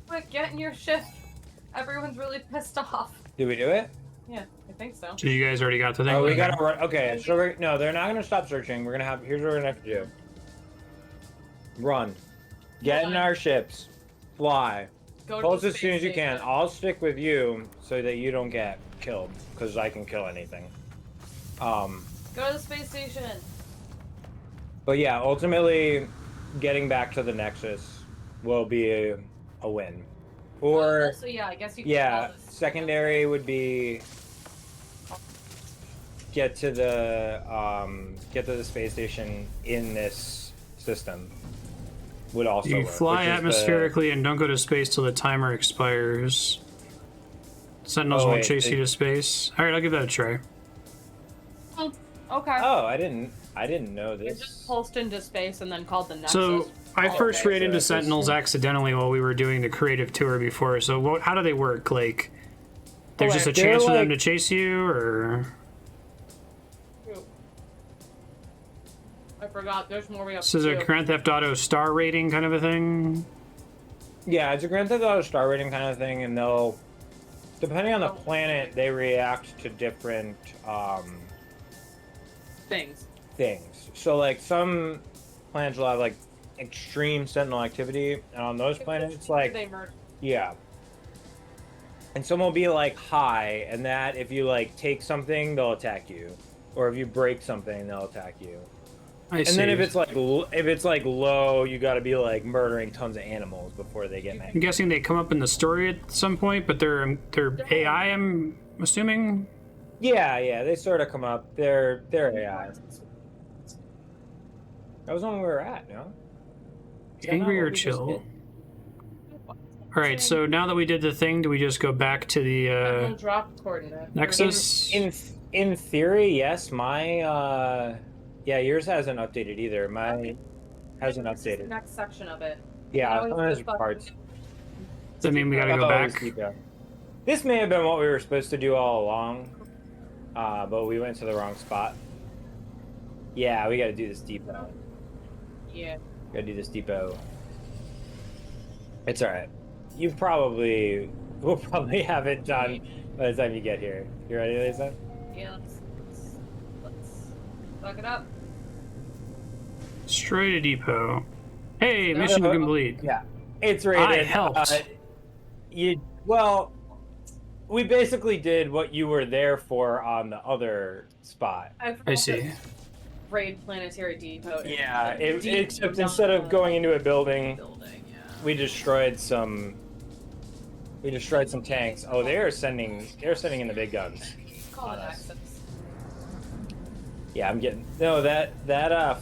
Quick, get in your ship. Everyone's really pissed off. Did we do it? Yeah, I think so. So you guys already got the thing? Oh, we gotta run. Okay, so no, they're not gonna stop searching. We're gonna have. Here's what we're gonna have to do. Run. Get in our ships. Fly. Go to Pulse the as soon space as you can. station. I'll stick with you so that you don't get killed, because I can kill anything. Go to the space station. But yeah, ultimately, getting back to the Nexus will be a win. Or So yeah, I guess you. Can yeah, call this- secondary would be get to the space station in this system. would also You work. fly which is atmospherically and don't go to space till the timer expires. Sentinels Oh, won't wait, chase you to space. All right, I'll give that a try. Okay. Oh, I didn't know It this. just pulsed into space and then called the Nexus. So I Oh, first okay. ran So into that's Sentinels accidentally while we were doing the creative tour before. So how do they work? Like, there's just a They're chance for them like- to chase you, or I forgot. There's more we have this is to a do. Grand Theft Auto star rating kind of a thing? Yeah, it's a Grand Theft Auto star rating kind of thing, and they'll, depending on the planet, they react to different Things. things. So like some planets will have like extreme sentinel activity, and on those planets, like They merge. yeah. And some will be like high, and that if you like take something, they'll attack you, or if you break something, they'll attack you. I see. And then if it's like low, you got to be like murdering tons of animals before they get I'm mad. guessing they come up in the story at some point, but they're AI, I'm assuming? Yeah, they sort of come up. They're AI. That was when we were at, no? Is that not Angry what or we just chill? did? Alright, so now that we did the thing, do we just go back to the Drop coordinate. Nexus? In theory, yes. My yeah, yours hasn't updated either. Mine hasn't This is the updated. next section of it. Yeah, Now some we of have those to parts. Does that mean we gotta go Oh, back? This may have been what we were supposed to do all along, but we went to the wrong spot. Yeah, we gotta do this depot. Yeah. Gotta do this depot. It's alright. We'll probably have it done by the time you get here. You ready, Lisa? Yeah. Let's fuck it up. Straight to depot. Hey, No. mission complete. Yeah. It's rated. I helped. We basically did what you were there for on the other spot. I see. Raid Planetary Depot. Yeah, except down instead of the going into a building, building, yeah. we destroyed some tanks. Oh, they're sending in the big guns. Call on it us. access. Yeah, I'm getting that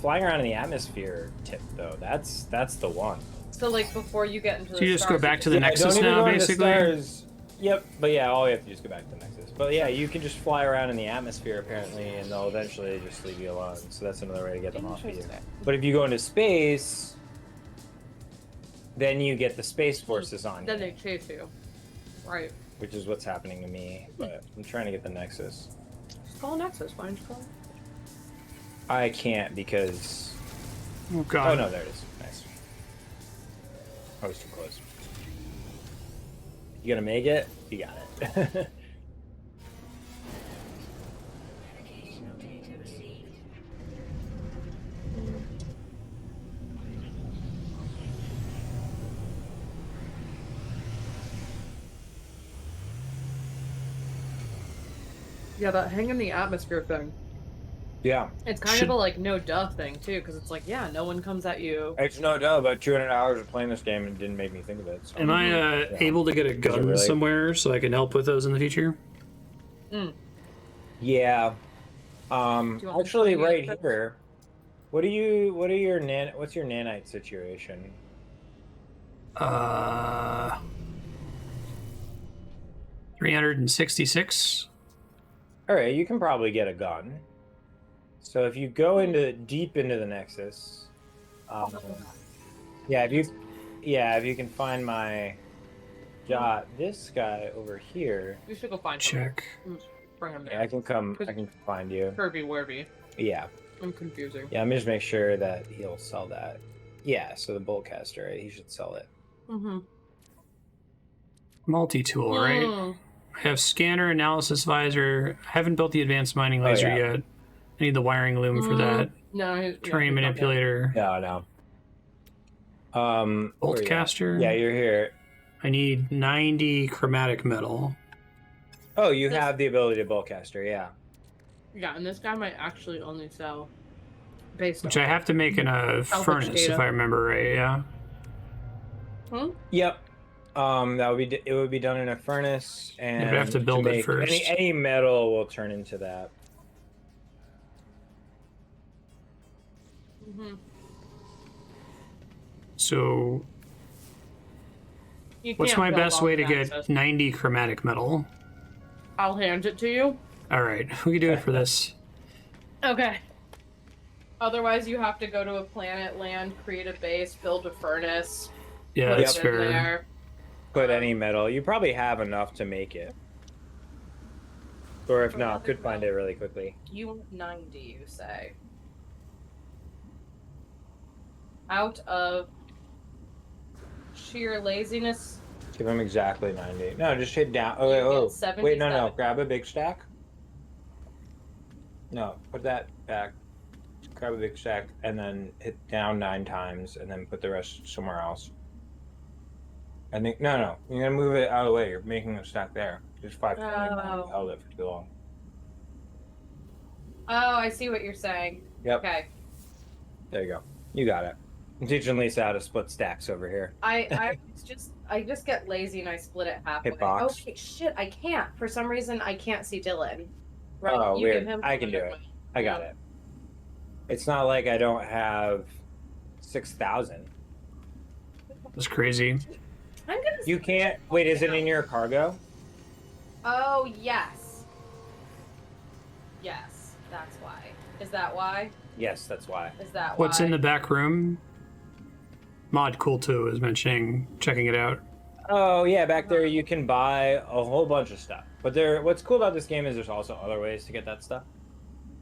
flying around in the atmosphere tip though. That's the one. So like before you get into So the you just stars, go back to you the Yeah, Nexus don't even now, go into basically? stars. Yep, but yeah, all you have to do is go back to the Nexus. But yeah, you can just fly around in the atmosphere apparently, and they'll eventually just leave you alone. So that's another way to get them off of you. Interesting. But if you go into space, then you get the space forces on Then you, they chase you. Right. which is what's happening to me. But I'm trying to get the Nexus. Just call Nexus. Why don't you call it? I can't because. Oh, Oh God. no, there it is. Nice. I was too close. You gonna make it? You got it. Yeah, that hang in the atmosphere thing. Yeah. It's kind Should- of a like no duh thing too, because it's like yeah, no one comes at you. It's no doubt about 200 hours of playing this game and it didn't make me think of it. So. Am I able to get a gun really? somewhere so I can help with those in the future? Yeah. Do you want Actually, me to right get it? here. What's your nanite situation? 366. All right, you can probably get a gun. So if you go deep into the Nexus, if you can find my this guy over here. We should go find Check. him. Bring him there. Yeah, I can find you. Kirby Werby. Yeah. I'm confusing. Yeah, I'm just make sure that he'll sell that. Yeah, so the boltcaster, right? He should sell it. Mm-hmm. Multi-tool, right? I have scanner, analysis visor. I haven't built the advanced mining laser yeah. yet. I need the wiring loom for that. No, Terrain manipulator. No. Where you at? Boltcaster. Yeah, you're here. I need 90 chromatic metal. Oh, you have the ability to boltcaster, yeah. Yeah, and this guy might actually only sell based Which on. I have to make in a Salvage furnace, data. if I remember right, yeah? Yep. It would be done in a furnace, and You'd have to build it make first. Any metal will turn into that. So, You what's can't my build best all way the to get access. 90 chromatic metal? I'll hand it to you. All right, we can do it for this. Okay. Otherwise, you have to go to a planet, land, create a base, build a furnace, Yeah, put that's it in fair. there. Put any metal. You probably have enough to make it. Or if not, could find it really quickly. You want 90, you say. Out of sheer laziness. Give him exactly 90. No, just hit down. You Oh, get wait, no. 77. Grab a big stack. No, put that back. Grab a big stack and then hit down 9 times and then put the rest somewhere else. I think, no. You're going to move it out of the way. You're making a stack there. Just 520. Oh. You held it for too long. Oh, I see what you're saying. Yep. Okay. There you go. You got it. I'm teaching Lisa how to split stacks over here. I just get lazy and I split it halfway. Hitbox. Okay, shit, I can't. For some reason, I can't see Dylan. Right, Oh, you weird. give him I can do it. permission. I got it. It's not like I don't have 6,000. That's crazy. I'm gonna. You can't. Wait, is it in your cargo? Oh yes. Yes, that's why. Is that why? Yes, that's why. Is that What's why? in the back room? Mod Cool 2 is mentioning checking it out. Oh yeah, back there you can buy a whole bunch of stuff. But what's cool about this game is there's also other ways to get that stuff.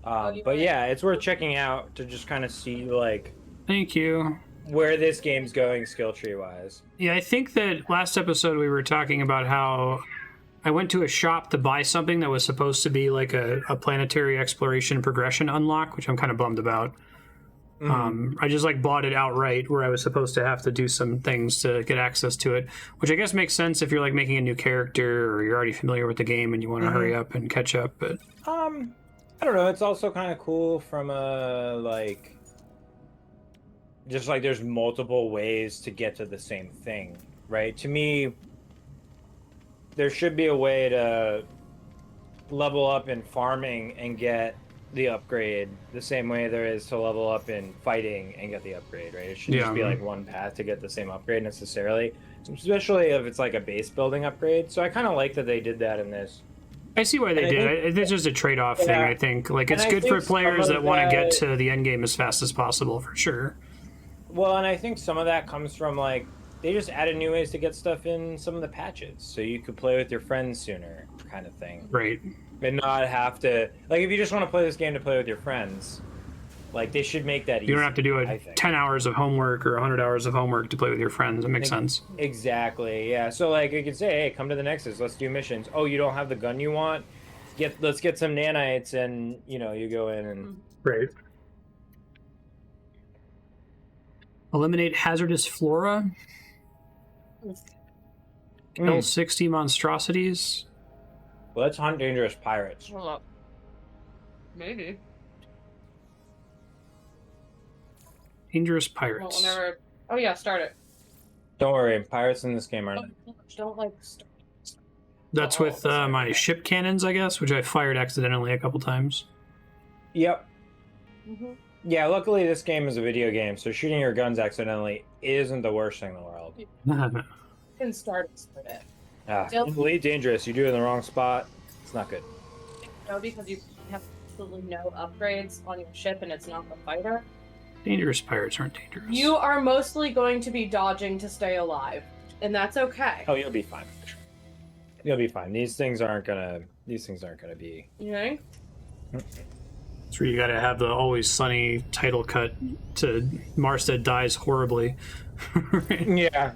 But yeah, it's worth checking out to just kind of see like Thank you. where this game's going skill tree wise. Yeah, I think that last episode we were talking about how I went to a shop to buy something that was supposed to be like a planetary exploration progression unlock, which I'm kind of bummed about. I just like bought it outright where I was supposed to have to do some things to get access to it, which I guess makes sense if you're like making a new character or you're already familiar with the game and you want to hurry up and catch up. But I don't know. It's also kind of cool from a like, just like there's multiple ways to get to the same thing, right? To me, there should be a way to level up in farming and get the upgrade the same way there is to level up in fighting and get the upgrade, right? It should just be like one path to get the same upgrade necessarily, especially if it's like a base building upgrade. So I kind of like that they did that in this. I see why they did it. It's just a trade-off thing, I think. Like, it's good for players that want to get to the end game as fast as possible, for sure. Well, and I think some of that comes from, like, they just added new ways to get stuff in some of the patches, so you could play with your friends sooner, kind of thing. Right. And not have to... Like, if you just want to play this game to play with your friends, like, they should make that easy. You don't have to do 10 hours of homework or 100 hours of homework to play with your friends. That makes sense. Exactly, yeah. So, like, you could say, hey, come to the Nexus, let's do missions. Oh, you don't have the gun you want? Let's get some nanites, and, you know, you go in and... Right. Eliminate hazardous flora. Kill 60 monstrosities. Well, let's hunt dangerous pirates. Hold up. Maybe. Dangerous pirates. Well, whenever... Oh yeah, start it. Don't worry, pirates in this game are... Don't like. Start. That's with my ship cannons, I guess, which I fired accidentally a couple times. Yep. Yeah, luckily this game is a video game, so shooting your guns accidentally isn't the worst thing in the world. You can start it. Elite dangerous. You do it in the wrong spot. It's not good. No, because you have absolutely no upgrades on your ship and it's not the fighter. Dangerous pirates aren't dangerous. You are mostly going to be dodging to stay alive, and that's okay. Oh, you'll be fine. You'll be fine. These things aren't gonna be. You think? That's where you gotta have the Always Sunny title cut to Marstead dies horribly. Yeah.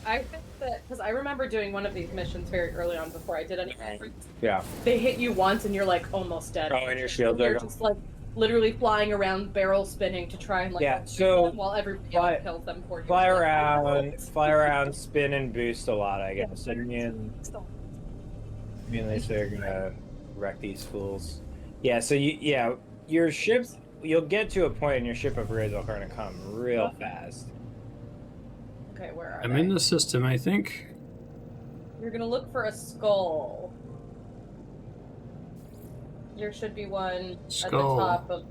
I think that because I remember doing one of these missions very early on before I did anything. Yeah. They hit you once and you're like almost dead. Oh, and your shields are You're gone. just like literally flying around, barrel spinning to try and like so while everybody else kills them for you. Fly around, spin and boost a lot, I guess. And me and Lisa are gonna wreck these fools. Yeah. So your ships. You'll get to a point in your ship upgrades are gonna come real fast. Okay, where are I'm they? in the system, I think. You're gonna look for a skull. There should be one Skull. at the top of,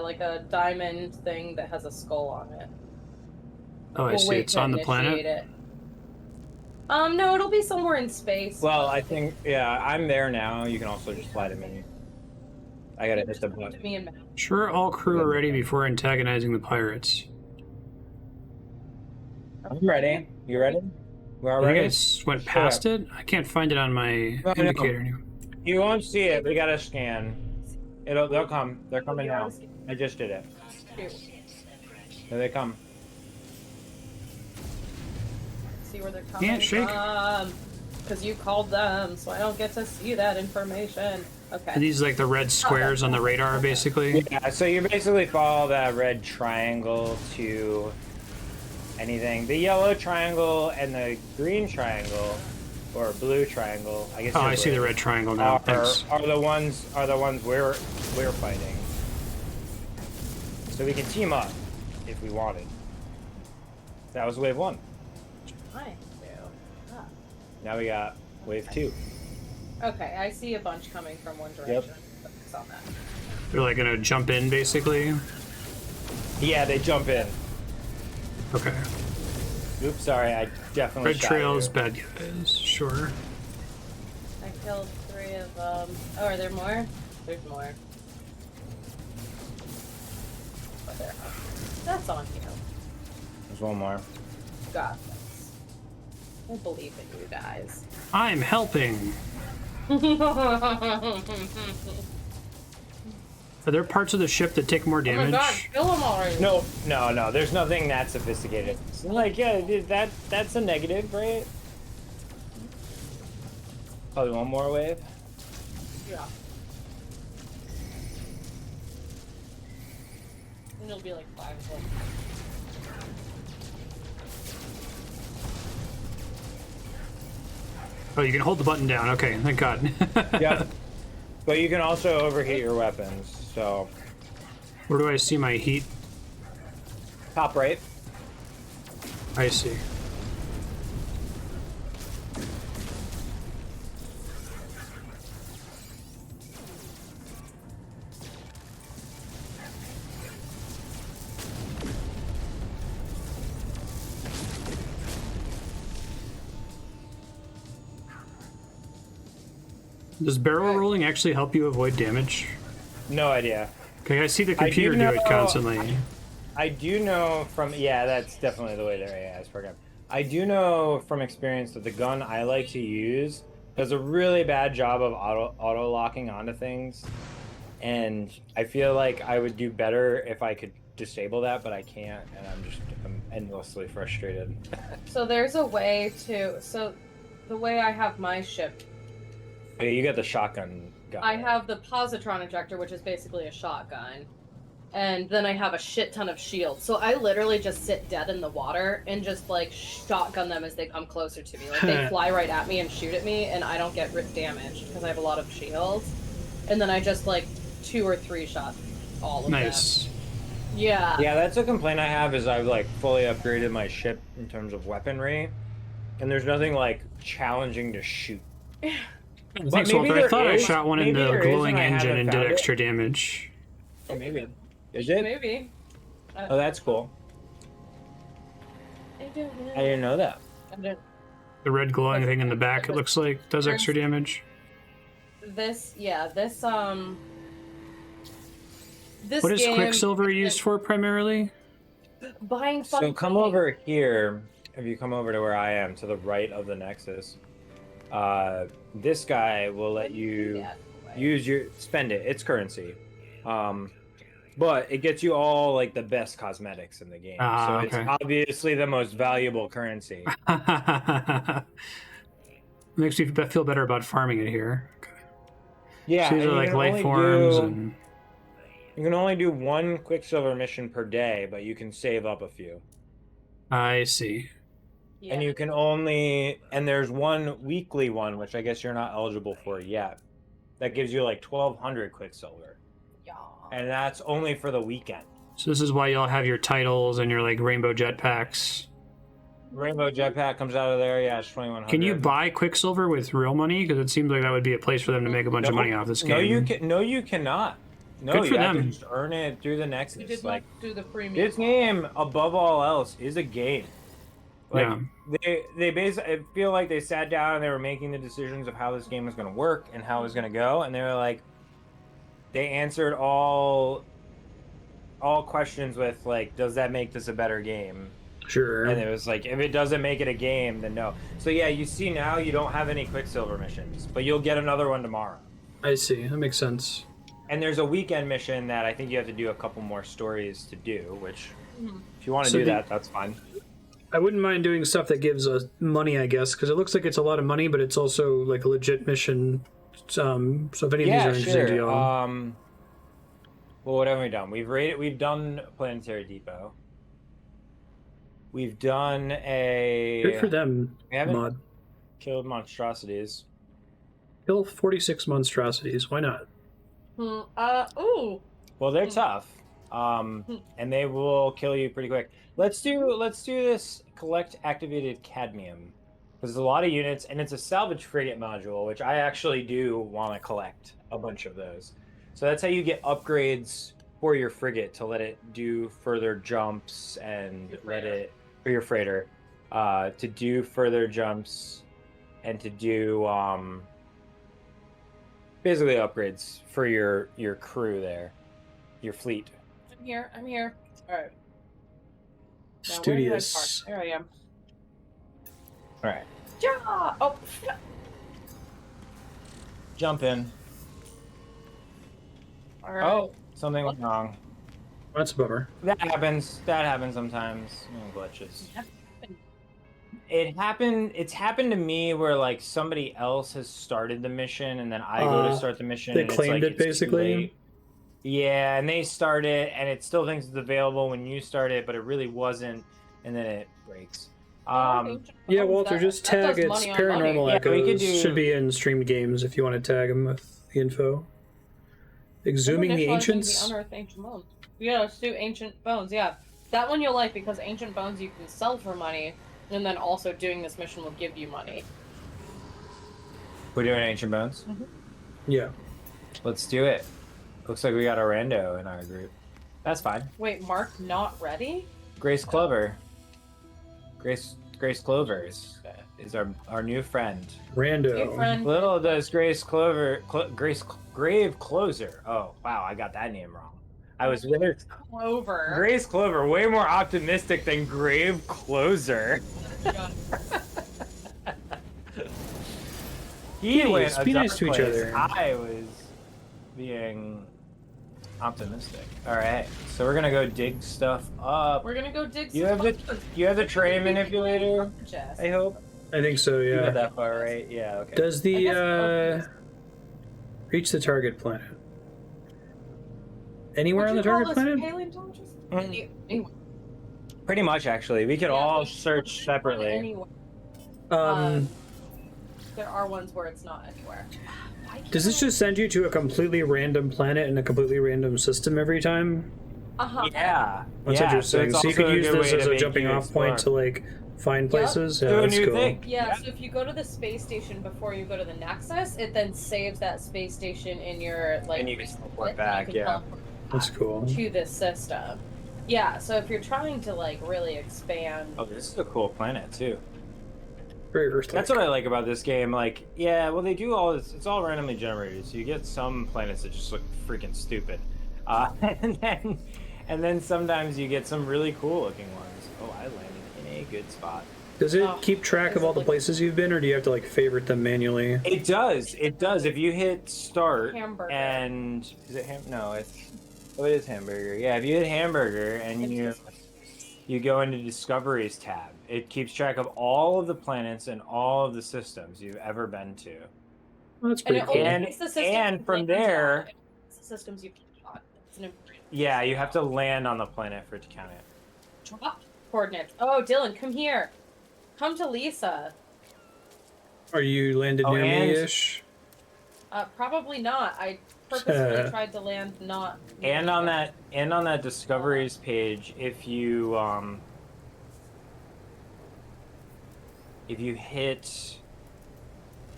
like a diamond thing that has a skull on it. Oh, I We'll see. wait It's to on the initiate planet. it. No, it'll be somewhere in space. Well, I think, yeah, I'm there now. You can also just fly to me. I gotta hit the Just come to button. me and Matt. Sure, all crew are ready before antagonizing the pirates. I'm ready. You ready? We're all I think I ready? went past it. I can't find it on my No, no. indicator anymore. You won't see it. We gotta scan. They'll come. They're coming You now. wanna see- I just did it. Shoot. Here they come. See where they're coming Handshake. from. Because you called them, so I don't get to see that information. Okay. Are these like the red squares on the radar, basically? Yeah, so you basically follow that red triangle to anything. The yellow triangle and the green triangle, or blue triangle, I guess. Oh, I see the red triangle now. Thanks. Are the ones we're fighting. So we can team up if we wanted. That was wave 1. Nice. Ah. Now we got wave 2. Okay, I see a bunch coming from one direction. Focus on that. They're like gonna jump in, basically. Yeah, they jump in. Okay. Oops, sorry, I definitely Red shot trails, you. bad guys. Sure. I killed 3 of them. Oh, are there more? There's more. Oh, there. That's on you. There's one more. Got this. I believe in you guys. I'm helping. Are there parts of the ship that take more Oh my damage? god, kill them already! No, there's nothing that sophisticated. Like, yeah, dude, that's a negative, right? Probably one more wave. Yeah. And it'll be like 5 of them. Oh, you can hold the button down. Okay, thank God. Yep. But you can also overheat your weapons, so. Where do I see my heat? Top right. I see. Does barrel rolling actually help you avoid damage? No idea. Okay, I see the computer do it constantly. I do know from, yeah, that's definitely the way their AI is programmed. I do know from experience that the gun I like to use does a really bad job of auto locking onto things, and I feel like I would do better if I could disable that, but I can't, and I'm endlessly frustrated. So there's a way to, so the way I have my ship, Yeah, you got the shotgun gun. I have the positron ejector, which is basically a shotgun, and then I have a shit ton of shields. So I literally just sit dead in the water and just like shotgun them as they come closer to me. Like they fly right at me and shoot at me, and I don't get damaged because I have a lot of shields. And then I just like 2 or 3 shot all of them. Nice. Yeah. Yeah, that's a complaint I have, is I've like fully upgraded my ship in terms of weaponry, and there's nothing like challenging to shoot. Thanks, Walter. I thought I shot one in the glowing engine and did extra damage. Oh, maybe. Is it? Maybe. Oh, that's cool. I didn't know that. The red glowing thing in the back, it looks like, does extra damage. This What is game, Quicksilver used for primarily? buying So fun come over here. If you come over to where I am, to the right of the Nexus, this guy will let you spend it. It's currency, but it gets you all like the best cosmetics in the game. So okay. it's obviously the most valuable currency. Makes me feel better about farming it here. Okay. Yeah, So these and are you like can life only forms do- and. You can only do 1 Quicksilver mission per day, but you can save up a few. I see. Yeah. And you can only, and there's 1 weekly one, which I guess you're not eligible for yet. That gives you like 1,200 Quicksilver. Yeah. And that's only for the weekend. So this is why y'all have your titles and your like rainbow jetpacks. Rainbow Jetpack comes out of there, yeah, it's 2,100. Can you buy Quicksilver with real money? Because it seems like that would be a place for them to make a bunch of money off this game. No, you cannot. No, Good for you have to them. just earn it through the You Nexus. did Like not do the premium. this game, above all else, is a game. Like they basically, I feel like they sat down and they were making the decisions of how this game was going to work and how it was going to go, and they were like, they answered all questions with like, does that make this a better game? Sure. And it was like, if it doesn't make it a game, then no. So yeah, you see now you don't have any Quicksilver missions, but you'll get another one tomorrow. I see. That makes sense. And there's a weekend mission that I think you have to do a couple more stories to do, which if you want to So do the- that, that's fine. I wouldn't mind doing stuff that gives us money, I guess, because it looks like it's a lot of money, but it's also like a legit mission. So if any of these are interesting to y'all, Well, what have we done? We've done Planetary Depot. We've done good for them. We haven't Mod killed monstrosities. kill 46 monstrosities. Why not? Ooh. Well, they're tough. And they will kill you pretty quick. Let's do this collect activated cadmium. Because there's a lot of units, and it's a salvage frigate module, which I actually do want to collect a bunch of those. So that's how you get upgrades for your frigate to let it do further jumps and let it for your freighter to do further jumps and to do basically upgrades for your crew there, your fleet. I'm here. All right. Now, Studious. There I am. All right, Yeah. Oh. jump in. All right. Oh, something went wrong. That's a bummer. That happens sometimes. Glitches. It's happened to me where like somebody else has started the mission and then I go to start the mission. They and claimed it's it too basically? late. Yeah, and they start it and it still thinks it's available when you start it, but it really wasn't, and then it breaks. Yeah, Walter, just tag it's Paranormal Yeah, we could Echoes. do- Should be in streamed games if you want to tag them with the info. Exhuming the Ancients? Unearthed ancient bones. Yeah, let's do ancient bones. Yeah, that one you'll like because ancient bones you can sell for money, and then also doing this mission will give you money. We're doing Ancient Bones. Yeah. Let's do it. Looks like we got a rando in our group. That's fine. Wait, Mark, not ready? Grace Clover. Grace Clover is our new friend. Rando. Hey, friend. Little does Grace Clover, Grave Closer. Oh wow, I got that name wrong. I was really Clover. Grace Clover, way more optimistic than Grave Closer. He Yeah, went just a be dark nice to each place. other. I was being optimistic. All right, so we're gonna go dig stuff up. We're gonna go dig You some have bones. the tray manipulator. Jess. I hope I think so, you got yeah. that far right. Yeah. Okay. Does I the, guess- reach the target planet? Anywhere on Would the you call target this planet? paleontologist? Mm. Anyway, Pretty much, actually. We could yeah, all there's search one separately. anywhere. There are ones where it's not anywhere. Why Does this can't just send you to a completely random planet in a completely random system every time? I- Uh-huh. Yeah. That's yeah, interesting. it's So you also could use good this way as to a make jumping you off point to explore. like find Yep. places. Do Yeah, a that's new cool. thing. Yeah, so if you go to the space station before you go to the Nexus, it then saves that space station in your like. And you can teleport and back, can yeah. teleport That's cool. to this system. Yeah, so if you're trying to like really expand, Oh, this is a cool planet too. Very Earth-like. That's what I like about this game. Like, yeah, well, they do all this. It's all randomly generated, so you get some planets that just look freaking stupid, and then sometimes you get some really cool looking ones. Oh, I landed in a good spot. Does it Oh, keep track of all the places you've been, or do you have to like favorite them manually? It does. It does. If you hit start Hamburger. and is it no, it is hamburger. Yeah, if you hit hamburger and you go into discoveries tab, it keeps track of all of the planets and all of the systems you've ever been to. Well, that's and pretty it cool. only picks the systems and you from land there- on. It's the systems you on. It's an important. Yeah, you have to land on the planet for it to count it. Drop coordinates. Oh, Dylan, come here. Come to Lisa. Are you landed Oh, near and- me-ish? Probably not. I purposely tried to land not. And on that discoveries page, if you hit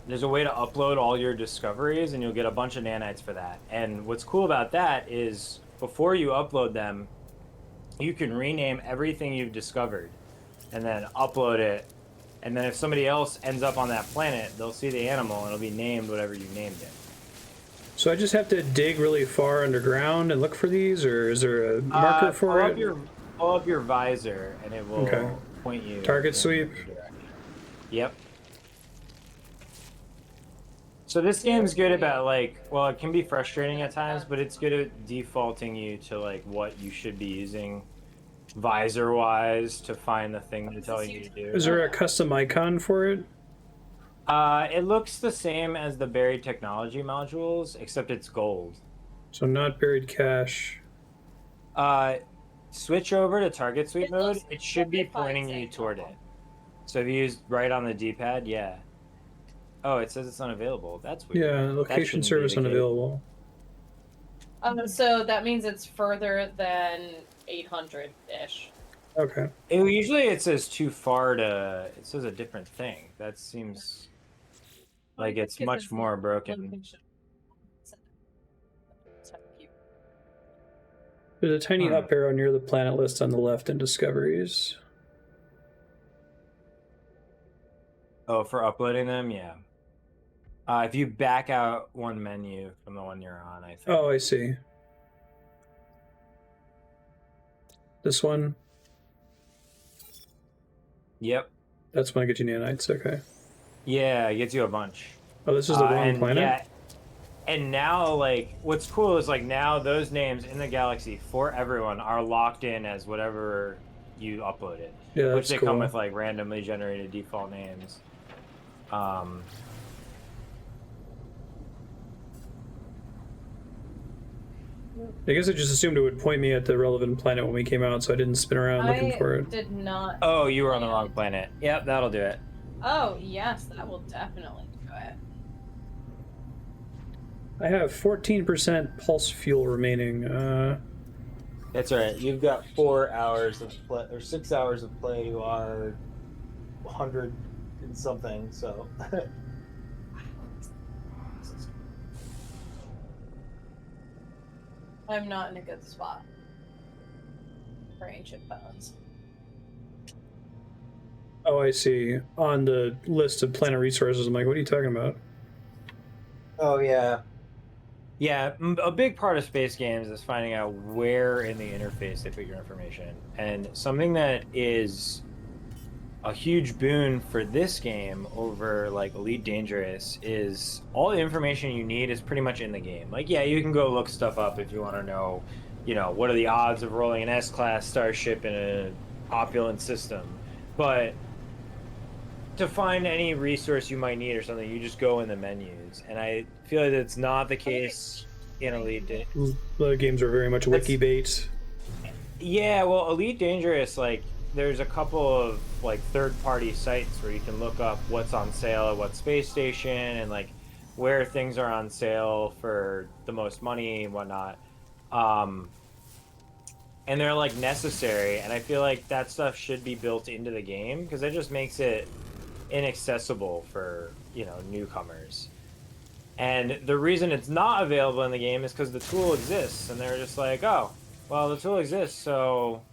there's a way to upload all your discoveries, and you'll get a bunch of nanites for that. And what's cool about that is before you upload them, you can rename everything you've discovered and then upload it. And then if somebody else ends up on that planet, they'll see the animal and it'll be named whatever you named it. So I just have to dig really far underground and look for these, or is there a marker for it? Pull up your visor and it will point you. Target sweep. Yep. So this game's good about like, well, it can be frustrating at times, but it's good at defaulting you to like what you should be using visor-wise to find the thing they're telling you to do. Is there a custom icon for it? It looks the same as the buried technology modules, except it's gold. So not buried cache. Switch over to target sweep mode. It should be pointing you toward it. So if you use right on the D-pad, yeah. Oh, it says it's unavailable. That's weird. Yeah, location service unavailable. So that means it's further than 800-ish. Okay. Usually it says too far to... It says a different thing. That seems like it's much more broken. There's a tiny up arrow near the planet list on the left in Discoveries. Oh, for uploading them? Yeah. If you back out one menu from the one you're on, I think. Oh, I see. This one? Yep. That's when I get you nanites, okay. Yeah, it gets you a bunch. Oh, this is the wrong planet? Yeah, and now, like, what's cool is, like, now those names in the galaxy for everyone are locked in as whatever you uploaded. Yeah, which that's they come cool. with, like, randomly generated default names. I guess I just assumed it would point me at the relevant planet when we came out, so I didn't spin around looking for it. Did not. Oh, you were on the wrong planet. Yep, that'll do it. Oh, yes, that will definitely do it. I have 14% pulse fuel remaining. That's right. You've got 4 hours of play, or 6 hours of play. You are 100 and something. So. I'm not in a good spot for ancient bones. Oh, I see. On the list of planet resources, I'm like, what are you talking about? Oh yeah. Yeah, a big part of space games is finding out where in the interface they put your information. And something that is a huge boon for this game over like Elite Dangerous is all the information you need is pretty much in the game. Like, yeah, you can go look stuff up if you want to know, you know, what are the odds of rolling an S-class starship in an opulent system. But to find any resource you might need or something, you just go in the menus. And I feel like that's not the case in Elite Dangerous. The games are very much wiki bait. Yeah, well, Elite Dangerous, like, there's a couple of like third-party sites where you can look up what's on sale at what space station and like where things are on sale for the most money and whatnot. And they're like necessary, and I feel like that stuff should be built into the game because that just makes it inaccessible for, you know, newcomers. And the reason it's not available in the game is because the tool exists, and they're just like, oh, well, the tool exists, so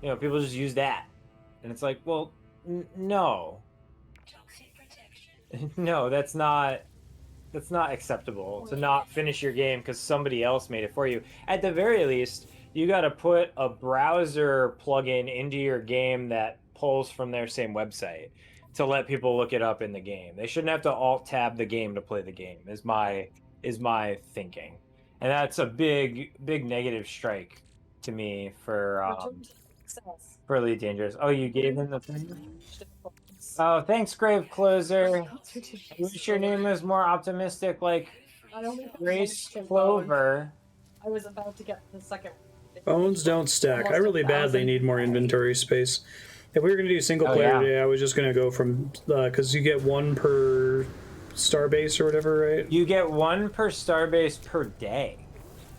you know, people just use that. And it's like, well, no. No, that's not acceptable to not finish your game because somebody else made it for you. At the very least, you got to put a browser plugin into your game that pulls from their same website to let people look it up in the game. They shouldn't have to alt-tab the game to play the game, is my thinking. And that's a big negative strike to me for Elite Dangerous. Oh, you gave him the thing? Oh, thanks, Grave Closer. I wish your name was more optimistic, like Grace Clover. I was about to get the second. Bones don't stack. I really badly need more inventory space. If we were going to do single player today, I was just going to go from, because you get one per starbase or whatever, right? You get one per starbase per day.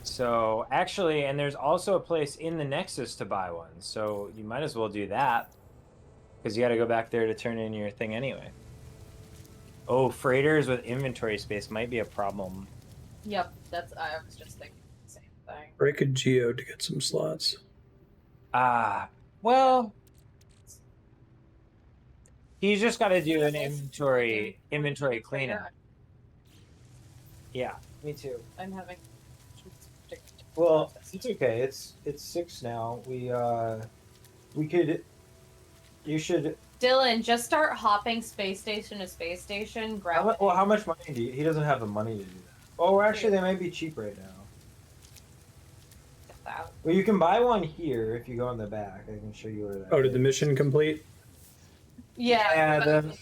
So actually, and there's also a place in the Nexus to buy one. So you might as well do that because you got to go back there to turn in your thing anyway. Oh, freighters with inventory space might be a problem. Yep, I was just thinking the same thing. Break a geo to get some slots. Well, he's just got to do an inventory cleanup. Yeah, me too. I'm having. Well, it's okay. It's 6 now. We could. You should. Dylan, just start hopping space station to space station. Grab. How much money do you? He doesn't have the money to do that. Oh, actually, they might be cheap right now. Well, you can buy one here if you go in the back. I can show you where that. Oh, did the mission complete? Yeah. The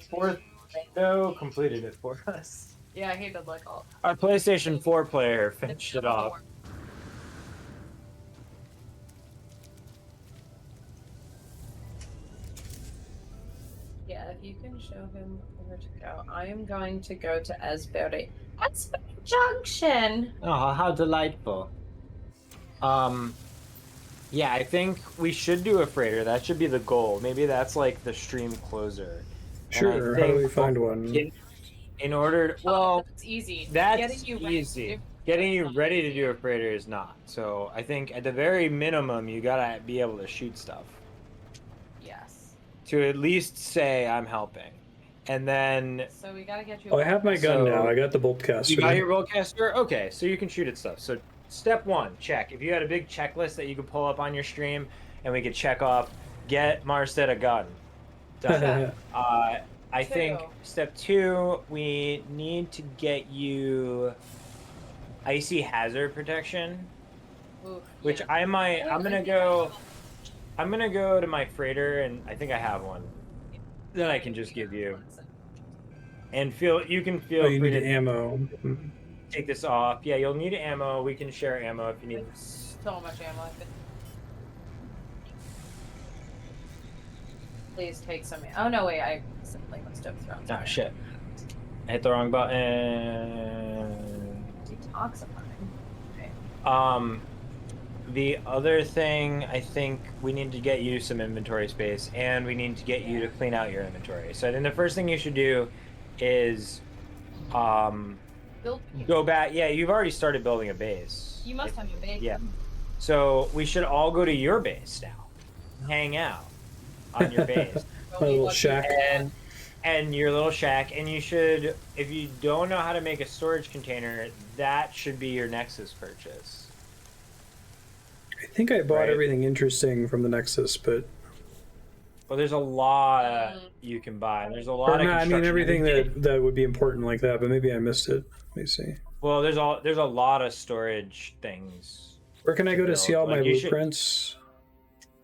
fourth window completed it for us. Yeah, he did like all. Our PlayStation 4 player finished it off. Yeah, if you can show him where to go. I am going to go to Esberry. Esberry Junction! Oh, how delightful. Yeah, I think we should do a freighter. That should be the goal. Maybe that's like the stream closer. Sure, how do we find one? In order, well, that's easy. That's easy. Getting you ready to do a freighter is not. So I think at the very minimum, you gotta be able to shoot stuff. Yes. To at least say I'm helping, and then. So we gotta get you. Oh, I have my gun now. I got the bolt You caster. got your bolt caster? Okay, so you can shoot at stuff. So step 1, check. If you had a big checklist that you could pull up on your stream, and we could check off, get Marstead a gun. Done. I think step 2, we need to get you icy hazard protection, which yeah. I'm gonna go to my freighter, and I think I have one that I can just give you. And you can feel you free need to ammo. take this off. Yeah, you'll need ammo. We can share ammo if you need. So much ammo. Please take some. Oh no, wait! I simply must have thrown. Oh shit! I hit the wrong button. Detoxifying. Okay. The other thing, I think we need to get you some inventory space, and we need to get you to clean out your inventory. So I think the first thing you should do is, go back. Yeah, you've already started building a base. You must have a base. Yeah. So we should all go to your base now, hang out on your base. My little shack. And your little shack, and you should, if you don't know how to make a storage container, that should be your Nexus purchase. I think I bought everything interesting from the Nexus, but... Well, there's a lot you can buy. There's a lot of I mean, everything that would be important like that, but maybe I missed it. Let me see. Well, there's a lot of storage things. Where can I go to see all my blueprints?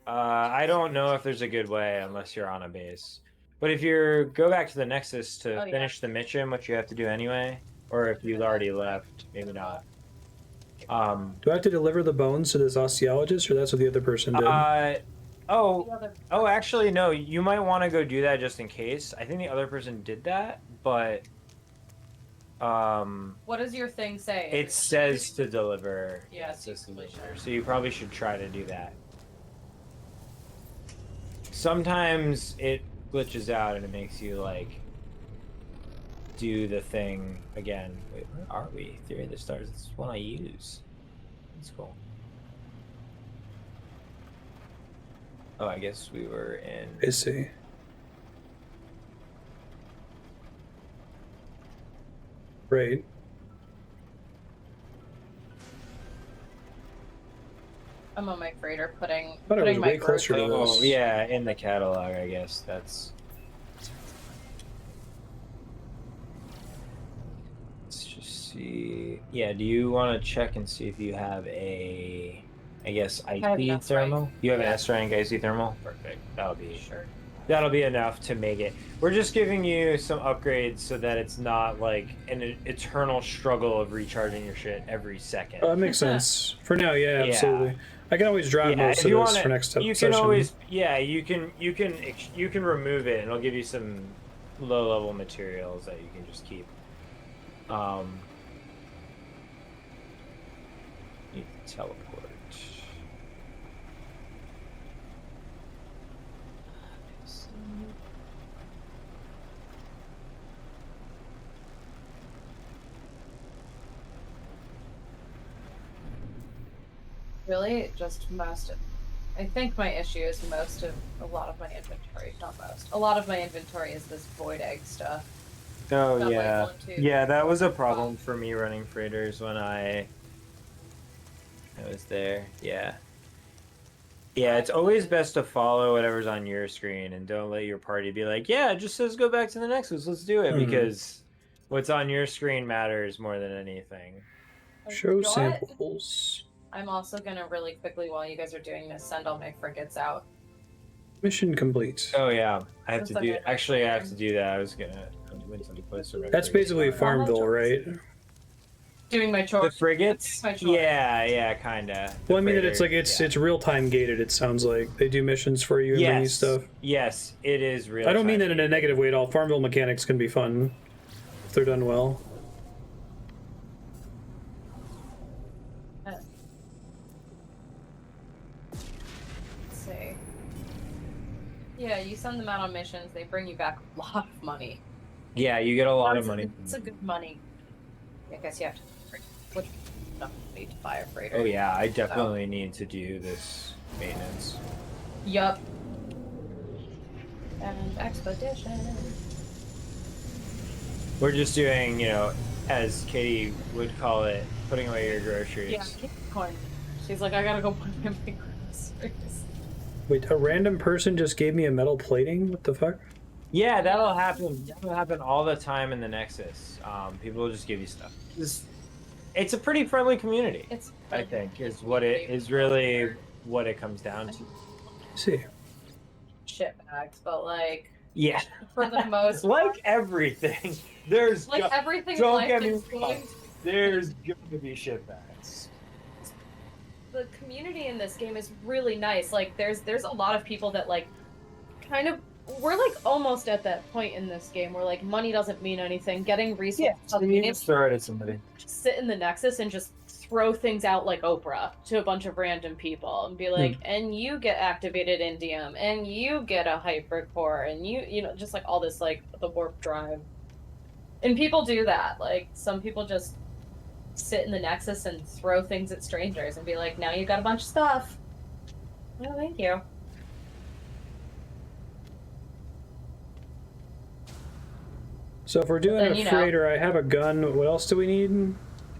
I don't know if there's a good way unless you're on a base. But if you go back to the Nexus to finish the mission, which you have to do anyway, or if you've already left, maybe not. Do I have to deliver the bones to this osteologist, or that's what the other person did? Actually, no. You might want to go do that just in case. I think the other person did that, but what does your thing say? It says to deliver. Yeah, so you probably should try to do that. Sometimes it glitches out and it makes you like do the thing again. Wait, where are we? Theory of the Stars. This is one I use. That's cool. Oh, I guess we were in. I see. Right. I'm on my freighter putting I thought it was my way closer to Oh, this. yeah, in the catalog, I guess. That's. Let's just see. Yeah, do you want to check and see if you have a, I guess, icy thermal? You have an S-rank icy thermal? Perfect. That'll be enough to make it. We're just giving you some upgrades so that it's not like an eternal struggle of recharging your shit every second. Oh, that makes sense. For now, yeah, absolutely. I can always drop most of this for next session. You can always, you can remove it, and it'll give you some low-level materials that you can just keep. You can teleport. really just most. I think my issue is a lot of my inventory, not most. A lot of my inventory is this void egg stuff. Oh Got, like, yeah, 1, 2, yeah. That 4, was a 5. problem for me running freighters when I was there. Yeah. Yeah, it's always best to follow whatever's on your screen and don't let your party be like, yeah, it just says go back to the Nexus, let's do it, because what's on your screen matters more than anything. Show You know what? samples. I'm also gonna really quickly, while you guys are doing this, send all my frigates out. Mission complete. Oh yeah, I have Just to like do. I know Actually, I have you. to do that. I was gonna win some closer. That's basically Farmville, right? Doing my the chores. frigates. My chores. Yeah, kinda. Well, I mean that it's like freighters, it's real time gated. It sounds like they do missions for you and bring you stuff. Yes, it is real. I don't mean that in a gated. negative way at all. Farmville mechanics can be fun if they're done well. Let's see. Yeah, you send them out on missions. They bring you back a lot of money. Yeah, you get a lot of money. It's a good money. I guess you have to put enough money to buy a freighter. Oh yeah, I definitely need to do this maintenance. Yup. And expedition. We're just doing, you know, as Katie would call it, putting away your groceries. Yeah, keep going. She's like, I gotta go put in my groceries. Wait, a random person just gave me a metal plating? What the fuck? Yeah, that'll happen. That'll happen all the time in the Nexus. People will just give you stuff. It's a pretty friendly community. I think is what it is really what it comes down to. See. Shit bags, but like Yeah, for the most like everything, there's like everything in don't life get me is wrong. going There's going to be shitbags. the community in this game is really nice. Like there's a lot of people that like kind of we're like almost at that point in this game where like money doesn't mean anything. Getting resources throw it at somebody. sit in the Nexus and just throw things out like Oprah to a bunch of random people and be like, and you get activated indium, and you get a hypercore, and you know, just like all this like the warp drive. And people do that. Like some people just sit in the Nexus and throw things at strangers and be like, now you got a bunch of stuff. Oh, thank you. So if we're doing Then, a freighter, I have a gun. What else do we need?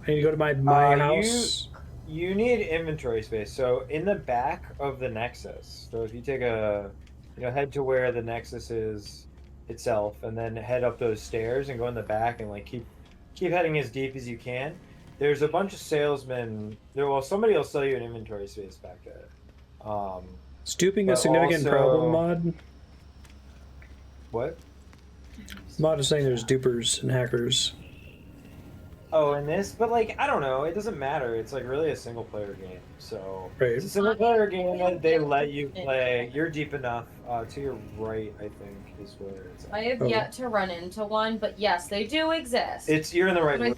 I need to go to my house. You need inventory space. So in the back of the Nexus. So if you take head to where the Nexus is itself, and then head up those stairs and go in the back and like keep heading as deep as you can. There's a bunch of salesmen. Somebody will sell you an inventory space back there. Stooping a significant problem, Mod? What? Mod is saying there's dupers and hackers. Oh, in this? But, like, I don't know. It doesn't matter. It's, like, really a single-player game. So, right. It's a single-player game that they let you play. You're deep enough. To your right, I think, is where it's at. I have yet to run into one, but yes, they do exist. You're in the right room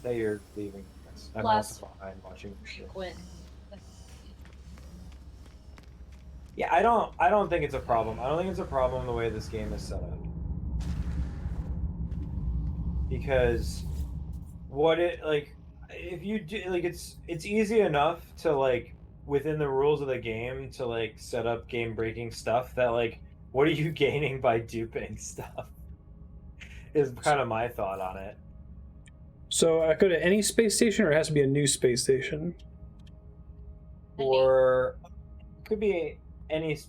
that you're leaving. I'm Less also behind watching. frequent. Yeah, I don't think it's a problem. I don't think it's a problem the way this game is set up. Because if you do it's easy enough to like within the rules of the game to like set up game breaking stuff that like what are you gaining by duping stuff is kind of my thought on it. So I go to any space station, or it has to be a new space station? Or could be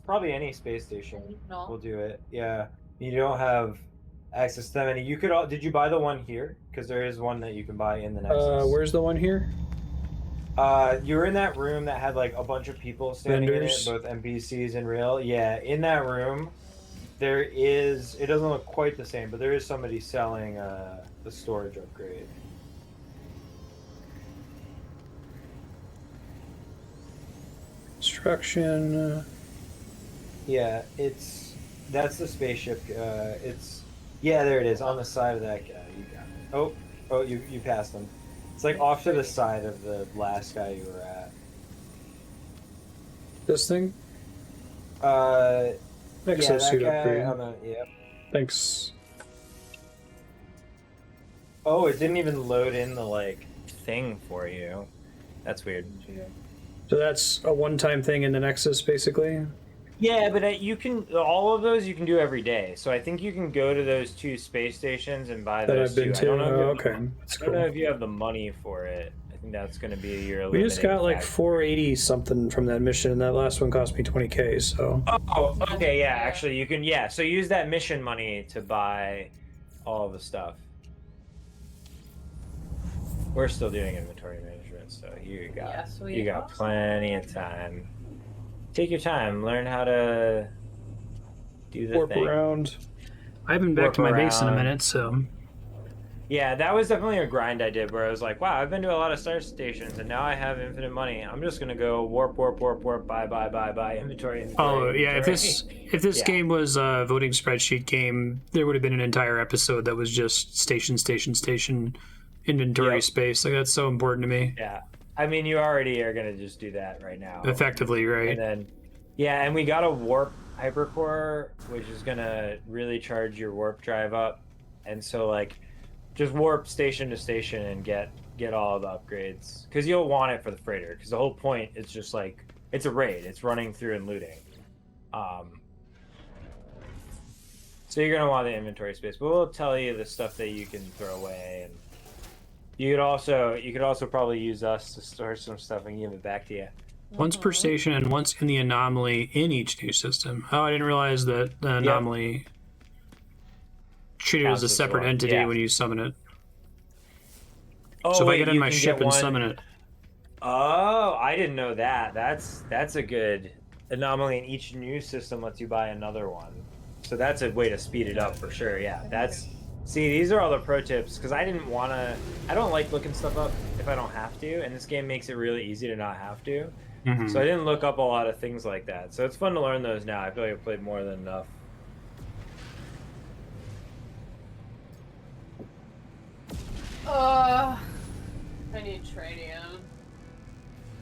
probably any space station No. will do it. Yeah, you don't have access to them. And did you buy the one here? Because there is one that you can buy in the Nexus. Where's the one here? You were in that room that had like a bunch of people standing Vendors. in it, both NPCs and real. Yeah, in that room, it doesn't look quite the same, but there is somebody selling the storage upgrade. Construction. Yeah, that's the spaceship. There it is on the side of that guy. You got it. Oh, you passed him. It's like off to the side of the last guy you were at. This thing? Exosuit upgrade. Yep. Thanks. Oh, it didn't even load in the like thing for you. That's weird. So that's a one-time thing in the Nexus, basically. Yeah, but you can all of those you can do every day. So I think you can go to those 2 space stations and buy That those I've been 2. I to. don't know if you have Okay, that's I don't know cool. if you have the money for it. I think that's going to be your We just limiting got like factor. 480 something from that mission, and that last one cost me 20K. So. Oh, okay, yeah. Actually, you can. Yeah, so use that mission money to buy all the stuff. We're still doing inventory management, so Yes, we you got are. plenty of time. Take your time. Learn how to do the Warp thing. around. I haven't been back Warp to my base in a around. minute, so. Yeah, that was definitely a grind I did where I was like, wow, I've been to a lot of star stations and now I have infinite money. I'm just gonna go warp, warp, warp, warp, buy, inventory, Oh inventory. yeah, if this Yeah. game was a voting spreadsheet game, there would have been an entire episode that was just station, station, station, inventory Yep. space. Like that's so important to me. Yeah. I mean, you already are gonna just do that right now. Effectively, right? And then, yeah, and we got a warp hypercore, which is gonna really charge your warp drive up. And so, like, just warp station to station and get all the upgrades because you'll want it for the freighter. Because the whole point is just like it's a raid. It's running through and looting. So you're gonna want the inventory space, but we'll tell you the stuff that you can throw away, and you could also probably use us to store some stuff and give it back to you. Once per station and once in the anomaly in each new system. Oh, I didn't realize that the anomaly treated as a separate entity when you summon it. Oh, so if wait, I get in my ship and summon it. Oh, I didn't know that. That's a good anomaly, and each new system lets you buy another one. So that's a way to speed it up for sure. Yeah, see, these are all the pro tips because I don't like looking stuff up if I don't have to, and this game makes it really easy to not have to. Mm-hmm. So I didn't look up a lot of things like that. So it's fun to learn those now. I feel like I've played more than enough. I need tranium.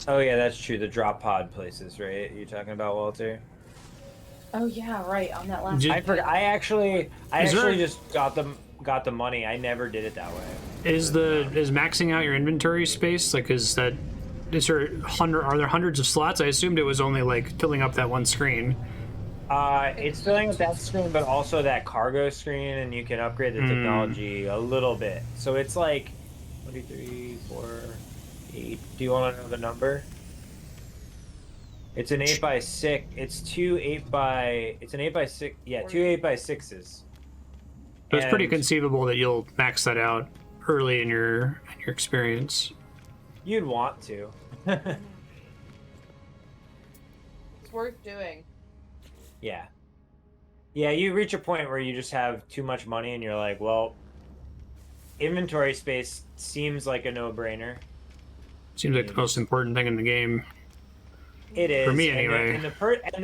Oh yeah, that's true. The drop pod places, right? You're talking about, Walter? Oh yeah, right. On that last. I forgot. I actually just got the money. I never did it that way. Is maxing out your inventory space like are there hundreds of slots? I assumed it was only like filling up that one screen. It's filling up that screen, but also that cargo screen, and you can upgrade the technology a little bit. So it's like 1, 2, 3, 4, 8. Do you want to know the number? It's an 8x6. It's two 8x6. Yeah, 2 8x6s. So it's pretty conceivable that you'll max that out early in your experience. You'd want to. It's worth doing. Yeah. Yeah, you reach a point where you just have too much money and you're like, well, inventory space seems like a no-brainer. Seems like the most important thing in the game. It is. For me, anyway. And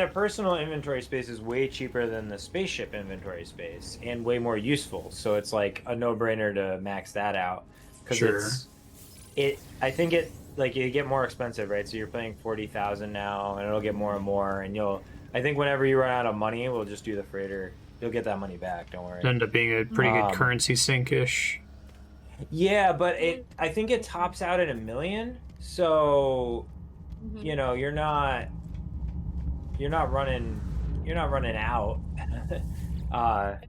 the personal inventory space is way cheaper than the spaceship inventory space and way more useful. So it's like a no-brainer to max that out. Because I think it get more expensive, right? So you're paying 40,000 now, and it'll get more and more, and I think whenever you run out of money, we'll just do the freighter. You'll get that money back. Don't worry. It'll end up being a pretty good currency sink-ish. Yeah, but I think it tops out at $1 million. So, you're not running out.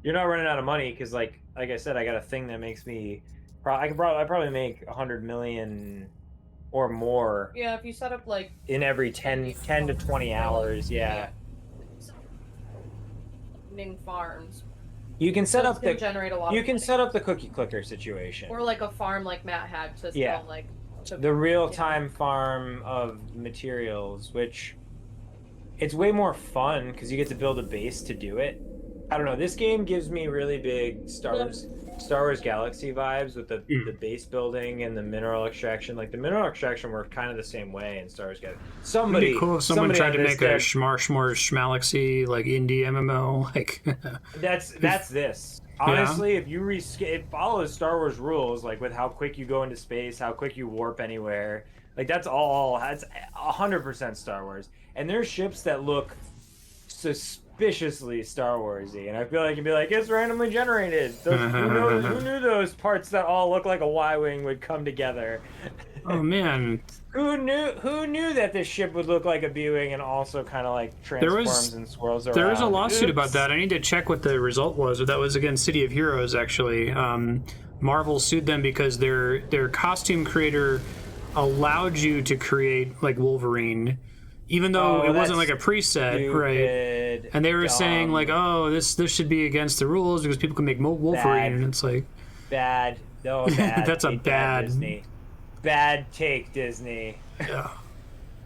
You're not running out of money because, like I said, I got a thing that makes me. I probably make 100 million or more. Yeah, if you set up like in every 10 to 20 hours, yeah. Farms. You can set up generate a lot. You can set up the cookie clicker situation, or like a farm like Matt had to sell like the real-time farm of materials, which it's way more fun because you get to build a base to do it. I don't know. This game gives me really big Star Wars Galaxy vibes with the base building and the mineral extraction. Like the mineral extraction worked kind of the same way in Star Wars Galaxy. It'd be cool if someone tried to make a Schmalaxy like indie MMO. Like that's this. Honestly, if you it follows Star Wars rules, like with how quick you go into space, how quick you warp anywhere. Like that's 100% Star Wars. And there's ships that look suspiciously Star Warsy, and I feel like you'd be like, it's randomly generated. Who knew those parts that all look like a Y-wing would come together? Oh man, Who knew that this ship would look like a B-wing and also kind of like transforms and swirls around? There was a lawsuit about Oops. that. I need to check what the result was. That was against City of Heroes, actually. Marvel sued them because their costume creator allowed you to create like Wolverine, even though it wasn't like a preset, right? And they were saying like, oh, this should be against the rules because people can make Wolverine, and it's like bad. No, bad. That's a bad Disney. Bad take, Disney. Yeah.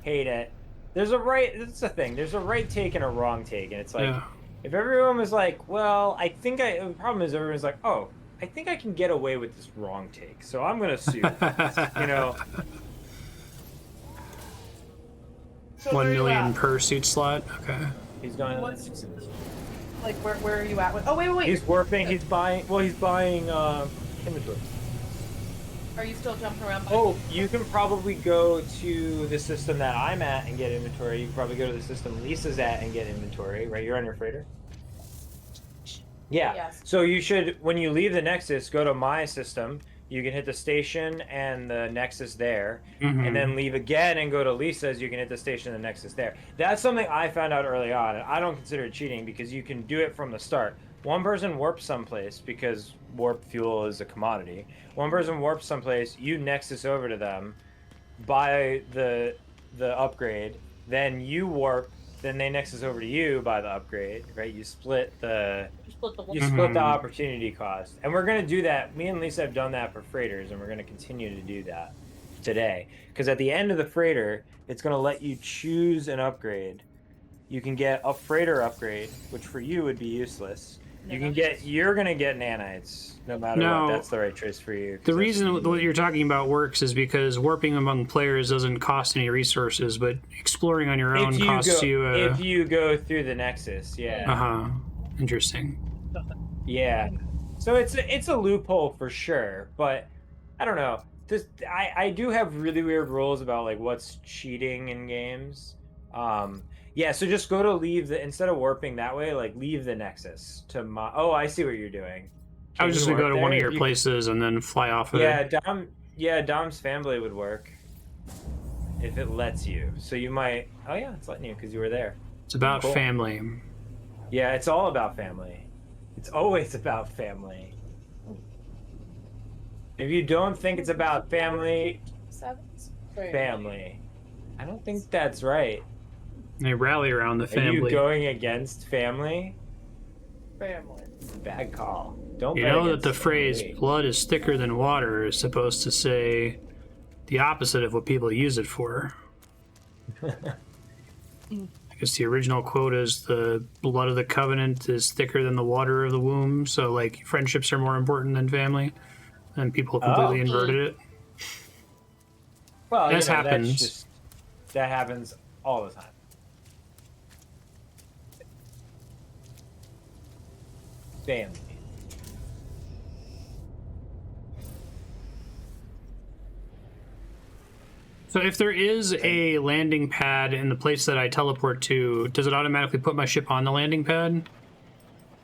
Hate it. There's a right. That's the thing. There's a right take and a wrong take, and it's like, Yeah. if everyone was like, well, the problem is everyone's like, oh, I think I can get away with this wrong take, so I'm gonna sue. You know. So 1 where are you million at? per suit slot. Okay. He's going. Like where are you at with? Oh wait. He's warping. He's buying. Well, he's buying inventory. Are you still jumping around? Oh, you can probably go to the system that I'm at and get inventory. You can probably go to the system Lisa's at and get inventory. Right, you're on your freighter. Yeah. Yes. So you should, when you leave the Nexus, go to my system. You can hit the station and the Nexus there, and then leave again and go to Lisa's. You can hit the station and the Nexus there. That's something I found out early on, and I don't consider it cheating because you can do it from the start. One person warps someplace because warp fuel is a commodity. One person warps someplace, you Nexus over to them, buy the upgrade, then you warp, then they Nexus over to you, buy the upgrade, right? You split the opportunity cost. And we're gonna do that. Me and Lisa have done that for freighters, and we're gonna continue to do that today. Because at the end of the freighter, it's gonna let you choose an upgrade. You can get a freighter upgrade, which for you would be useless. You're gonna get nanites, no matter what. That's the right choice for you. The reason what you're talking about works is because warping among players doesn't cost any resources, but exploring on your own costs you. If you go through the Nexus, yeah. Interesting. Yeah. So it's a loophole for sure, but I don't know. I do have really weird rules about like what's cheating in games. Yeah, so just go to instead of warping that way, like leave the Nexus to my. Oh, I see what you're doing. I was just gonna go to one of your places and then fly off of it. Dom's family would work if it lets you. So you might. Oh yeah, it's letting you because you were there. It's about family. Yeah, it's all about family. It's always about family. If you don't think it's about family, family. I don't think that's right. They rally around the family. Are you going against family? Family. Bad call. Don't. You know that the phrase "blood is thicker than water" is supposed to say the opposite of what people use it for. I guess the original quote is the blood of the covenant is thicker than the water of the womb. So, like, friendships are more important than family, and people completely inverted it. Well, this happens. That happens all the time. Family. So if there is a landing pad in the place that I teleport to, does it automatically put my ship on the landing pad?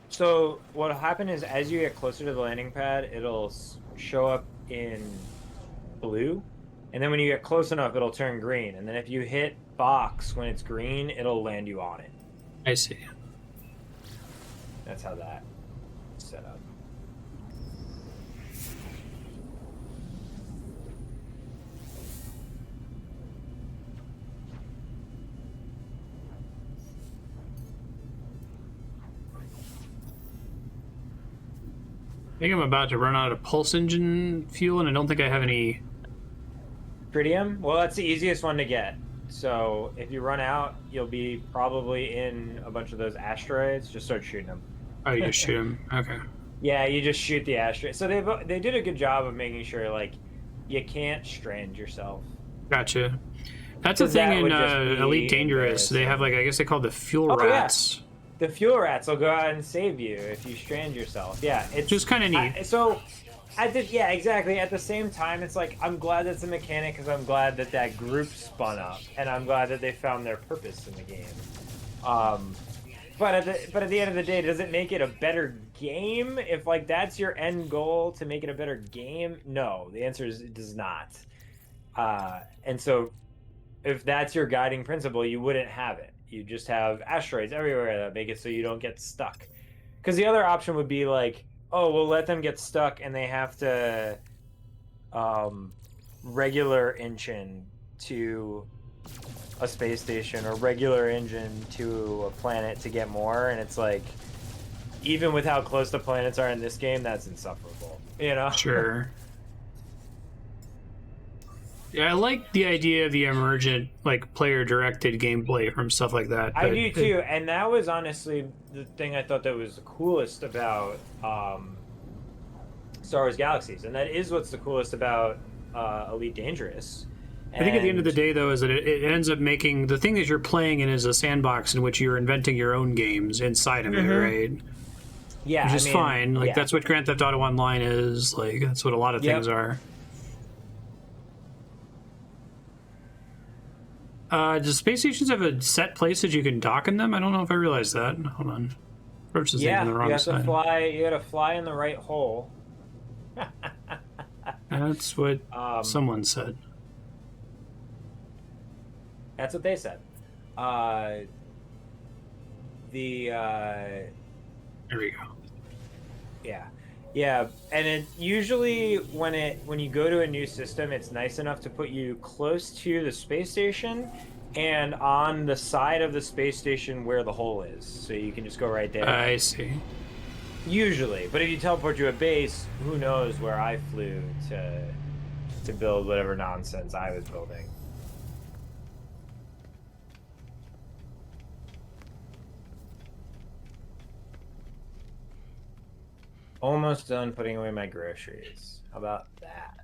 So what'll happen is as you get closer to the landing pad, it'll show up in blue, and then when you get close enough, it'll turn green, and then if you hit box when it's green, it'll land you on it. I see. That's how that is set up. I think I'm about to run out of pulse engine fuel, and I don't think I have any. Tritium? Well, that's the easiest one to get. So if you run out, you'll be probably in a bunch of those asteroids. Just start shooting them. Oh, you just shoot them. Okay. Yeah, you just shoot the asteroid. So they did a good job of making sure like you can't strand yourself. Gotcha. That's a thing in Elite Dangerous. They have like, I guess they call the fuel rats. Yeah. The fuel rats will go out and save you if you strand yourself. Yeah, it's just kind of neat. Yeah, exactly. At the same time, it's like I'm glad that's a mechanic because I'm glad that group spun up, and I'm glad that they found their purpose in the game. But at the end of the day, does it make it a better game? If like that's your end goal to make it a better game, no. The answer is it does not. And so, if that's your guiding principle, you wouldn't have it. You just have asteroids everywhere that make it so you don't get stuck. Because the other option would be like, oh, we'll let them get stuck and they have to regular engine to a space station or regular engine to a planet to get more, and it's like, even with how close the planets are in this game, that's insufferable, you know? Sure. Yeah, I like the idea of the emergent, like, player-directed gameplay from stuff like that. I do too, and that was honestly the thing I thought that was the coolest about Star Wars Galaxies, and that is what's the coolest about Elite Dangerous. I think at the end of the day, though, is that it ends up making the thing that you're playing in is a sandbox in which you're inventing your own games inside of it, right? Yeah, which is fine. Like that's what Grand Theft Auto Online is. Like that's what a lot of things are. Does space stations have a set place that you can dock in them? I don't know if I realized that. Hold on. Approach the thing on the wrong side. You gotta fly in the right hole. That's what someone said. That's what they said. There we go. Yeah, and it usually when you go to a new system, it's nice enough to put you close to the space station and on the side of the space station where the hole is, so you can just go right there. I see. Usually, but if you teleport to a base, who knows where I flew to build whatever nonsense I was building. Almost done putting away my groceries. How about that?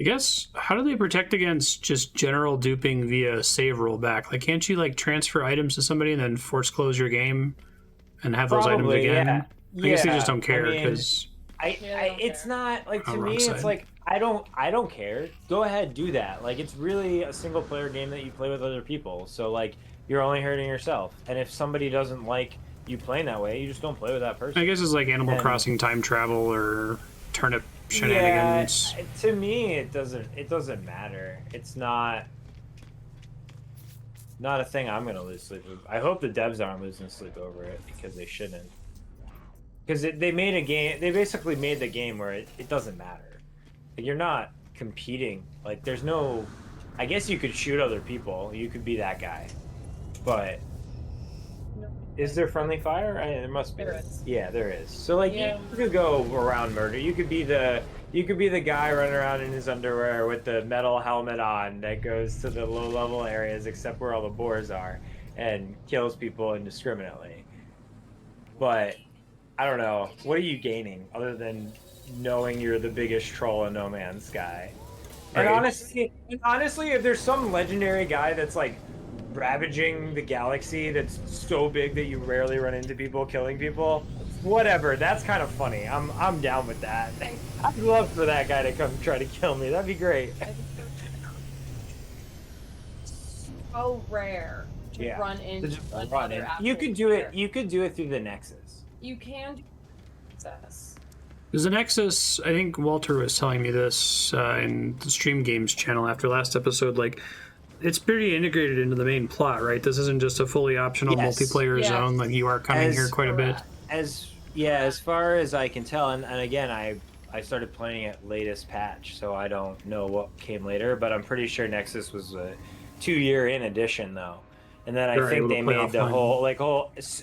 I guess, how do they protect against just general duping via save rollback? Like, can't you, like, transfer items to somebody and then force close your game and have those items again? Yeah. I guess they just don't care, because... it's not, like, to me, it's like, I don't care. Go ahead, do that. Like, it's really a single-player game that you play with other people, so, like, you're only hurting yourself. And if somebody doesn't like you playing that way, you just don't play with that person. I guess it's like Animal Crossing time travel or turnip shenanigans. Yeah, to me, it doesn't matter. It's not a thing I'm gonna lose sleep over. I hope the devs aren't losing sleep over it, because they shouldn't. Because they made a game. They basically made the game where it doesn't matter. Like, you're not competing. Like, there's no. I guess you could shoot other people. You could be that guy, but. Is there friendly fire? There must be. There is. Yeah, there is. So like you could go around murder. You could be the guy running around in his underwear with the metal helmet on that goes to the low level areas except where all the boars are and kills people indiscriminately. But I don't know. What are you gaining other than knowing you're the biggest troll in No Man's Sky? And honestly, if there's some legendary guy that's like ravaging the galaxy that's so big that you rarely run into people killing people, whatever, that's kind of funny. I'm down with that. I'd love for that guy to come try to kill me. That'd be great. So rare to run into another. You could do it. You could do it through the Nexus. You can do this. There's a Nexus. I think Walter was telling me this in the Stream Games channel after last episode. Like, it's pretty integrated into the main plot, right? This isn't just a fully optional multiplayer zone. Like, you are coming here quite a bit. As far as I can tell, and again, I started playing it latest patch, so I don't know what came later, but I'm pretty sure Nexus was a 2-year in edition though, and then I think they made the whole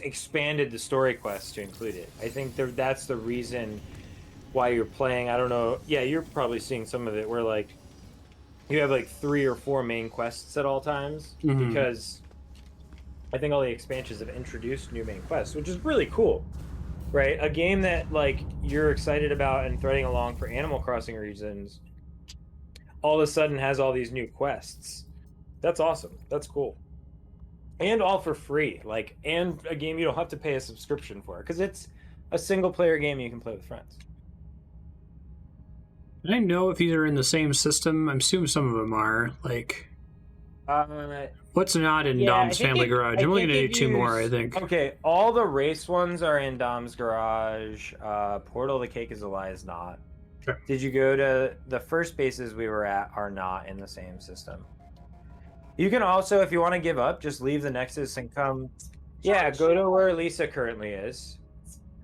expanded the story quest to include it. I think that's the reason why you're playing. I don't know. Yeah, you're probably seeing some of it where like. You have like 3 or 4 main quests at all times, because I think all the expansions have introduced new main quests, which is really cool, right? A game that like you're excited about and threading along for Animal Crossing reasons, all of a sudden has all these new quests. That's awesome. That's cool. And all for free, like, and a game you don't have to pay a subscription for, because it's a single player game you can play with friends. I know if these are in the same system. I'm assuming some of them are. Like, What's not in Yeah, Dom's Family Garage? I'm only going to do 2 more, I think. Okay, all the race ones are in Dom's Garage. Portal the Cake is a Lie is not. Okay. Did you go to the first bases we were at are not in the same system. You can also, if you want to give up, just leave the Nexus and come. Yeah, go to where Lisa currently is.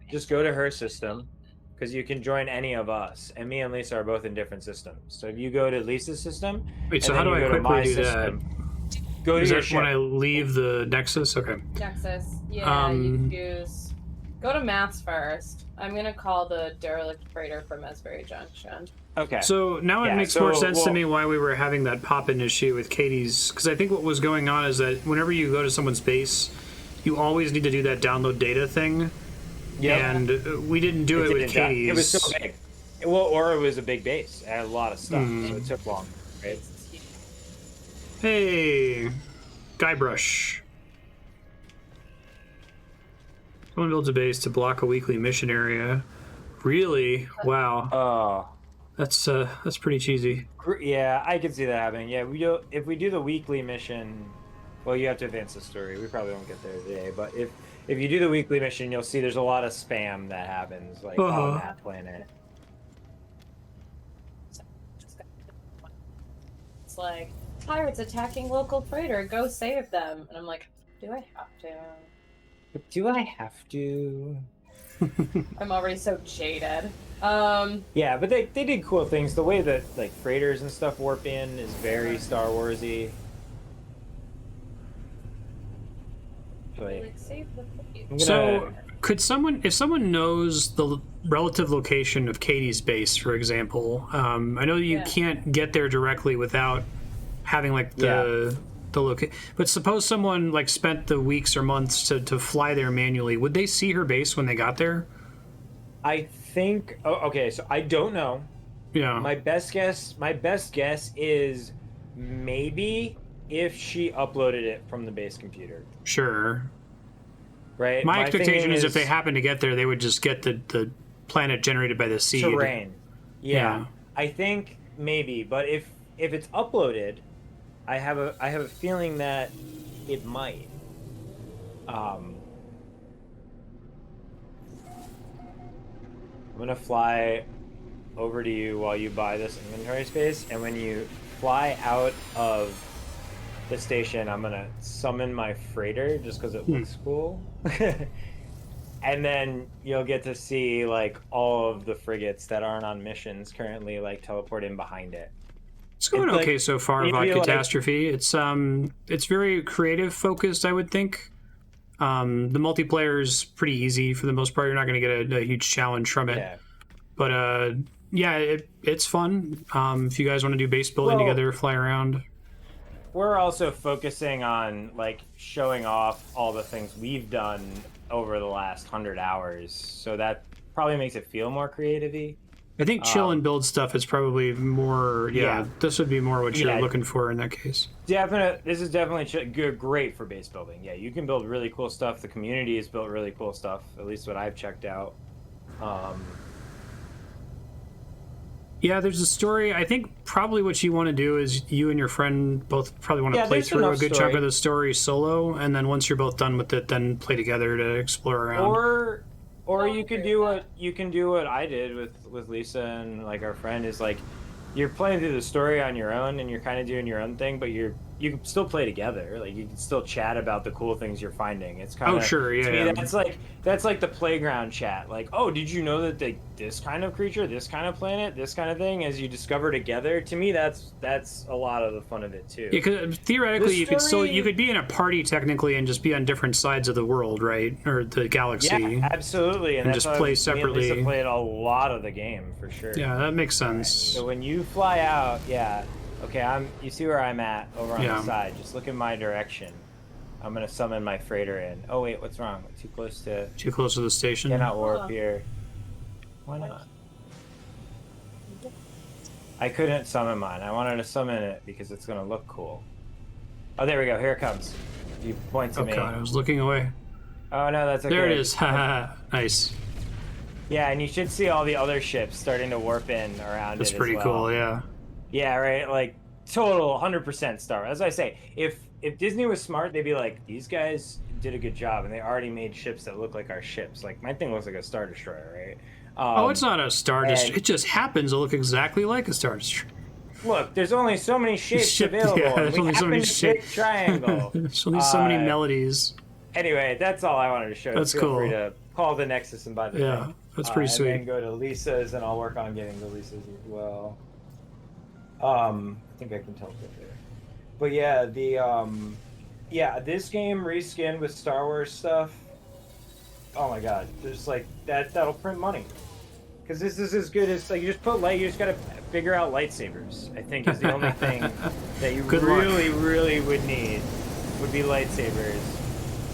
Just go to her system, because you can join any of us. And me and Lisa are both in different systems. So if you go to Lisa's system, Wait, so how do I quickly do that? Go to Is your that ship. when I leave the Nexus? Okay. Nexus. Yeah, you choose. Go to maps first. I'm gonna call the derelict freighter from Esbury Junction. Okay. So now it Yeah, makes more sense to me why we were having that pop-in issue with Katie's, because I think what was going on is that whenever you go to someone's base, you always need to do that download data thing. Yep. And we didn't do it with Katie's. It was so big. Well, or it was a big base. It had a lot of stuff, so it took long. Right? Hey, Guybrush. Someone builds a base to block a weekly mission area. Really? Wow. Oh. That's pretty cheesy. Yeah, I can see that happening. Yeah, if we do the weekly mission, well, you have to advance the story. We probably won't get there today, but if you do the weekly mission, you'll see there's a lot of spam that happens, like on that planet. It's like, pirates attacking local freighter, go save them. And I'm like, do I have to? Do I have to? I'm already so jaded. Yeah, but they did cool things. The way that like freighters and stuff warp in is very Star Warsy. Like, save the freight. So, could someone, if someone knows the relative location of Katie's base, for example, I know you can't get there directly without having like the location. But suppose someone like spent the weeks or months to fly there manually, would they see her base when they got there? I think. Oh, okay, so I don't know. Yeah. My best guess is maybe if she uploaded it from the base computer. Sure. Right. My expectation is if they happen to get there, they would just get the planet generated by the seed. Terrain. Yeah. I think maybe, but if it's uploaded, I have a feeling that it might. I'm gonna fly over to you while you buy this inventory space, and when you fly out of the station, I'm gonna summon my freighter just because it looks cool. And then you'll get to see like all of the frigates that aren't on missions currently like teleport in behind it. It's going okay so far, VOD Catastrophe. It's very creative focused, I would think. The multiplayer is pretty easy for the most part. You're not going to get a huge challenge from it. Yeah. But it's fun. If you guys want to do base building together, fly around. We're also focusing on like showing off all the things we've done over the last 100 hours, so that probably makes it feel more creative-y. I think chill and build stuff is probably more. Yeah, this would be more what you're looking for in that case. This is definitely great for base building. Yeah, you can build really cool stuff. The community has built really cool stuff, at least what I've checked out. Yeah, there's a story. I think probably what you want to do is you and your friend both probably want to play through a good chunk of the story solo, and then once you're both done with it, then play together to explore around. Or you could do what I did with Lisa and like our friend is like you're playing through the story on your own and you're kind of doing your own thing, but you can still play together. Like you can still chat about the cool things you're finding. It's kind of sure, yeah. To me, that's like the playground chat. Like, oh, did you know that this kind of creature, this kind of planet, this kind of thing, as you discover together? To me, that's a lot of the fun of it too. Yeah, because theoretically, you could be in a party technically and just be on different sides of the world, right, or the galaxy. Yeah, absolutely, and just play separately. Lisa played a lot of the game for sure. Yeah, that makes sense. Right. So when you fly out, okay, you see where I'm at over on the side. Just look in my direction. I'm gonna summon my freighter in. Oh wait, what's wrong? Too close to the station. Cannot warp here. Why not? I couldn't summon mine. I wanted to summon it because it's gonna look cool. Oh, there we go. Here it comes. You point to me. Oh god, I was looking away. Oh no, that's okay. There it is. Nice. Yeah, and you should see all the other ships starting to warp in around That's it. pretty as well. Cool, yeah. Yeah, right. Like total 100% Star Wars. As I say, if Disney was smart, they'd be like, these guys did a good job, and they already made ships that look like our ships. Like my thing looks like a Star Destroyer, right? Oh, it's not a Star Destroyer. and- It just happens to look exactly like a Star Destroyer. Look, there's only so many shapes available. Yeah, and there's we only so happen many to pick triangle. There's only so many melodies. Anyway, that's all I wanted to show. That's Feel cool. free to call the Nexus and buy the Yeah, thing. that's pretty sweet. And then go to Lisa's, and I'll work on getting the Lisa's as well. I think I can teleport there. But yeah, this game reskinned with Star Wars stuff. Oh my god, there's like that'll print money. Because this is as good as, like, you just gotta figure out lightsabers, I think, is the only thing that you really would need, would be lightsabers.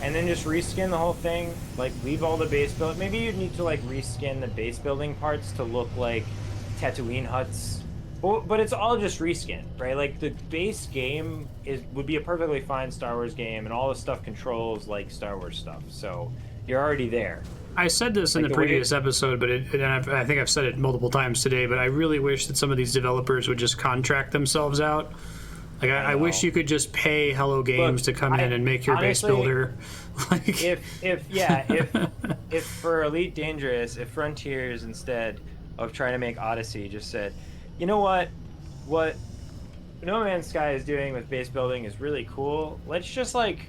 And then just reskin the whole thing, like, leave all the base build. Maybe you'd need to, like, reskin the base building parts to look like Tatooine huts. But it's all just reskin, right? Like, the base game would be a perfectly fine Star Wars game, and all the stuff controls like Star Wars stuff, so you're already there. I said this in the previous episode, but I think I've said it multiple times today, but I really wish that some of these developers would just contract themselves out. Like, I wish you could just pay Hello Games to come in and make your base builder. Like... If for Elite Dangerous, if Frontiers, instead of trying to make Odyssey, just said, you know what No Man's Sky is doing with base building is really cool. Let's just, like,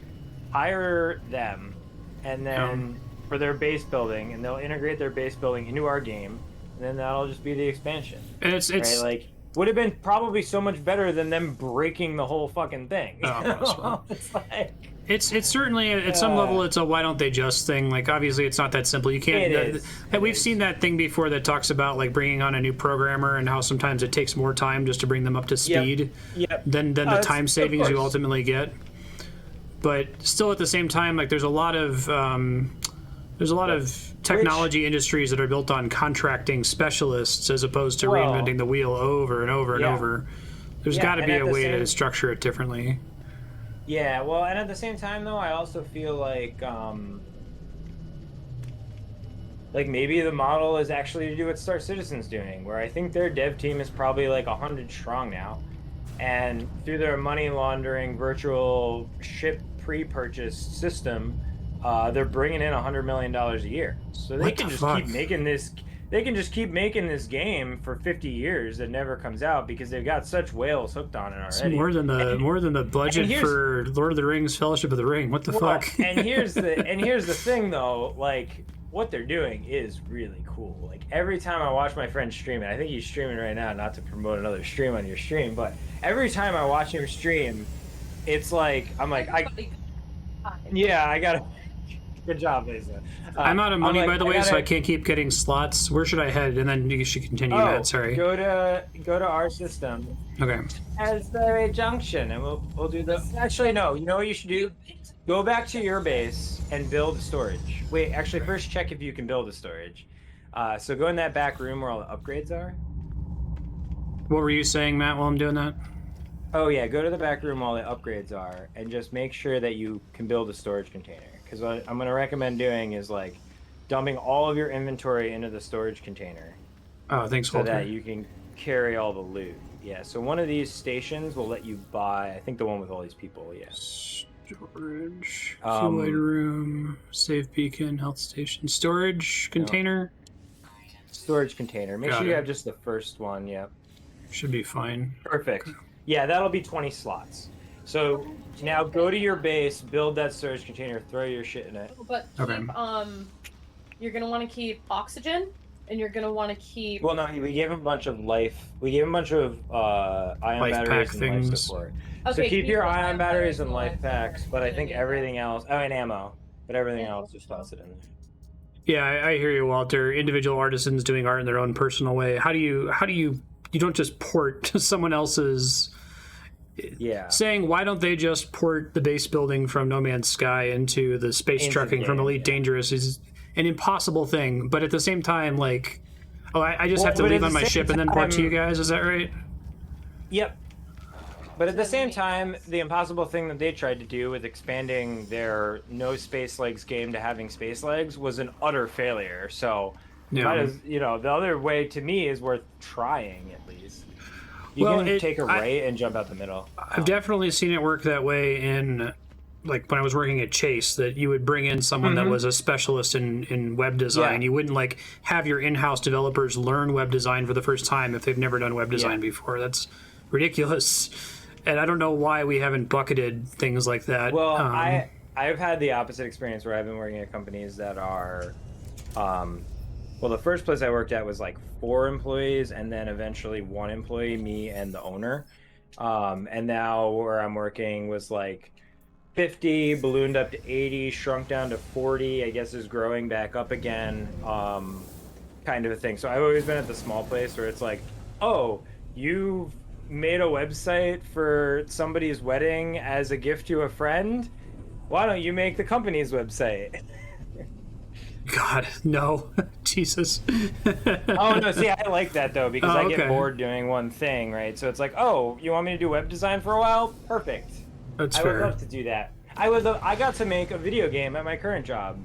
hire them, and then... for their base building, and they'll integrate their base building into our game, and then that'll just be the expansion. And it's right? Like, would have been probably so much better than them breaking the whole fucking thing. It's like, it's certainly at some level it's a why don't they just thing. Like, obviously it's not that simple. You can't. We've seen that thing before that talks about, like, bringing on a new programmer and how sometimes it takes more time just to bring them up to speed than the time savings you ultimately get. But still, at the same time, like, there's a lot of technology industries that are built on contracting specialists as opposed to reinventing the wheel over and over and over. There's got to be a way to structure it differently. Yeah, well, and at the same time, though, I also feel like maybe the model is actually to do what Star Citizen's doing, where I think their dev team is probably like 100 strong now. And through their money laundering virtual ship pre-purchase system, they're bringing in $100 million a year, so they can just keep making this. They can just keep making this game for 50 years that never comes out because they've got such whales hooked on it already. It's more than the budget for Lord of the Rings: Fellowship of the Ring. What the fuck? And here's the thing, though. Like, what they're doing is really cool. Like, every time I watch my friend stream, and I think he's streaming right now, not to promote another stream on your stream, but every time I watch him stream, it's like I'm like I gotta. Good job, Lisa. I'm out of money, by the way, so I can't keep getting slots. Where should I head? And then you should continue that. Sorry. Go to our system. Okay. As the junction, and we'll do the. Actually, no. You know what you should do? Go back to your base and build storage. Wait, actually, first check if you can build a storage. So go in that back room where all the upgrades are. What were you saying, Matt, while I'm doing that? Oh yeah, go to the back room while the upgrades are, and just make sure that you can build a storage container. Because what I'm going to recommend doing is, like, dumping all of your inventory into the storage container. Oh, thanks, Walter. So that you can carry all the loot. Yeah, so one of these stations will let you buy, I think the one with all these people, yeah. Storage, fuel room, save beacon, health station, storage container? Storage container. Make sure you have just the first one, yep. Should be fine. Perfect. Yeah, that'll be 20 slots. So now go to your base, build that storage container, throw your shit in it. But keep, you're gonna want to keep oxygen, and you're gonna want to keep. Well, no, we gave him a bunch of life. We gave him a bunch of ion batteries and life support. Okay, so keep your ion batteries and life packs, but I think everything else. Oh, and ammo, but everything else just toss it in there. Yeah, I hear you, Walter. Individual artisans doing art in their own personal way. How do you don't just port to someone else's. Yeah. Saying, why don't they just port the base building from No Man's Sky into the space trucking from Elite Dangerous is an impossible thing. But at the same time, like, I just have to leave on my ship and then port to you guys. Is that right? Yep. But at the same time, the impossible thing that they tried to do with expanding their no space legs game to having space legs was an utter failure. So, the other way to me is worth trying at least. You Well, can take a right and jump out the middle. I've definitely seen it work that way in, like, when I was working at Chase, that you would bring in someone that was a specialist in web design. Yeah. You wouldn't, like, have your in-house developers learn web design for the first time if they've never done web design before. That's ridiculous. And I don't know why we haven't bucketed things like that. Well, I've had the opposite experience where I've been working at companies that are, well, the first place I worked at was like 4 employees, and then eventually 1 employee, me and the owner. And now where I'm working was like 50, ballooned up to 80, shrunk down to 40. I guess is growing back up again, kind of a thing. So I've always been at the small place where it's like, oh, you've made a website for somebody's wedding as a gift to a friend. Why don't you make the company's website? God, no. Jesus. Oh, no, see, I like that, though, because I okay. get bored doing one thing, right? So it's like, oh, you want me to do web design for a while? Perfect. That's I fair. would love to do that. I got to make a video game at my current job.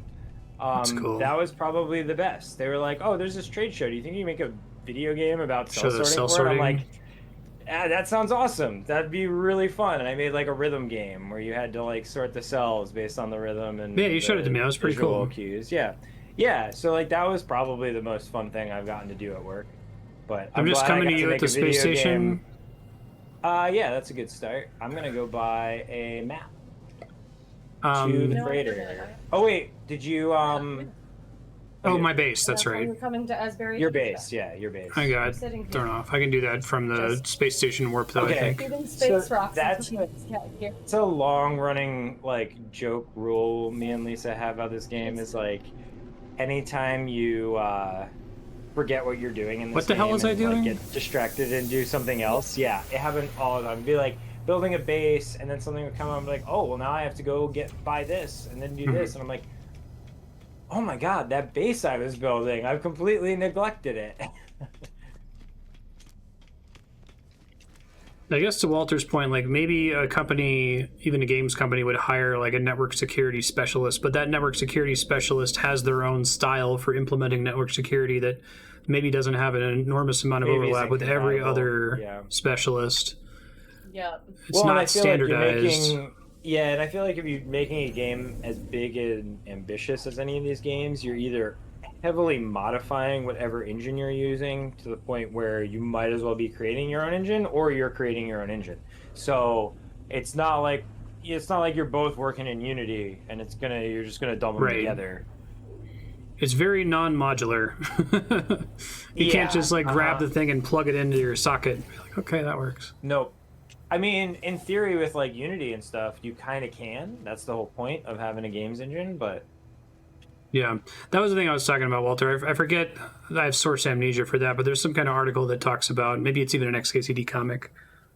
That's cool. That was probably the best. They were like, oh, there's this trade show. Do you think you can make a video game about Show the cell cell sorting? I'm sorting. like, that sounds awesome. That'd be really fun. And I made like a rhythm game where you had to like sort the cells based on the rhythm and Yeah, you showed it to me. That was pretty visual cool. cues. Yeah. So like that was probably the most fun thing I've gotten to do at work. But I'm just glad I coming to got you make at the a video space station. game. Yeah, that's a good start. I'm gonna go buy a map to the crater. Oh wait, did you Oh, my base. That's right. We're coming to Asbury. Your base, yeah, your base. I got sitting here. thrown off. I can do that from the space station warp, though. Okay. I think. Shooting space So rocks. that's- here. It's a long-running like joke rule me and Lisa have about this game is like, anytime you forget what you're doing in this What the hell game was I and, doing? Like, get distracted and do something else. Yeah, it happened all the time. It'd be like building a base, and then something would come up and be like, oh, well now I have to go buy this and then do this, and I'm like, oh my god, that base I was building, I've completely neglected it. I guess to Walter's point, like maybe a company, even a games company, would hire like a network security specialist, but that network security specialist has their own style for implementing network security that maybe doesn't have an enormous amount of Maybe overlap isn't with every compatible. other Yeah. specialist. Yeah. It's and I not feel like you're standardized. yeah, and I feel like if you're making a game as big and ambitious as any of these games, you're either heavily modifying whatever engine you're using to the point where you might as well be creating your own engine, or you're creating your own engine. So it's not like you're both working in Unity and you're just gonna dump them Right. together. It's very non-modular. You can't just like grab the thing and plug it into your socket. Be like, okay, that works. Nope. I mean, in theory, with like Unity and stuff, you kind of can. That's the whole point of having a games engine. But Yeah, that was the thing I was talking about, Walter. I forget, I have source amnesia for that, but there's some kind of article that talks about, maybe it's even an XKCD comic,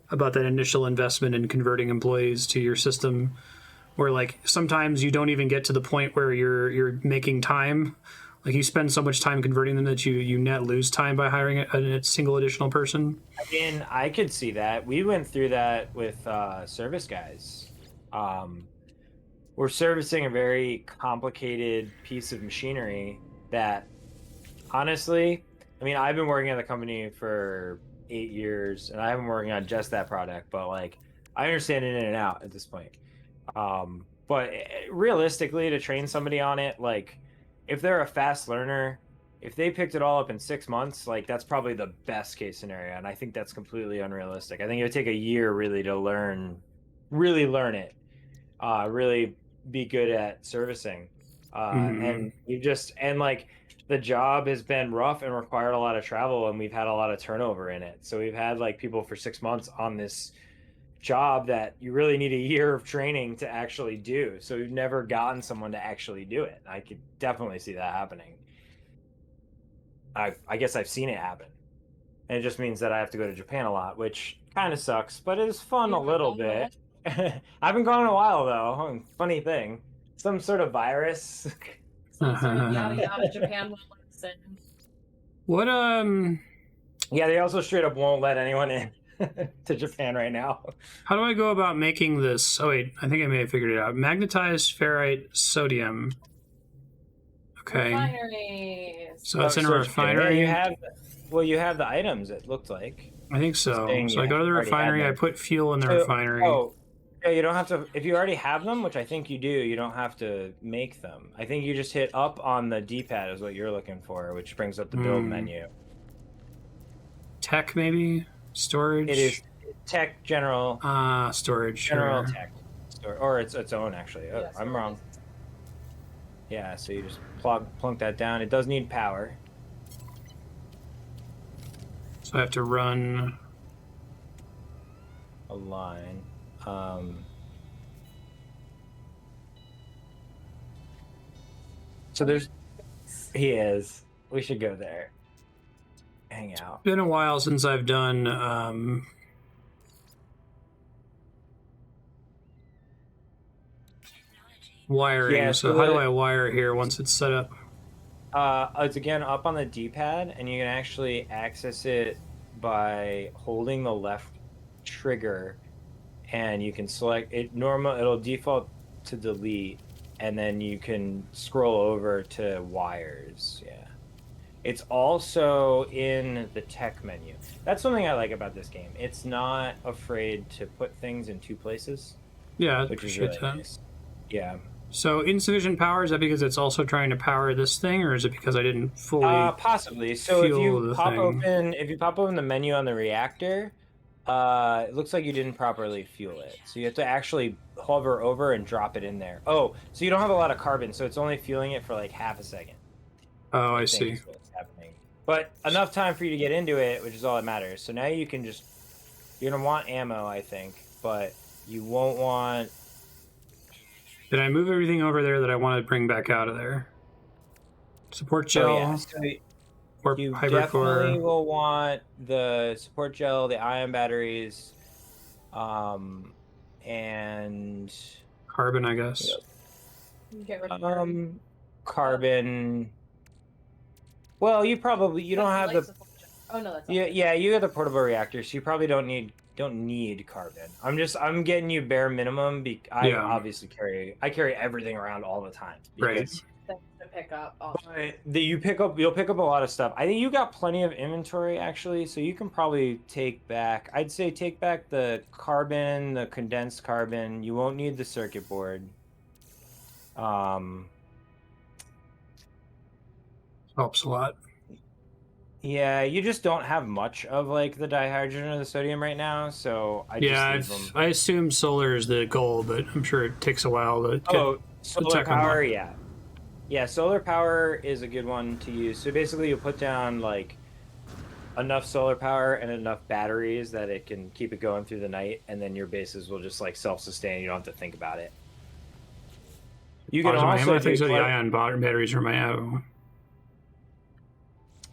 about that initial investment in converting employees to your system, where like sometimes you don't even get to the point where you're making time. Like you spend so much time converting them that you net lose time by hiring a single additional person. I mean, I could see that. We went through that with service guys. We're servicing a very complicated piece of machinery that, honestly, I mean, I've been working at the company for 8 years, and I haven't been working on just that product, but like, I understand it in and out at this point. But realistically, to train somebody on it, like, if they're a fast learner, if they picked it all up in 6 months, like, that's probably the best case scenario, and I think that's completely unrealistic. I think it would take a year really to really learn it, really be good at servicing, and like the job has been rough and required a lot of travel, and we've had a lot of turnover in it. So we've had like people for 6 months on this job that you really need a year of training to actually do. So we've never gotten someone to actually do it. I could definitely see that happening. I guess I've seen it happen, and it just means that I have to go to Japan a lot, which kind of sucks, but it is fun a little bit. I haven't gone in a while though. Funny thing, some sort of virus. Yeah, Japan won't let us in. What Yeah, they also straight up won't let anyone in to Japan right now. How do I go about making this? Oh wait, I think I may have figured it out. Magnetized ferrite sodium. Okay. Refineries. So it's in a refinery. Yeah, you have the items, it looked like. I think so. Saying So I you go to the already had refinery, I them. put fuel in the So- refinery. Oh, yeah, you don't have to. If you already have them, which I think you do, you don't have to make them. I think you just hit up on the D-pad is what you're looking for, which brings up the build menu. Tech, maybe? Storage? It is tech general. Storage. General Sure. tech, or it's its own actually. Oh, Yeah, I'm storage wrong. is- Yeah, so you just plunk that down. It does need power. So I have to run. A line. So there's. He is. We should go there. Hang out. Been a while since I've done wiring. Yeah, so so how do the- I wire here once it's set up? It's again up on the D-pad, and you can actually access it by holding the left trigger, and you can select it. It'll default to delete, and then you can scroll over to wires. Yeah, it's also in the tech menu. That's something I like about this game. It's not afraid to put things in two places, Yeah, I which is appreciate really that. nice. Yeah. So insufficient power, is that because it's also trying to power this thing, or is it because I didn't fully Possibly. So if fuel you the pop thing? open the menu on the reactor, it looks like you didn't properly fuel it. So you have to actually hover over and drop it in there. Oh, so you don't have a lot of carbon, so it's only fueling it for like half a second. Oh, I think see. is what's happening. But enough time for you to get into it, which is all that matters. So now you can just you're gonna want ammo, I think, but you won't want. Did I move everything over there that I want to bring back out of there? Support gel Oh, yeah. So or you hybrid definitely core? will want the support gel, the ion batteries, and Carbon, I guess. Get rid of carbon. Well, you don't have the. Oh no, that's Yeah, you have the portable reactor, so you probably don't need carbon. I'm getting you bare minimum. I Yeah. obviously carry everything around all the time. Right. Because things to pick up. Oh. but you'll pick up a lot of stuff. I think you got plenty of inventory actually, so you can probably take back. I'd say take back the carbon, the condensed carbon. You won't need the circuit board. Helps a lot. Yeah, you just don't have much of like the dihydrogen or the sodium right now, so I just leave them. I assume solar is the goal, but I'm sure it takes a while to get Solar tech power, unlocked. yeah, solar power is a good one to use. So basically, you put down like enough solar power and enough batteries that it can keep it going through the night, and then your bases will just like self-sustain. You don't have to think about it. You can my ammo, also I think so. The do ion batteries are my ammo.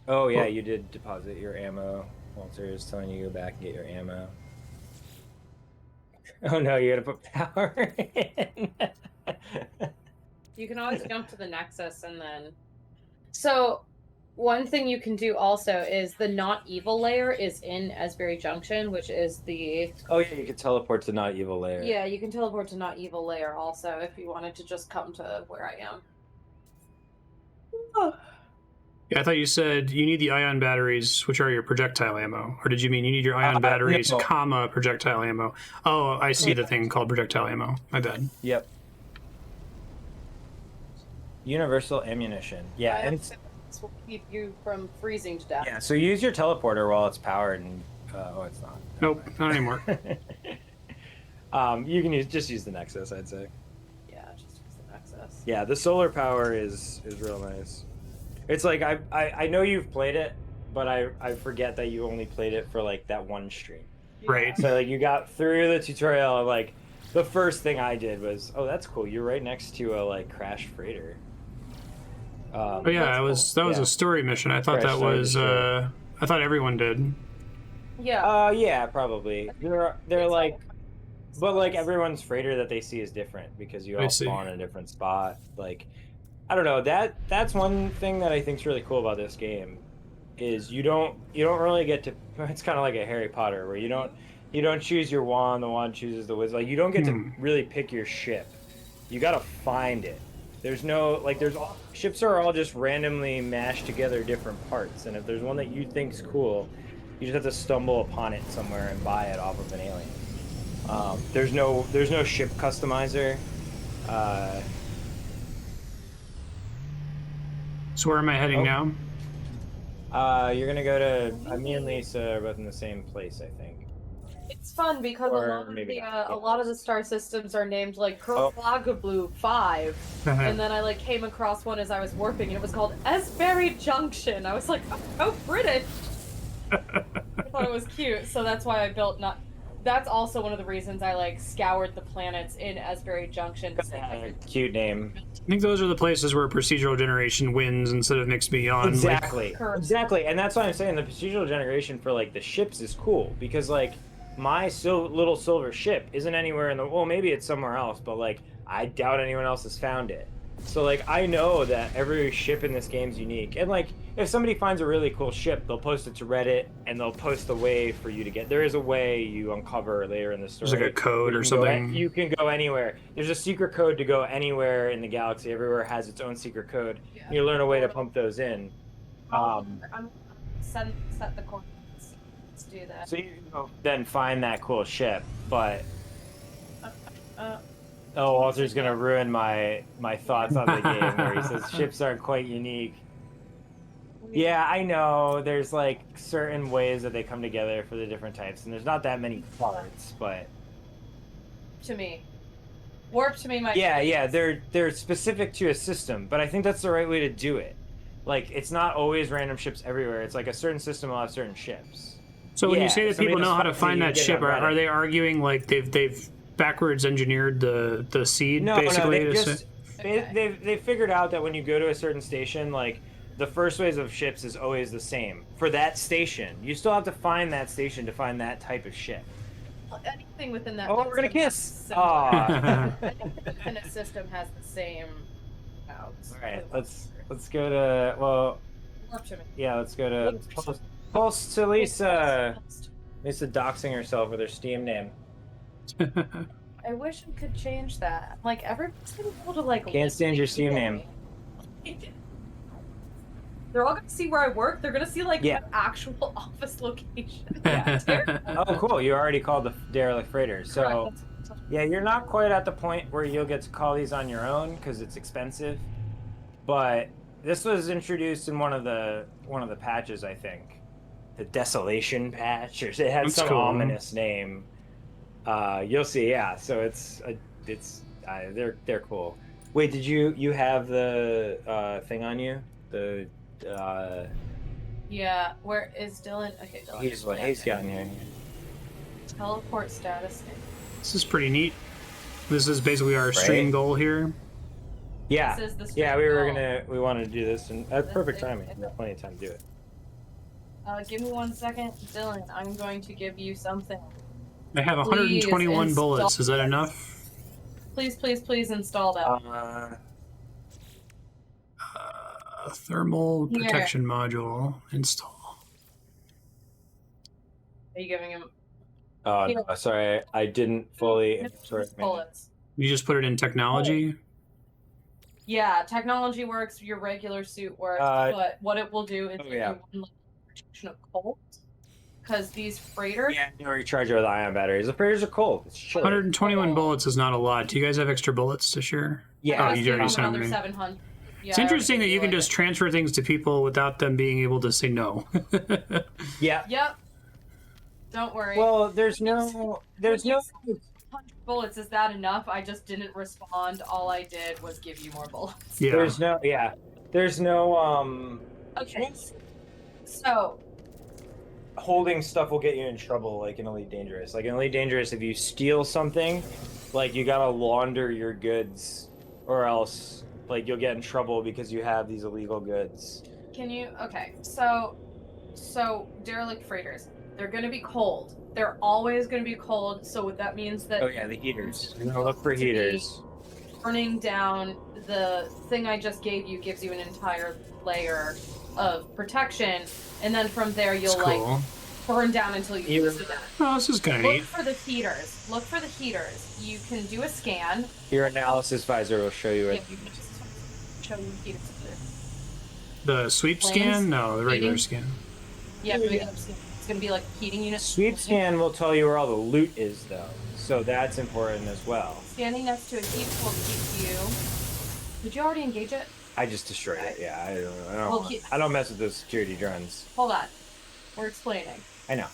Oh yeah, Well- you did deposit your ammo. Walter is telling you to go back and get your ammo. Oh no, you gotta put power in. You can always jump to the Nexus and then. So, one thing you can do also is the not evil layer is in Esbury Junction, which is the. Oh yeah, you can teleport to not evil layer. Yeah, you can teleport to not evil layer also if you wanted to just come to where I am. Yeah, I thought you said you need the ion batteries, which are your projectile ammo. Or did you mean you need your ion batteries, no. comma, projectile ammo? Oh, I see the thing called projectile ammo. My bad. Yep. Universal ammunition. Yeah, and This will keep you from freezing to death. yeah. So use your teleporter while it's powered, and it's not. Nope, not anymore. You can just use the Nexus, I'd say. Yeah, just use the Nexus. Yeah, the solar power is real nice. It's like I know you've played it, but I forget that you only played it for like that one stream. Right. So like you got through the tutorial, and like the first thing I did was, oh, that's cool. You're right next to a like crashed freighter. Oh yeah, that was Yeah. a story mission. I thought Crash that Site was Destroyer. I thought everyone did. Yeah. Yeah, probably. They're It's like, all- but like everyone's freighter that they see is different because you I all see. spawn in a different spot. Like, I don't know. That's one thing that I think is really cool about this game, is you don't really get to. It's kind of like a Harry Potter where you don't choose your wand. The wand chooses the wizard. Like you don't get to really pick your ship. You got to find it. There's no like ships are all just randomly mashed together different parts, and if there's one that you think's cool, You just have to stumble upon it somewhere and buy it off of an alien. There's no ship customizer. So where am I heading now? You're gonna go to me and Lisa are both in the same place, I think. It's fun because Or a lot of maybe the not. a lot of the star systems are named like Oh. Blue 5, and then I like came across one as I was warping, and it was called Esbury Junction. I was like, oh British. I thought it was cute, so that's why I built not. That's also one of the reasons I like scoured the planets in Esbury Junction. Cute name. I think those are the places where procedural generation wins instead of mixed beyond. Exactly. Correct. Exactly. And that's why I'm saying the procedural generation for like the ships is cool because like my little silver ship isn't anywhere in the well, maybe it's somewhere else, but like I doubt anyone else has found it. So like I know that every ship in this game is unique. And like if somebody finds a really cool ship, they'll post it to Reddit and they'll post a way for you to get. There is a way you uncover later in the story. There's like a code or something. You can go anywhere. There's a secret code to go anywhere in the galaxy. Everywhere has its own secret code. Yeah. You learn a way to pump those in. I'm set the coordinates. Let's do that. So you go then find that cool ship, but Uh, Walter's gonna ruin my thoughts on the game where he says ships aren't quite unique. Yeah, I know. There's like certain ways that they come together for the different types, and there's not that many parts, but to me, warp to me. yeah, they're specific to a system, but I think that's the right way to do it. Like it's not always random ships everywhere. It's like a certain system will have certain ships. So when you say that people know how to find that get ship, it on are Reddit. they arguing like they've backwards engineered the seed basically? They figured out that when you go to a certain station, like the first ways of ships is always the same for that station. You still have to find that station to find that type of ship. Anything within that. Oh, we're gonna kiss. System, Aw. anything within a system has the same. All right, let's go to Warp to me. yeah, let's go to pulse to Lisa. Lisa doxing herself with her Steam name. I wish I could change that. Like everybody's gonna be able to like. Can't stand your Steam name. They're all gonna see where I work. They're gonna see like Yeah. my actual office location. Oh, cool! You already called the derelict freighter, so Correct. yeah, you're not quite at the point where you'll get to call these on your own because it's expensive. But this was introduced in one of the patches, I think, the Desolation patch, or it had That's some cool. ominous name. You'll see, yeah. So they're cool. Wait, did you have the thing on you? The Yeah. Where is Dylan? Okay, Dylan. he's gotten here. Teleport status. This is pretty neat. This is basically our stream goal here. Yeah, This is the yeah. stream We wanted to do this, and that's perfect timing. We have plenty of time to do it. Give me 1 second, Dylan. I'm going to give you something. I have 121 Please bullets. install- Is that enough? Please install that. Thermal Here. protection module install. Are you giving him Oh, no, sorry, I didn't fully. bullets? You just put it in technology. Yeah, technology works. Your regular suit works, but what it will do is give you one level of protection of cold. Because these freighters. Yeah, you recharge it with ion batteries. The freighters are cold. It's chilly. 121 bullets is not a lot. Do you guys have extra bullets to share? Yeah. Oh, you already sent another me. 700. Yeah, It's interesting that you can like just transfer things to people without them being able to say no. Yeah. Yep. Don't worry. Well, there's no. 100 bullets. Is that enough? I just didn't respond. All I did was give you more bullets. Yeah. There's no. Yeah. There's no. Okay. So. Holding stuff will get you in trouble, like in Elite Dangerous. Like in Elite Dangerous, if you steal something, like you gotta launder your goods, or else like you'll get in trouble because you have these illegal goods. Can you? Okay. So derelict freighters. They're gonna be cold. They're always gonna be cold. So what that means that. Oh yeah, the heaters. You're gonna look for heaters. Burning down the thing I just gave you gives you an entire layer of protection, and then from there you'll That's cool. like burn down until you use it. Oh, this is kind of Look neat. for the heaters. Look for the heaters. You can do a scan. Your analysis visor will show you Yeah, it. you can just show you the heaters. The sweep Planes? scan? No, the regular Heating? scan. Yeah, regular scan. going to be like a heating unit. Sweep scan will tell you where all the loot is, though. So that's important as well. Standing next to a heap will keep you. Did you already engage it? I just destroyed it. Yeah, Well, I don't mess with those security drones. Hold on. We're explaining. I know.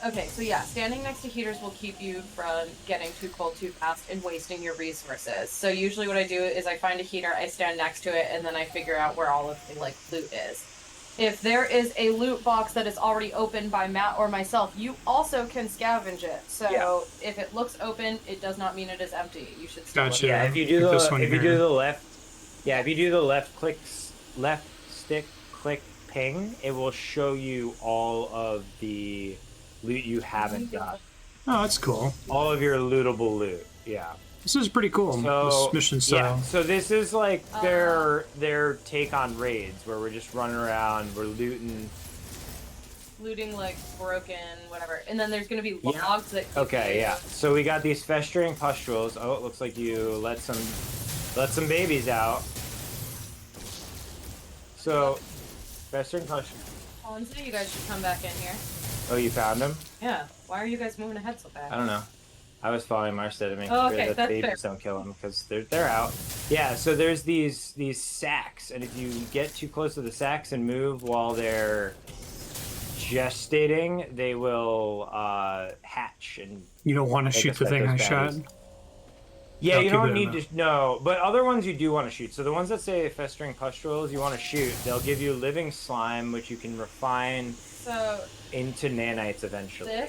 Okay, so yeah, standing next to heaters will keep you from getting too cold too fast and wasting your resources. So usually what I do is I find a heater, I stand next to it, and then I figure out where all of the like loot is. If there is a loot box that is already opened by Matt or myself, you also can scavenge it. So if it looks open, it does not mean it is empty. You should still Gotcha. Yeah, if you do the left stick click ping, it will show you all of the loot you haven't got. Oh, that's cool. All of your lootable loot. Yeah. This is pretty cool. So, this mission style. Yeah, so this is like their take on raids, where we're just running around, we're looting like broken whatever, and then there's gonna be logs that. Okay, yeah. So we got these festering pustules. Oh, it looks like you let some babies out. So festering pustules. Honestly, you guys should come back in here. Oh, you found them? Yeah. Why are you guys moving ahead so fast? I don't know. I was following Marstead to make Oh, sure okay, that that's babies fair. don't kill them because they're out. Yeah, so there's these sacks, and if you get too close to the sacks and move while they're gestating, they will hatch and. You don't want to shoot the thing I shot? Yeah, I'll you keep don't it in need to. No, but other ones you do want to shoot. So the ones that say festering pustules, you want to shoot. They'll give you living slime, which you can refine into nanites eventually.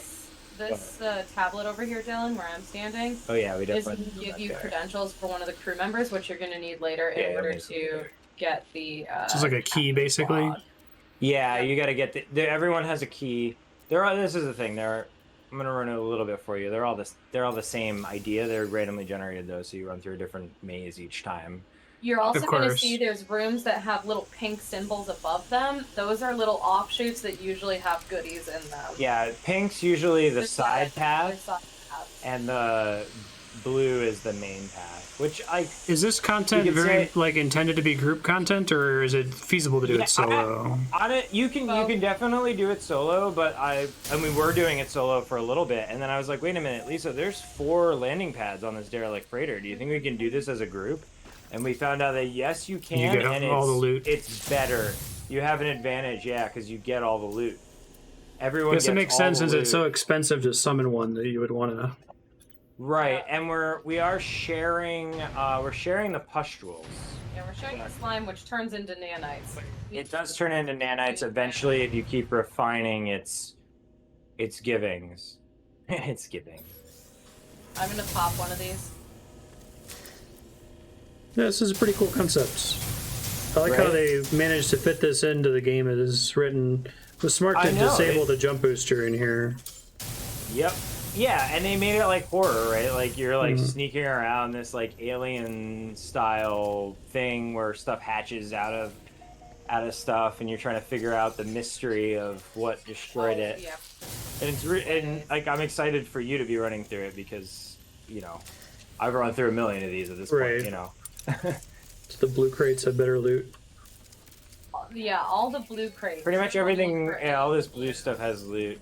This tablet over here, Dylan, where I'm standing, Oh yeah, we is definitely going to give you credentials for one of the crew members, which you're going to need later in order to get the. So it's like a key, basically. Yeah, you got to get everyone has a key. This is the thing. I'm gonna run it a little bit for you. They're all the same idea. They're randomly generated though, so you run through a different maze each time. You're also going to see there's rooms that have little pink symbols above them. Those are little offshoots that usually have goodies in them. Yeah, pink's usually the side path, and the blue is the main path. Which is this content very intended to be group content, or is it feasible to do it solo? You can definitely do it solo, but I mean we're doing it solo for a little bit, and then I was like, wait a minute, Lisa, there's 4 landing pads on this derelict freighter. Do you think we can do this as a group? And we found out that yes, you can, you get and all the loot. It's better. You have an advantage, yeah, because you get all the loot. Everyone. I guess it makes sense since it's so expensive to summon one that you would want to. Right, and we are sharing. We're sharing the pustules. Yeah, we're sharing the slime, which turns into nanites. It does turn into nanites eventually if you keep refining its givings. It's giving. I'm gonna pop one of these. Yeah, this is a pretty cool concept. I like how they managed to fit this into the game. It is written. It was smart to disable the jump booster in here. Yep. Yeah, and they made it like horror, right? Like you're like sneaking around this like alien style thing where stuff hatches out of stuff, and you're trying to figure out the mystery of what destroyed it. Yeah. And like I'm excited for you to be running through it because I've run through a million of these at this point. So the blue crates have better loot. Yeah, all the blue crates. Pretty much everything. Yeah, all this blue stuff has loot.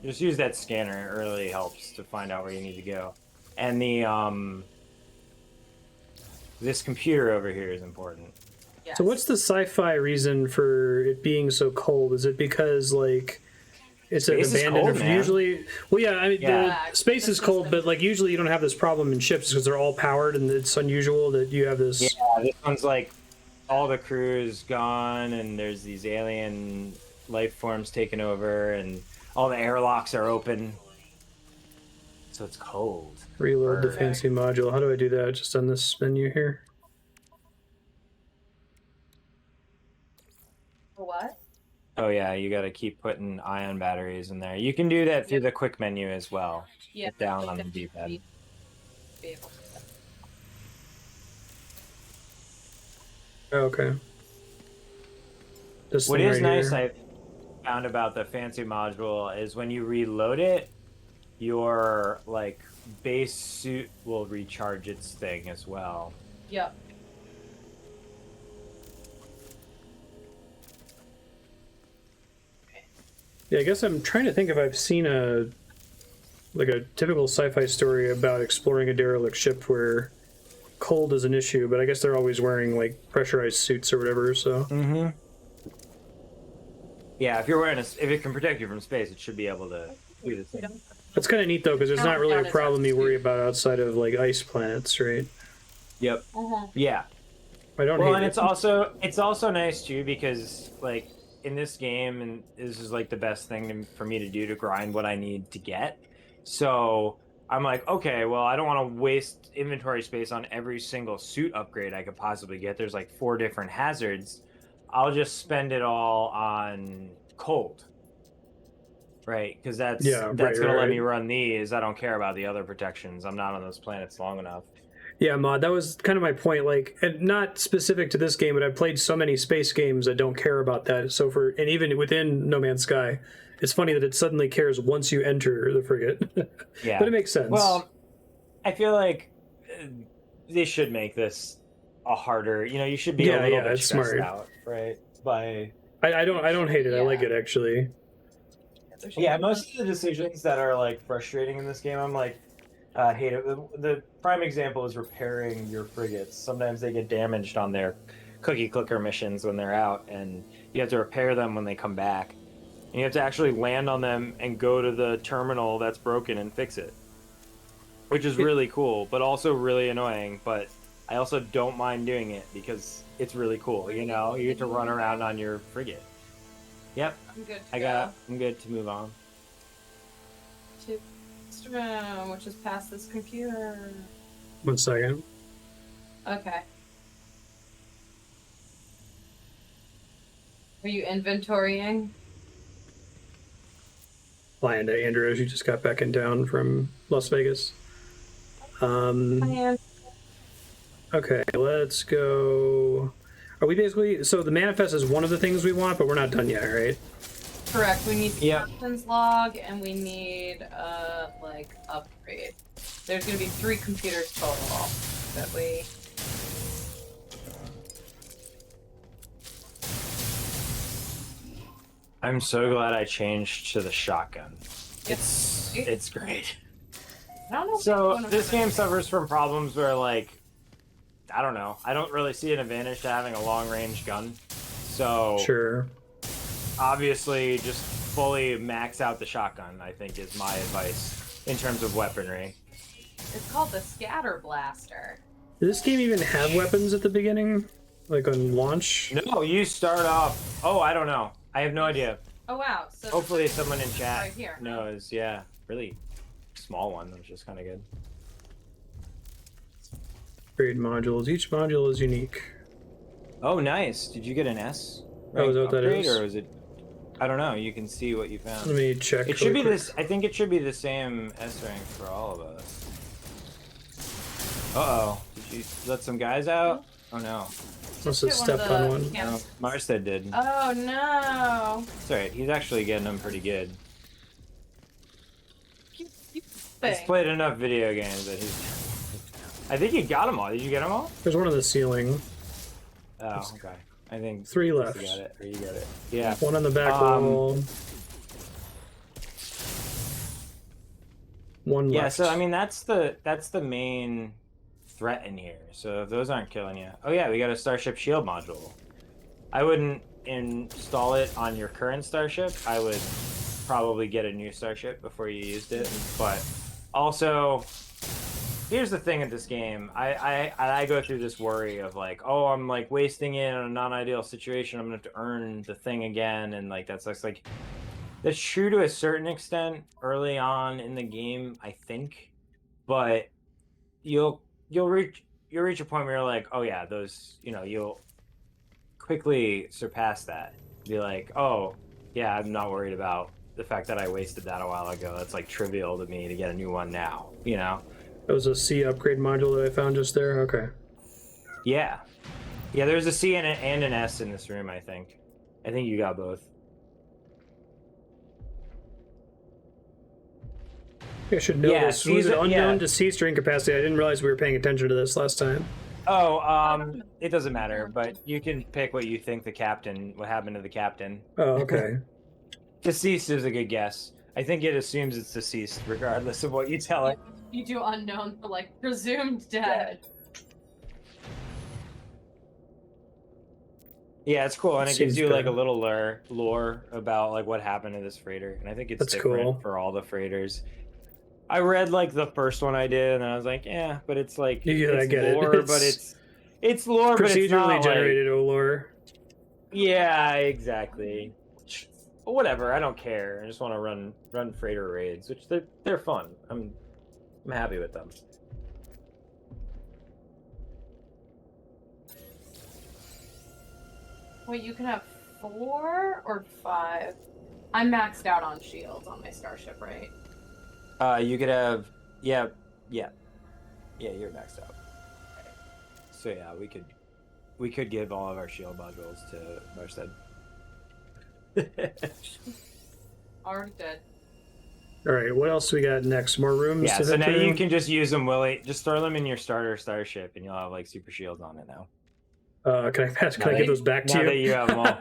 Just use that scanner. It really helps to find out where you need to go. And the this computer over here is important. Yes. So what's the sci-fi reason for it being so cold? Is it because it's space an abandoned? Is cold, usually, well, yeah. I mean, Yeah. the space is cold, but usually you don't have this problem in ships because they're all powered, and it's unusual that you have this. Yeah, this one's like all the crew is gone, and there's these alien life forms taking over, and all the airlocks are open, so it's cold. Reload the fancy module. How do I do that? Just on this menu here. For what? Oh yeah, you got to keep putting ion batteries in there. You can do that through the quick menu as well. Yeah. Down on the D-pad. Be able to. Okay. This What thing is right nice here. I found about the fancy module is when you reload it, your base suit will recharge its thing as well. Yep. Yeah, I guess I'm trying to think if I've seen a typical sci-fi story about exploring a derelict ship where cold is an issue, but I guess they're always wearing like pressurized suits or whatever. So Mm-hmm. Yeah, if you're wearing if it can protect you from space, it should be able to do the same. that's kind of neat though, because there's not really a problem you worry suit. about outside of like ice planets, right? Yep. Yeah. I don't Well, hate and it. it's also nice too because like in this game, and this is like the best thing for me to do to grind what I need to get. So I'm like, okay, well, I don't want to waste inventory space on every single suit upgrade I could possibly get. There's like 4 different hazards. I'll just spend it all on cold, right? Because Yeah, that's right, gonna let right. me run these. I don't care about the other protections. I'm not on those planets long enough. Yeah, Mod, that was kind of my point. Like, and not specific to this game, but I've played so many space games that don't care about that. So and even within No Man's Sky, it's funny that it suddenly cares once you enter the frigate. Yeah, But it makes sense. Well, I feel like they should make this a harder. You should be a little bit it's stressed smart. out. Right. By I don't hate it. I like it actually. yeah, most of the decisions that are like frustrating in this game, I'm like, hate it. The prime example is repairing your frigates. Sometimes they get damaged on their cookie clicker missions when they're out, and you have to repair them when they come back. And you have to actually land on them and go to the terminal that's broken and fix it, which is really cool, but also really annoying. But I also don't mind doing it because it's really cool. You get to run around on your frigate. Yep, I'm good to go. I'm good to move on. To next room, which is past this computer. 1 second. Okay. Are you inventorying? Flying to Andrews, you just got back in town from Las Vegas. Man. Okay, let's go. Are we basically so the manifest is one of the things we want, but we're not done yet, right? Correct. We need the Yeah. captain's log, and we need like upgrade. There's gonna be 3 computers total that we. I'm so glad I changed to the shotgun. Yep. It's great. I don't know. So this game suffers from problems where like I don't know. I don't really see an advantage to having a long range gun. So Sure. obviously just fully max out the shotgun, I think is my advice in terms of weaponry. It's called the Scatter Blaster. Does this game even have weapons at the beginning? Like on launch? No, you start off. Oh, I don't know. I have no idea. Oh wow! So Hopefully someone in chat right here. knows. Yeah, really small one, which is kind of good. Upgrade modules. Each module is unique. Oh, nice. Did you get an S? Oh, is that what that upgrade, is? Or is it? I don't know. You can see what you found. Let me check. It should be really quick. this. I think it should be the same S rank for all of us. Uh-oh. Did you let some guys out? Oh no. Must have hit stepped on one. No, Marstead did. Oh no! It's alright. He's actually getting them pretty good. He's Thing. played enough video games that he's. I think you got them all. Did you get them all? There's one on the ceiling. Oh, okay. I think 3 you left. got it. Or you got it. Yeah. One on the back wall. One Yeah, left. so I mean that's the main threat in here. So if those aren't killing you. Oh yeah, we got a Starship Shield module. I wouldn't install it on your current starship. I would probably get a new starship before you used it. But also here's the thing in this game. I go through this worry of like, oh, I'm like wasting it in a non-ideal situation. I'm gonna have to earn the thing again, and like that's like that's true to a certain extent early on in the game, I think. But you'll reach a point where you're like, oh yeah, those you'll quickly surpass that. Be like, oh yeah, I'm not worried about the fact that I wasted that a while ago. That's like trivial to me to get a new one now. That was a C upgrade module that I found just there. Okay. Yeah. There's a C and an S in this room. I think you got both. I should know this. Was it unknown to C string capacity? I didn't realize we were paying attention to this last time. Oh, it doesn't matter, but you can pick what you think what happened to the captain. Oh, okay. Deceased is a good guess. I think it assumes it's deceased, regardless of what you tell it. You do unknown for like presumed dead. Yeah, it's cool, and it gives Seems you like a fair. little lore about like what happened to this freighter, and I think it's That's different cool. for all the freighters. I read like the first one I did, and I was like, yeah, but it's like Yeah, I it's get it. lore, but it's lore, but it's Procedurally not generated lore. yeah, exactly. But whatever, I don't care. I just want to run freighter raids, which they're fun. I'm happy with them. Wait, you can have 4 or 5? I'm maxed out on shields on my starship, right? You could have yeah, you're maxed out. So yeah, we could give all of our shield modules to Marstead. Already dead. All right, what else we got next? More rooms Yeah, to so head now through? you can just use them, Willie. Just throw them in your starship, and you'll have like super shields on it now. Can I give those back to you? Now that you have them all.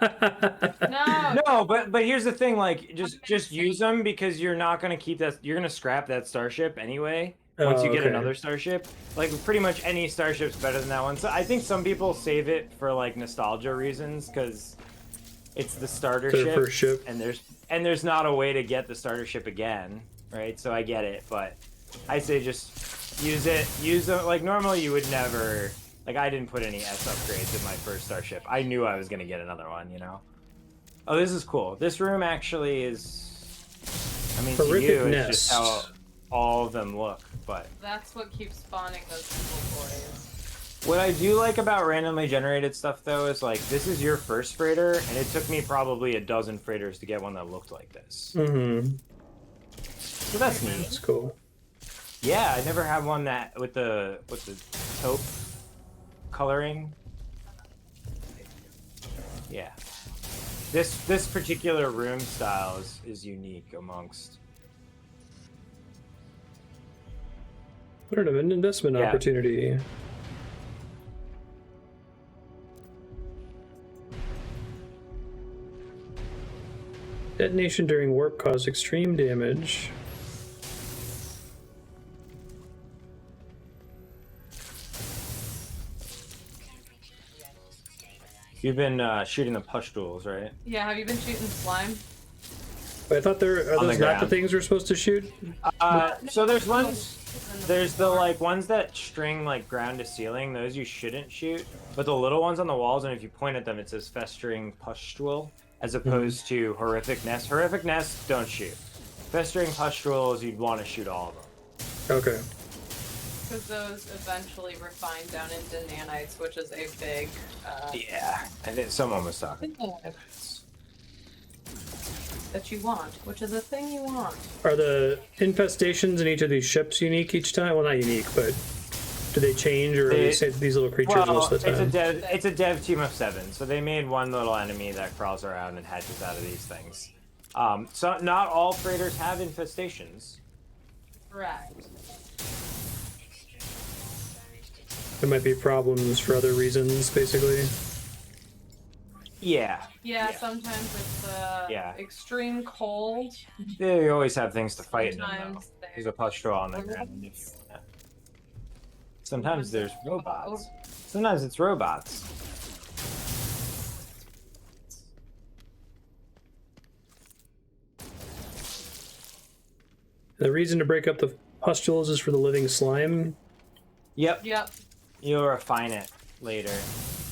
No. No, but here's the thing: like, just use them because you're not gonna keep that. You're gonna scrap that starship anyway. Once you get okay. another starship, like pretty much any starship's better than that one. So I think some people save it for like nostalgia reasons because it's the starter Their ship, first ship. and there's not a way to get the starter ship again, right? So I get it, but I say just use it. Use them like normally you would never. Like I didn't put any S upgrades in my first starship. I knew I was gonna get another one, you know. Oh, this is cool. This room actually is. I mean, Horrific to you, nest. it's just how all of them look, but. That's what keeps spawning those evil boys. What I do like about randomly generated stuff, though, is like this is your first freighter, and it took me probably a dozen freighters to get one that looked like this. Mm-hmm. So that's neat. That's cool. Yeah, I never had one that with the taupe coloring. Yeah. This particular room style is unique amongst. What an investment Yeah. opportunity. Detonation during warp caused extreme damage. You've been shooting the pustules, right? Yeah, have you been shooting slime? Wait, I thought are On the those not the ground. things we're supposed to shoot? So there's the like ones that string like ground to ceiling. Those you shouldn't shoot, but the little ones on the walls, and if you point at them, it says festering pustule, as opposed to horrific nest. Horrific nest, don't shoot. Festering pustules, you'd want to shoot all of them. Okay. Because those eventually refine down into nanites, which is a big. Yeah, I think someone was talking. That you want, which is a thing you want. Are the infestations in each of these ships unique each time? Well, not unique, but do they change, or are these little creatures most of the time? It's a dev team of 7, so they made one little enemy that crawls around and hatches out of these things. So not all freighters have infestations. Correct. There might be problems for other reasons, basically. Yeah. Yeah, sometimes it's extreme cold. They always have things to fight in them, though. Sometimes There's a pustule on the ground. Sometimes there's robots. Sometimes it's robots. The reason to break up the pustules is for the living slime. Yep. Yep. You'll refine it later.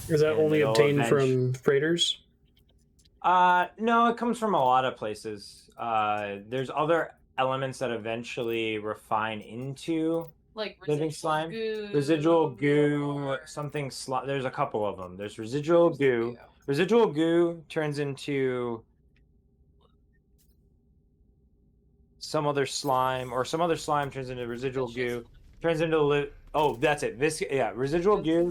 Is that And only it'll obtained from freighters? No, it comes from a lot of places. There's other elements that eventually refine into Like living slime. goo. Residual goo, something there's a couple of them. There's residual goo. Residual goo turns into some other slime, or some other slime turns into residual goo. Turns into that's it. Residual goo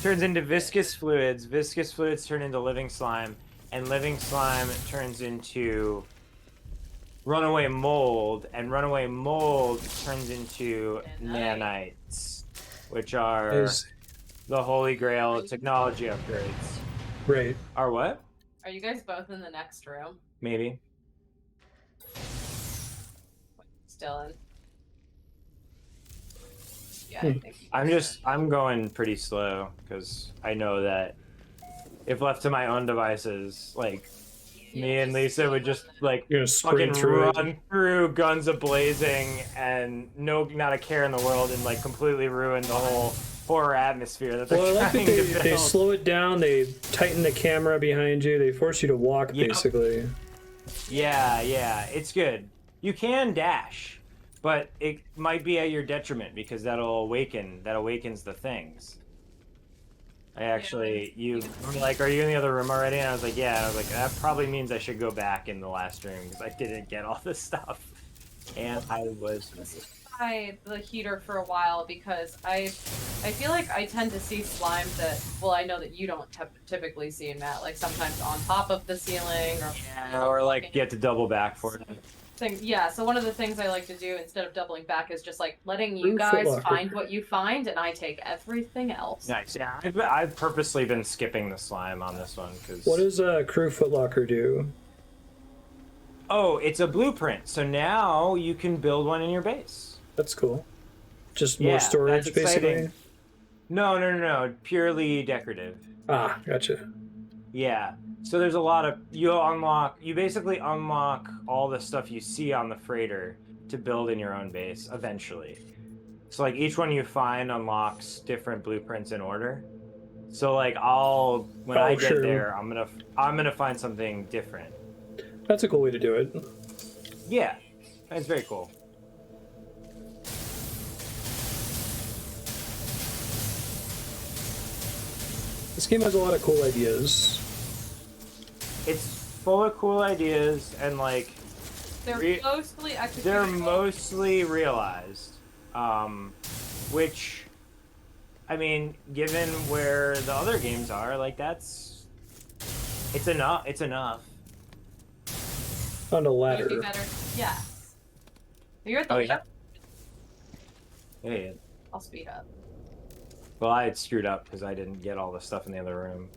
turns into viscous fluids. Viscous fluids turn into living slime, and living slime turns into runaway mold, and runaway mold turns into nanites, which are the holy grail of technology upgrades. Right. Are what? Are you guys both in the next room? Maybe. Dylan. Yeah, I think I'm going pretty slow because I know that if left to my own devices, like me and Lisa would just like You're gonna fucking sprint through it. run through guns a-blazing and not a care in the world and like completely ruin the whole horror atmosphere that they're Well, I like trying that to build. they slow it down, they tighten the camera behind you, they force you to walk, Yep. basically. Yeah, it's good. You can dash, but it might be at your detriment because that awakens the things. I actually, you were like, are you in the other room already? And I was like, yeah. I was like, that probably means I should go back in the last room because I didn't get all this stuff. And I was... by the heater for a while because I feel like I tend to see slime that, well, I know that you don't typically see in Matt, like sometimes on top of the ceiling or like you have to double back for it. Yeah, so one of the things I like to do instead of doubling back is just like letting you Ooh, guys footlocker. find what you find and I take everything else. Nice. Yeah, I've purposely been skipping the slime on this one because. What does Crew Footlocker do? Oh, it's a blueprint. So now you can build one in your base. That's cool. Just Yeah, more storage, that's exciting. basically? No. Purely decorative. Ah, gotcha. Yeah. So there's a lot of you basically unlock all the stuff you see on the freighter to build in your own base eventually. So like each one you find unlocks different blueprints in order. So like when I get sure. there, I'm gonna find something different. That's a cool way to do it. Yeah. It's very cool. This game has a lot of cool ideas. It's full of cool ideas and like They're mostly executable. they're mostly realized, which, I mean, given where the other games are, like it's enough. It's enough. On a Would ladder. be better. Yes. You're at the Oh yeah. Yeah. I'll speed up. Well, I had screwed up because I didn't get all the stuff in the other room.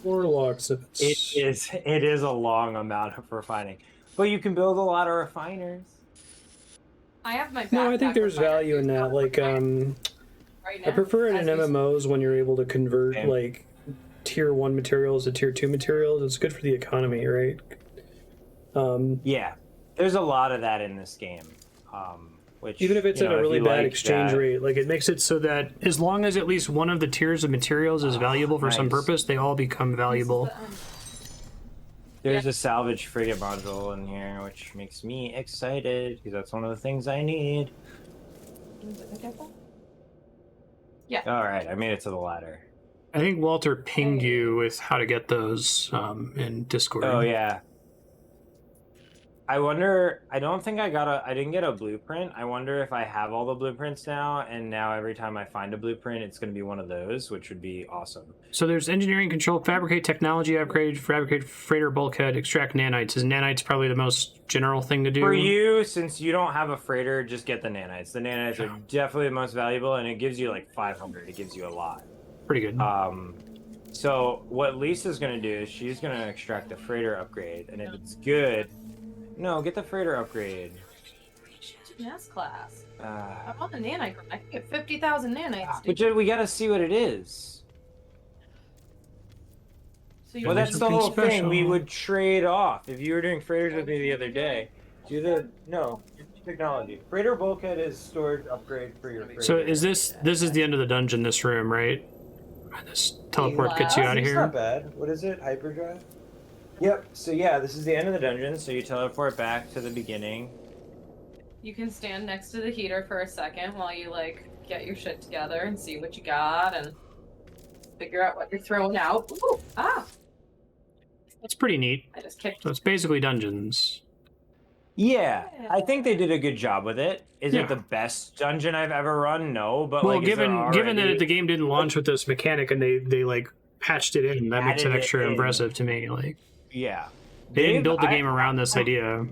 Warlocks. It is a long amount of refining, but you can build a lot of refiners. I have my No, I think backpack there's refiner value in that. Like, right I now, prefer it in as we MMOs when you're able to convert Same. like tier 1 materials to tier 2 materials. It's good for the economy, right? Yeah, there's a lot of that in this game. Which, Even if it's you at know, a if really you bad like exchange that- rate, like it makes it so that as long as at least one of the tiers of materials is valuable for some nice. purpose, they all become valuable. There's a salvage frigate module in here, which makes me excited because that's one of the things I need. Yeah. All right, I made it to the ladder. I think Walter pinged you with how to get those in Discord. Oh yeah. I wonder. I don't think I didn't get a blueprint. I wonder if I have all the blueprints now, and now every time I find a blueprint, it's going to be one of those, which would be awesome. So there's engineering control, fabricate technology upgrade, fabricate freighter bulkhead, extract nanites. Is nanites probably the most general thing to do? For you, since you don't have a freighter, just get the nanites. The nanites are definitely the most valuable, and it gives you like 500. It gives you a lot. Pretty good. So what Lisa's going to do is she's going to extract the freighter upgrade, and if it's good, no, get the freighter upgrade. Mass class. Uh, I want the nanite. I can get 50,000 nanites. but we got to see what it is. So you Well, that's the something whole thing. We special. would trade off. If you were doing freighters with me the other day, technology. Freighter bulkhead is storage upgrade for your freighter. So is this is the end of the dungeon, this room, right? This teleport gets you out of It's here. not bad. What is it? Hyperdrive? Yep. So yeah, this is the end of the dungeon. So you teleport back to the beginning. You can stand next to the heater for a second while you like get your shit together and see what you got and figure out what you're throwing out. Ooh, That's pretty neat. I just kicked. So it's basically dungeons. Yeah, I think they did a good job with it. Is Yeah. it the best dungeon I've ever run? No, but Well, like, is there given that already the game didn't launch with this mechanic and they like patched it in, that makes it added extra in? impressive to me. Like Yeah, they didn't build the game I- around this idea.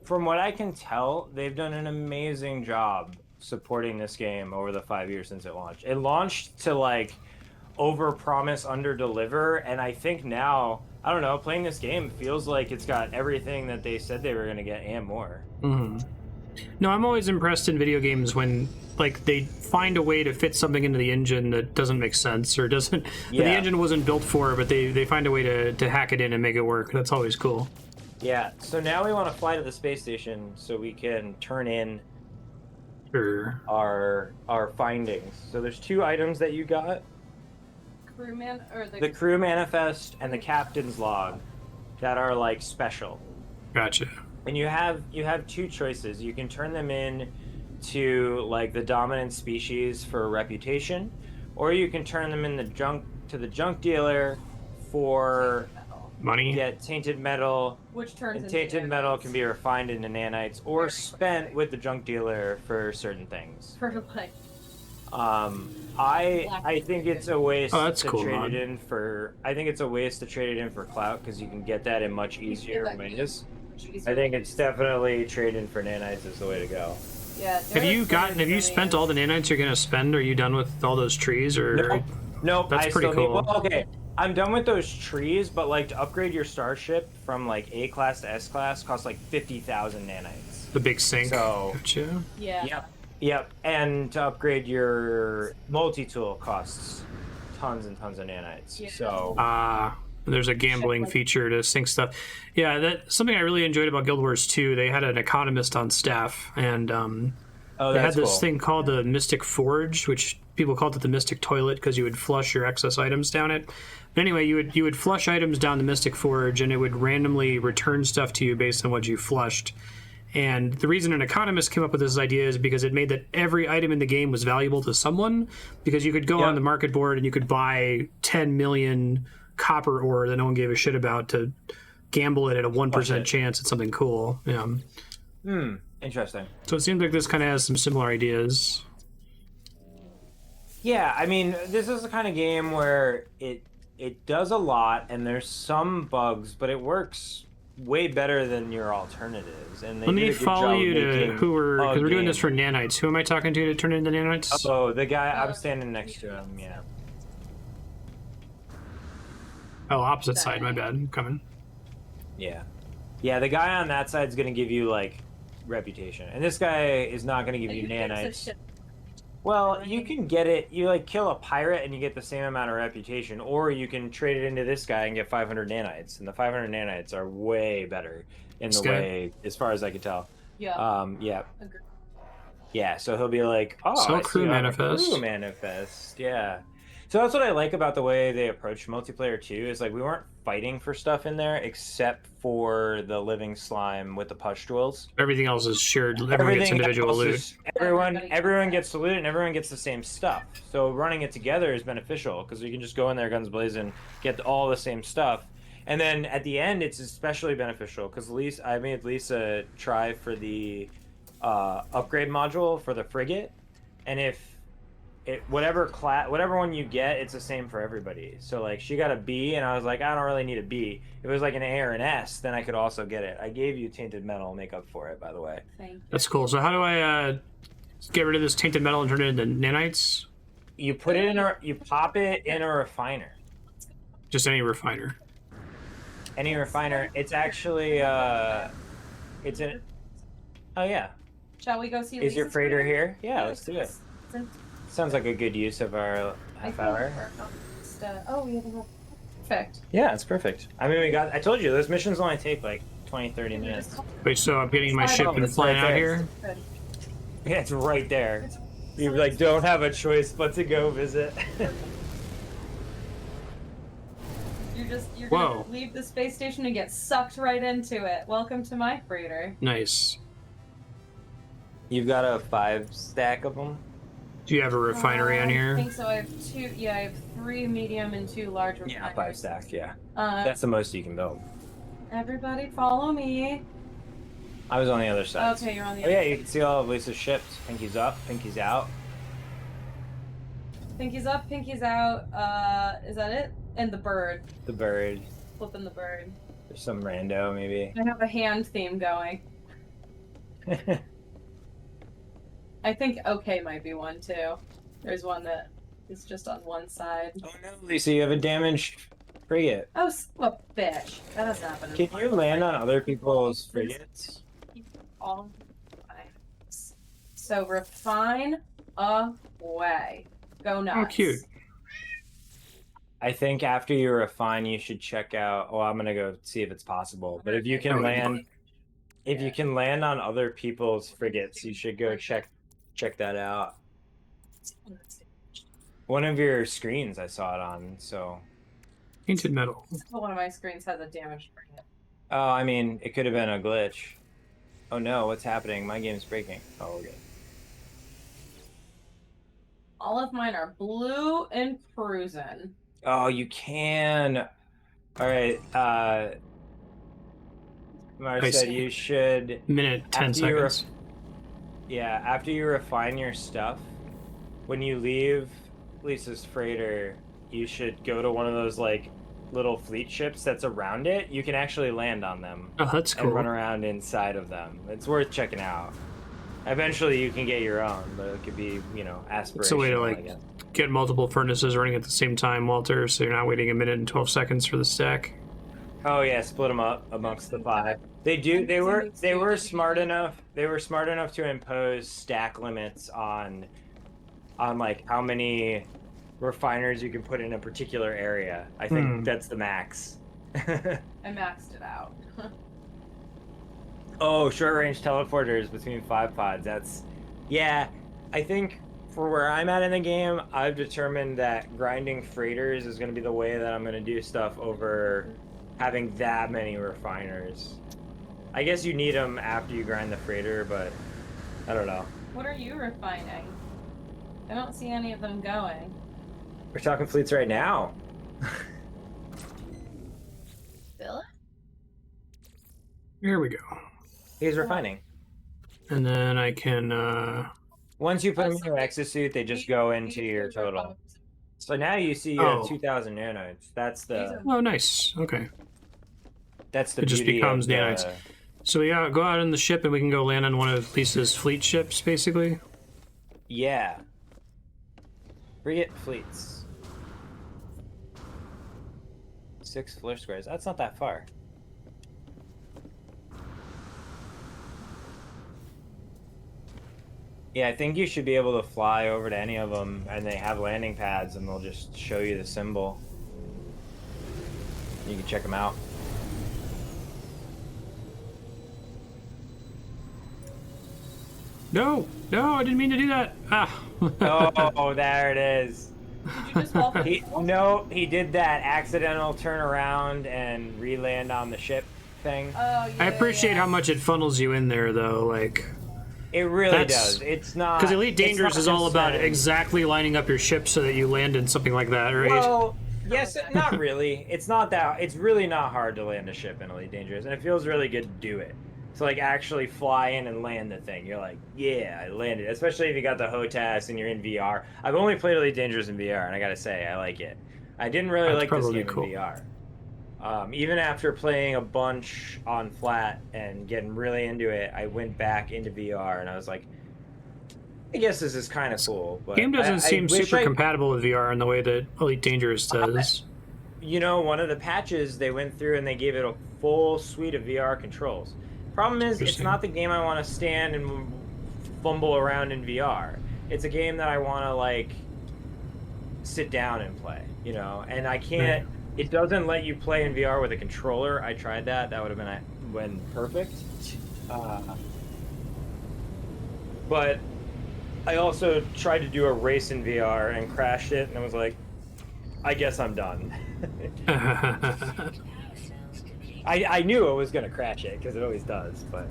From what I can tell, they've done an amazing job supporting this game over the 5 years since it launched. It launched to like over-promise, under-deliver, and I think now, I don't know, playing this game feels like it's got everything that they said they were going to get and more. Mm-hmm. No, I'm always impressed in video games when like they find a way to fit something into the engine that doesn't make sense or doesn't that the engine wasn't built for, but they find a way to hack it in and make it work. That's always cool. Yeah, so now we want to fly to the space station so we can turn in Sure. our findings. So there's 2 items that you got. Crewman or The crew manifest and the captain's log that are like special. Gotcha. And you have 2 choices. You can turn them in to like the dominant species for reputation, or you can turn them in the junk dealer for Money. tainted metal. which turns And into tainted metal nanites. can be refined into nanites or spent with the junk dealer for certain things. Freeplay. I think it's a waste Oh, that's to cool, trade man. it in for. I think it's a waste to trade it in for clout because you can get that in much easier ways. I think it's definitely trade in for nanites is the way to go. Yeah. Have you spent all the nanites you're gonna spend? Are you done with all those trees or Nope. That's I pretty still cool. Need, well, okay, I'm done with those trees, but like to upgrade your starship from like A class to S class costs like 50,000 nanites. the big sink? So- Gotcha. Yeah. Yep, and to upgrade your multi-tool costs tons and tons of nanites. Yeah. So There's a gambling feature to sync stuff. Yeah, that's something I really enjoyed about Guild Wars 2. They had an economist on staff, and they had this thing called the Mystic Forge, which people called it the Mystic Toilet because you would flush your excess items down it. But anyway, you would flush items down the Mystic Forge, and it would randomly return stuff to you based on what you flushed. And the reason an economist came up with this idea is because it made that every item in the game was valuable to someone, because you could go on the market board and you could buy 10 million copper ore that no one gave a shit about to gamble it at a 1% chance at something cool. Yeah. Interesting. So it seems like this kind of has some similar ideas. Yeah, I mean, this is the kind of game where it does a lot, and there's some bugs, but it works way better than your alternatives. And they Let did me a good follow job you of to making who we're a because we're doing this game. for nanites. Who am I talking to turn into nanites? Oh, the guy I'm standing next to him. Yeah. Oh, opposite side. My bad. I'm coming. Yeah. Yeah, the guy on that side is going to give you, like, reputation. And this guy is not going to give you nanites. Well, you can get it. You, like, kill a pirate and you get the same amount of reputation. Or you can trade it into this guy and get 500 nanites. And the 500 nanites are way better in the way, as far as I can tell. Yeah. Yeah. Agreed. Yeah, so he'll be like, oh, So I crew see you have a manifest. crew manifest. Yeah. So that's what I like about the way they approach multiplayer too, is like we weren't fighting for stuff in there except for the living slime with the pustules. Everything else is shared. Everyone gets individual else loot. is- everyone gets the loot and everyone gets the same stuff. So running it together is beneficial because you can just go in there guns blazing, get all the same stuff. And then at the end, it's especially beneficial because I made Lisa try for the upgrade module for the frigate, and if whatever one you get, it's the same for everybody. So like she got a B, and I was like, I don't really need a B. If it was like an A or an S, then I could also get it. I gave you tainted metal make up for it, by the way. Thank you. That's cool. So how do I get rid of this tainted metal and turn it into nanites? You put it you pop it in a refiner. Just any refiner. Any refiner. It's actually it's in. Oh yeah. Shall we go see? Is your Lisa's freighter freighter? here? Yeah, let's do it. Sounds like a good use of our half hour. We have a perfect. Yeah, it's perfect. I mean, I told you, those missions only take like 20, 30 minutes. Wait, so I'm getting my ship and it's flying right out there. here? Yeah, it's right there. You like don't have a choice but to go visit. You're Whoa. gonna leave the space station and get sucked right into it. Welcome to my freighter. Nice. You've got a 5 stack of them? Do you have a refinery on I here? think so. I have 2. Yeah, I have 3 medium and 2 large refiners. Yeah, 5 stack, yeah. Uh, That's the most you can build. everybody, follow me. I was on the other side. Okay, you're on the Oh other yeah, side. you can see all of Lisa's ships. Pinky's up, Pinky's out. Pinky's up, Pinky's out. Is that it? And the bird. The bird. Flipping the bird. There's some rando, maybe. I have a hand theme going. I think OK might be one too. There's one that is just on one side. Oh no, Lisa, you have a damaged frigate. Oh, a bitch. That has happened. Can you land on other people's frigates? All right. So refine away. Go nuts. Oh, cute. I think after you refine, you should check out. Oh, I'm gonna go see if it's possible. But if you can land, if you can land on other people's frigates, you should go check that out. One of your screens, I saw it on. So. Painted metal. One of my screens has a damaged frigate. Oh, I mean, it could have been a glitch. Oh no, what's happening? My game's breaking. Oh, okay. All of mine are blue and cruising. Oh, you can. All right. Marstead, you should. Minute 10 seconds. Yeah, after you refine your stuff, when you leave Lisa's freighter, you should go to one of those like little fleet ships that's around it. You can actually land on them. Oh, that's cool. And run around inside of them. It's worth checking out. Eventually, you can get your own, but it could be, you know, aspirational. It's a way to like get multiple furnaces running at the same time, Walter, so you're not waiting a minute and 12 seconds for the stack. Oh yeah, split them up amongst the 5. They were smart enough. They were smart enough to impose stack limits on like how many refiners you can put in a particular area. I think that's the max. I maxed it out. Oh, short range teleporters between 5 pods. That's, yeah. I think for where I'm at in the game, I've determined that grinding freighters is going to be the way that I'm going to do stuff over having that many refiners. I guess you need them after you grind the freighter, but I don't know. What are you refining? I don't see any of them going. We're talking fleets right now. Bill? Here we go. He's refining. And then I can, Once you put them in your exosuit, they just go into your total. So now you see you have 2,000 nanoids. That's the. Oh, nice. Okay. That's the. It just beauty becomes of the, nanites. So we go out in the ship and we can go land on one of Lisa's fleet ships, basically. Yeah. Frigate fleets. 6 floor squares. That's not that far. Yeah, I think you should be able to fly over to any of them, and they have landing pads, and they'll just show you the symbol. You can check them out. No, I didn't mean to do that. Ah. Oh, there it is. Did you just fall from No, he did that accidental turn around and re-land on the ship thing. Oh, yeah, I appreciate how much it funnels you in there, though. Like, it really does. It's not because Elite Dangerous is all about concerned. exactly lining up your ship so that you land in something like that, right? Well, yes, not really. It's not that. It's really not hard to land a ship in Elite Dangerous, and it feels really good to do it. So like actually fly in and land the thing. You're like, yeah, I landed. Especially if you got the HOTAS and you're in VR. I've only played Elite Dangerous in VR, and I gotta say, I like it. I didn't really like this game cool. in VR. Even after playing a bunch on flat and getting really into it, I went back into VR, and I was like, I guess this is kind of cool. But Game doesn't seem super I, compatible with VR in the way that Elite Dangerous does. You know, one of the patches they went through and they gave it a full suite of VR controls. Problem is, it's not the game I want to stand and fumble around in VR. It's a game that I want to, like, sit down and play, you know? And I can't... It doesn't let you play in VR with a controller. I tried that. That would have been perfect. But I also tried to do a race in VR and crashed it, and I was like, I guess I'm done. I knew it was going to crash it, because it always does, but...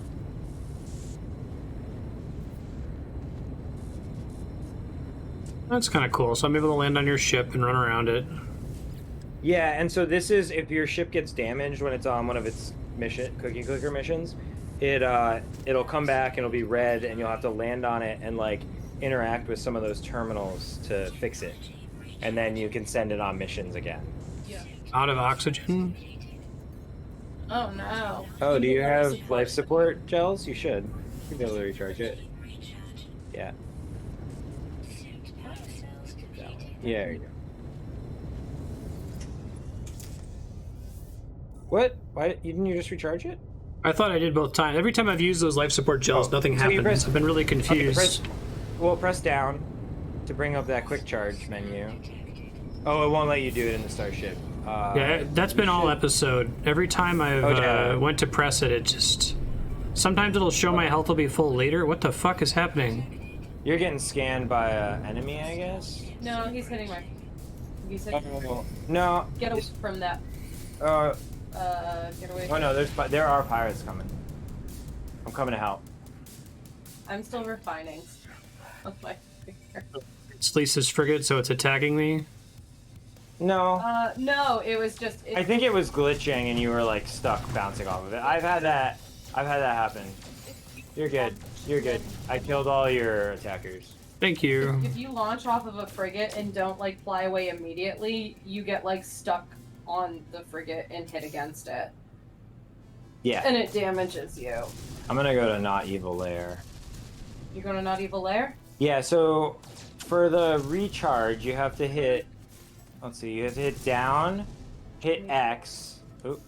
That's kind of cool. So I'm able to land on your ship and run around it. Yeah, and so this is, if your ship gets damaged when it's on one of its cookie clicker missions, it'll come back and it'll be red, and you'll have to land on it and like interact with some of those terminals to fix it, and then you can send it on missions again. Out of oxygen? Oh no. Oh, do you have life support gels? You should. You'll be able to recharge it. Yeah. Yeah, there you go. What? Why didn't you just recharge it? I thought I did both times. Every time I've used those life support gels, nothing so you happens. I've been really Okay, confused. press down to bring up that quick charge menu. Oh, it won't let you do it in the starship. Yeah, that's been all episode. Every time I've went to press it, it just... Sometimes it'll show my health will be full later. What the fuck is happening? You're getting scanned by an enemy, I guess? No, he's hitting my. He's hitting. Oh, no. Get away from that. Get away. Oh no, there are pirates coming. I'm coming to help. I'm still refining. With my finger. It's Lisa's frigate, so it's attacking me. No. No, it was just. I think it was glitching and you were like stuck bouncing off of it. I've had that happen. You're good. You're good. I killed all your attackers. Thank you. If you launch off of a frigate and don't like fly away immediately, you get like stuck on the frigate and hit against it. Yeah. And it damages you. I'm gonna go to Not Evil Lair. You're going to Not Evil Lair? Yeah, so for the recharge, you have to hit. Let's see, you have to hit down, hit X,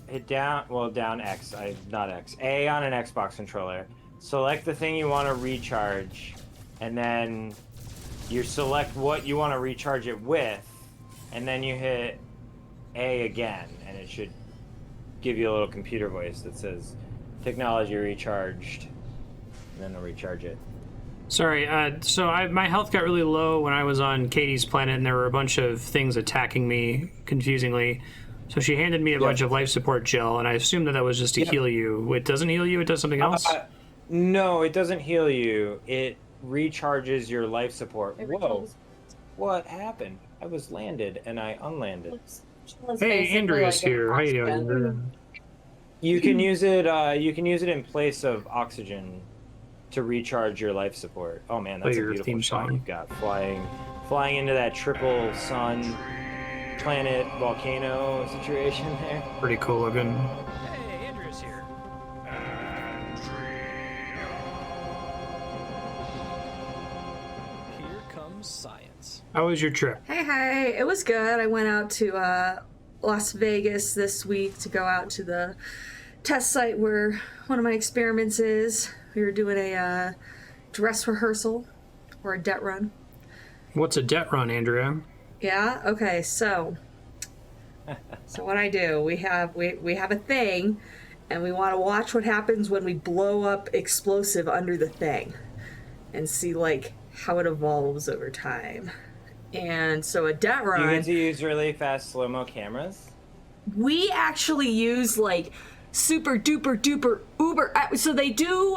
hit down, well, down X, not X, A on an Xbox controller. Select the thing you want to recharge, and then you select what you want to recharge it with, and then you hit A again, and it should give you a little computer voice that says, technology recharged, and then it'll recharge it. Sorry, my health got really low when I was on Katie's planet, and there were a bunch of things attacking me, confusingly. So she handed me a bunch of life support gel, and I assumed that was just to heal you. It doesn't heal you? It does something else? No, it doesn't heal you. It recharges your life support. Whoa. What happened? I was landed, and I unlanded. Hey, Andrea's here. How you doing? You can use it. You can use it in place of oxygen to recharge your life support. Oh man, that's a beautiful shot you've got flying into that triple sun planet volcano situation there. Pretty cool looking. Hey, Andrea's here. Here comes science. How was your trip? Hey, it was good. I went out to Las Vegas this week to go out to the test site where one of my experiments is. We were doing a dress rehearsal or a det run. What's a det run, Andrea? Yeah. Okay. So what I do, we have a thing, and we want to watch what happens when we blow up explosive under the thing, and see like how it evolves over time. And so a det run. You get to use really fast slow-mo cameras. We actually use like super duper duper uber. So they do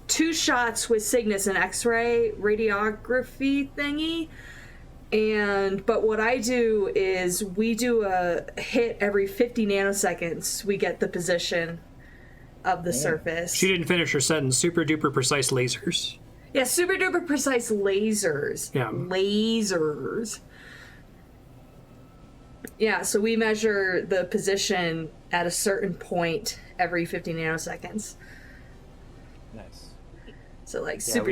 2 shots with Cygnus, an X-ray radiography thingy. But what I do is we do a hit every 50 nanoseconds. We get the position of the surface. She didn't finish her sentence. Super duper precise lasers. Yeah, super duper precise lasers. Yeah. Lasers. Yeah, so we measure the position at a certain point every 50 nanoseconds. Nice. So like Yeah, super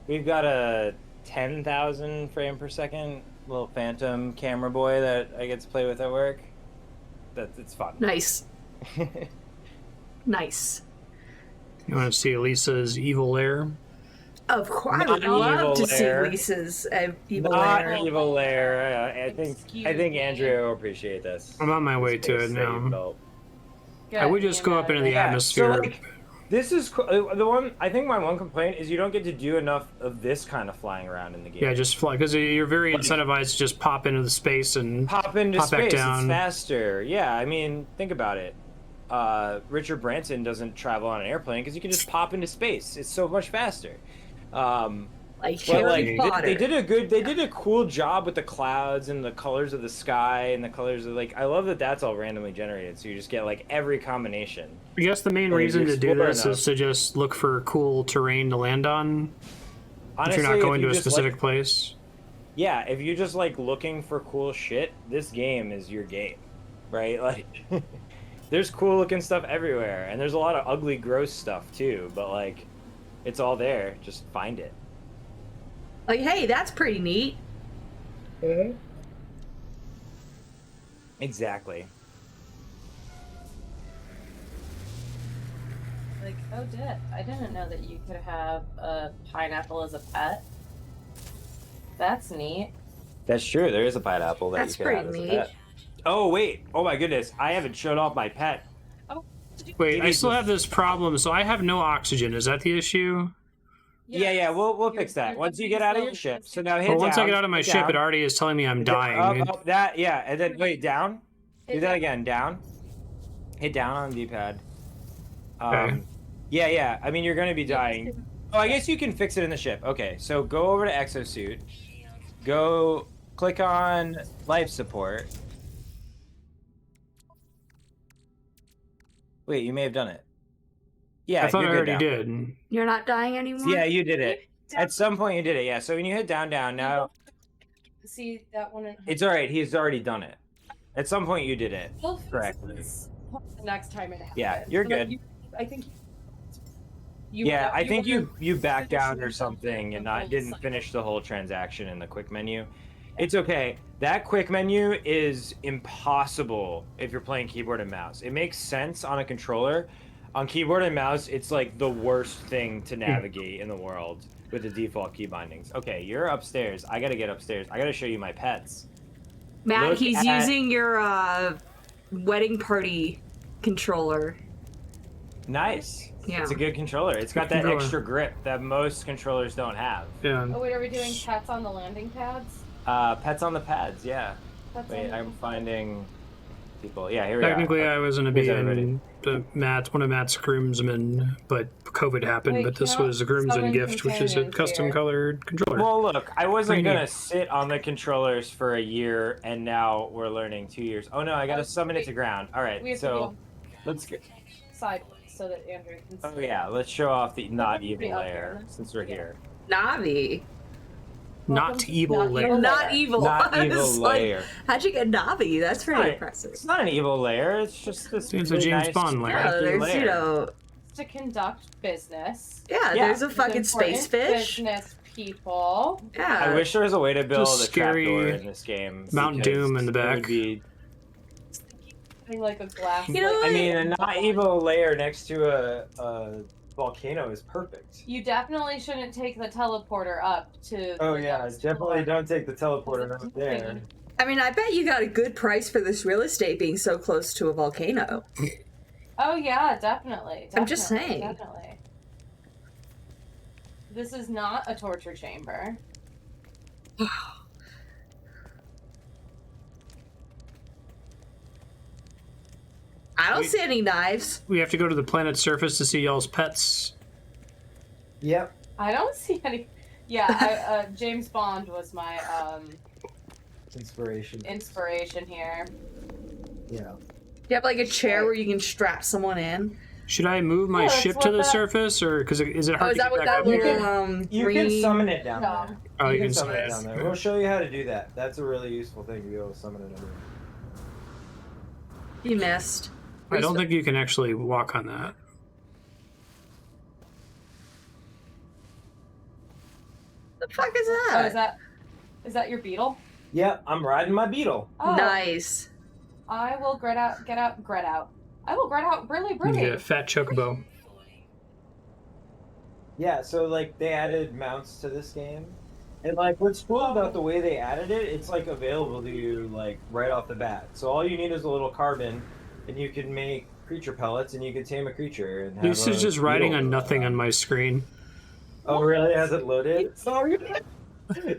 we've got a 10,000 frame per second little phantom camera boy that I get to play with at work. It's fun. Nice. Nice. You want to see Lisa's evil lair? Of course, I would Not love evil to see lair. Lisa's evil Not lair. evil lair. I think Excuse Andrea will appreciate this. I'm on my way to it Space now. save belt. I would just go up into the atmosphere. So like, this is the one. I think my one complaint is you don't get to do enough of this kind of flying around in the game. Yeah, just fly, because you're very incentivized to just pop into the space and pop into pop back space. It's down. faster. Yeah, I mean, think about it. Richard Branson doesn't travel on an airplane because you can just pop into space. It's so much faster. Like But Harry like Potter. they did a cool job with the clouds and the colors of the sky and the colors of like I love that that's all randomly generated, so you just get like every combination. I guess the main And reason you to do explore this enough. is to just look for cool terrain to land on Honestly, if you're not going you to a just, specific like, place. yeah, if you're just like looking for cool shit, this game is your game, right? Like, there's cool looking stuff everywhere, and there's a lot of ugly, gross stuff too. But like, it's all there. Just find it. Like, hey, that's pretty neat. Exactly. Like, oh, I didn't know that you could have a pineapple as a pet. That's neat. That's true. There is a pineapple that That's you can have pretty as a neat. pet. Oh wait! Oh my goodness! I haven't showed off my pet. Wait, I Maybe still bef- have this problem, so I have no oxygen. Is that the issue? Yeah, we'll You're- fix that you're once you getting get out of your slowly. ship. So now hit Well, once I down, get out of my hit ship, down, it already is telling me I'm hit down, dying. up, that, yeah, and then wait, down. Do Hit that down. again, down. Hit down on the D-pad. Okay. Yeah. I mean, you're gonna be dying. Oh, I guess you can fix it in the ship. Okay, so go over to exosuit. Go click on life support. Wait, you may have done it. Yeah, I thought I you're good already now. did. You're not dying anymore? Yeah, you did it. At some point, you did it. Yeah. So when you hit down now, See that one? it's all right. He's already done it. At some point, you did it We'll fix correctly. this the next time it happens. Yeah, you're Like, good. I think. Yeah, I think were you backed out or finishing something and not full didn't cycle. finish the whole transaction in the quick menu. It's okay. That quick menu is impossible if you're playing keyboard and mouse. It makes sense on a controller. On keyboard and mouse, it's like the worst thing to navigate in the world with the default key bindings. Okay, you're upstairs. I gotta get upstairs. I gotta show you my pets. Matt, Look he's at- using your wedding party controller. Nice. Yeah. It's a good controller. It's got that Controller. extra grip that most controllers don't have. Yeah. Oh wait, are we doing pets on the landing pads? Pets on the pads, yeah. Pets Wait, on the- I'm finding people. Yeah, here we Technically, are. I was going to Here's be everybody. in one of Matt's groomsmen, but COVID happened. Wait, but this cannot was a groomsman summon gift, which is a companions custom here. colored controller. Well, look, I wasn't Pretty gonna neat. sit on the controllers for a year, and now we're learning 2 years. Oh no, I gotta summon it to ground. All We right, have so to let's get. be sideways so that Andrew can. Oh yeah, let's show off the not Be evil up layer here. since we're here. Navi. Not evil Not layer. evil. Not evil. Not I evil was like, layer. how'd you get Navi? That's pretty Right. impressive. It's not an evil layer. It's just this. It's a really James nice, Bond layer. Yeah, cranky there's, layer. you know, To conduct business. yeah, Yeah. there's a fucking With space important fish. Business people. Yeah. I wish there was a way to build Just a scary trapdoor in this game. Mountain because Doom in the it would back. be- Having like a glass. You know like- I mean, a not evil layer next to a volcano is perfect. You definitely shouldn't take the teleporter up to. Oh the yeah, next definitely floor. don't take the teleporter up there. I mean, I bet you got a good price for this real estate being so close to a volcano. Oh yeah, definitely. I'm just definitely, saying. Definitely. This is not a torture chamber. I don't Wait. see any knives. We have to go to the planet's surface to see y'all's pets. Yep. I don't see any. Yeah, James Bond was my Inspiration. inspiration here. Yeah. You have like a chair where you can strap someone in. Should I move my Yeah, that's ship what to the that- surface, or because is it Oh, hard is to that get what back that up here? little You green... can summon it down No. there. Oh, you can summon summon it it. down there. We'll show you how to do that. That's a really useful thing to be able to summon it over. You missed. I don't think you can actually walk on that. The fuck is Oh, that? is that your beetle? Yeah, I'm riding my beetle. Oh, Nice. I will get out. I will gret out really You pretty. get a fat chocobo. Yeah, so like they added mounts to this game. And like what's cool about the way they added it, it's like available to you like right off the bat. So all you need is a little carbon and you can make creature pellets and you can tame a creature and have This is a just writing beetle. on nothing on my screen. Oh really? Has it loaded? Sorry.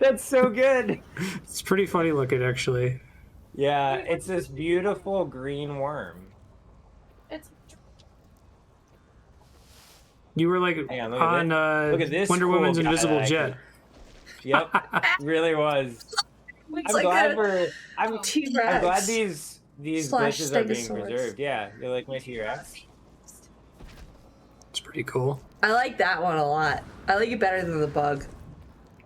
That's so good. It's pretty funny looking, actually. Yeah, it's this beautiful green worm. It's You were like Hang on, look at on Look at this Wonder cool Woman's guy invisible that I jet. Yep, really was. It's I'm like glad a we're. I'm T-Rex. glad these slash glitches are being Stegosaurus. preserved. Yeah, you're like my T-Rex. It's pretty cool. I like that one a lot. I like it better than the bug.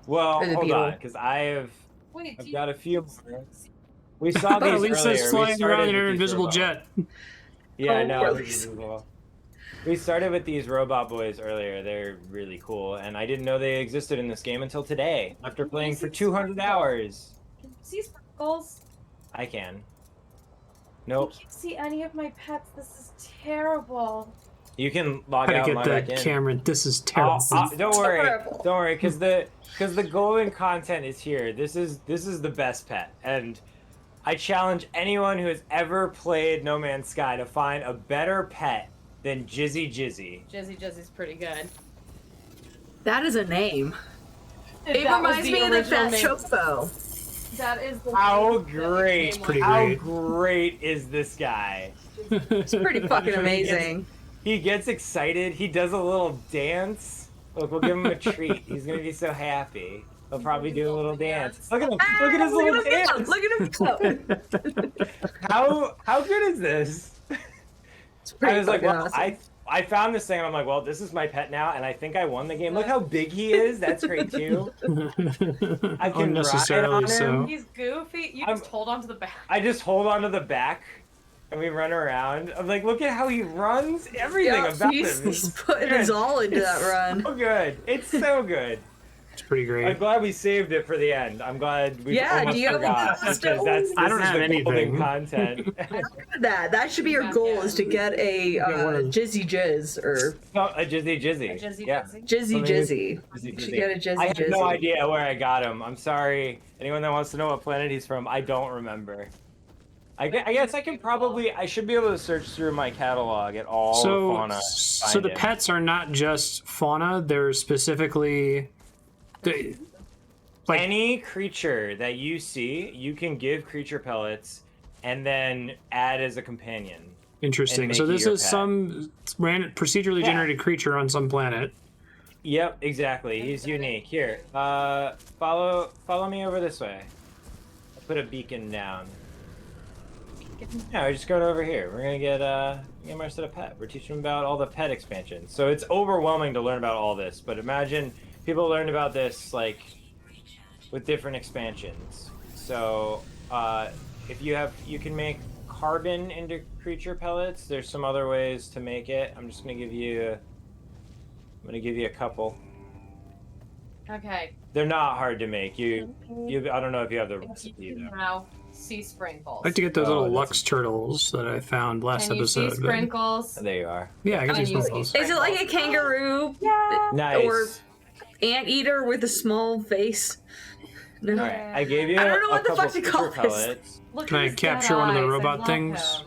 Well, Or the hold beetle. on, because I've Wait, do got a few more. We saw these Lisa's earlier. flying We around started in her with these invisible robot- jet. Yeah, I Oh, know. really? This is cool. We started with these robot boys earlier. They're really cool, and I didn't know they existed in this game until today, after playing for 200 hours. Can you see sprinkles? I can. I Nope. can't see any of my pets. This is terrible. You can log Gotta out and get log that, back in. Cameron. This is terrible. Don't worry, Terrible. don't worry, because the golden content is here. This is the best pet, and I challenge anyone who has ever played No Man's Sky to find a better pet than Jizzy Jizzy. Jizzy's pretty good. That is a name. It That was reminds the me of the original Fat name. Choco. That is the How name that great! became Pretty like- How great. great is this guy? It's pretty fucking amazing. He gets excited. He does a little dance. Look, we'll give him a treat. He's gonna be so happy. He'll probably do a little dance. Look at him! Look at his little Look at him dance! go! Look at him go! How good is this? It's pretty I was like, fucking well, awesome. I found this thing. And I'm like, well, this is my pet now, and I think I won the game. Look how big he is. That's great too. I can Unnecessarily ride on so. him. He's goofy. You I'm- just hold on to the back. I just hold onto the back, and we run around. I'm like, look at how he runs. Everything Yeah, about he's, him he's is putting his all into It's that run. so good. It's so good. It's pretty I'm great. glad we saved it for the end. I'm glad we Yeah, almost do you have forgot a because this I don't is have the golden anything. content. That should be your goal, is to get a one of- Jizzy Jizz or No, a Jizzy Jizzy. Jizzy, Yeah. Jizzy. Jizzy Well, maybe- Jizzy. Jizzy You should Jizzy. get a Jizzy I have Jizzy. no idea where I got him. I'm sorry. Anyone that wants to know what planet he's from, I don't remember. I guess I can probably. I should be able to search through my catalog at all the So, fauna. so the pets are not just fauna; they're specifically, like Any creature that you see, you can give creature pellets, and then add as a companion. interesting. make So it this your is pet. some procedurally Yeah. generated creature on some planet. Yep, exactly. He's unique. Here, follow me over this way. I'll put a beacon down. Yeah, we're just going over here. We're gonna get Marstead a pet. We're teaching him about all the pet expansions. So it's overwhelming to learn about all this, but imagine people learned about this like with different expansions. So if you can make carbon into creature pellets. There's some other ways to make it. I'm just gonna give you a couple. Okay. They're not hard to make. You I don't know if you have the recipe though. Now, see sprinkles. I like to get those Oh, little that's Lux turtles that I found last Can you see episode. but- sprinkles? There you are. Yeah, I got Can these you see sprinkles. Is it like a kangaroo Nice. or anteater with a small face? No. All right, I gave you I don't know a what the couple fuck to creature call this. pellets. Look Can at I his capture dead one of the eyes. I robot love things? him.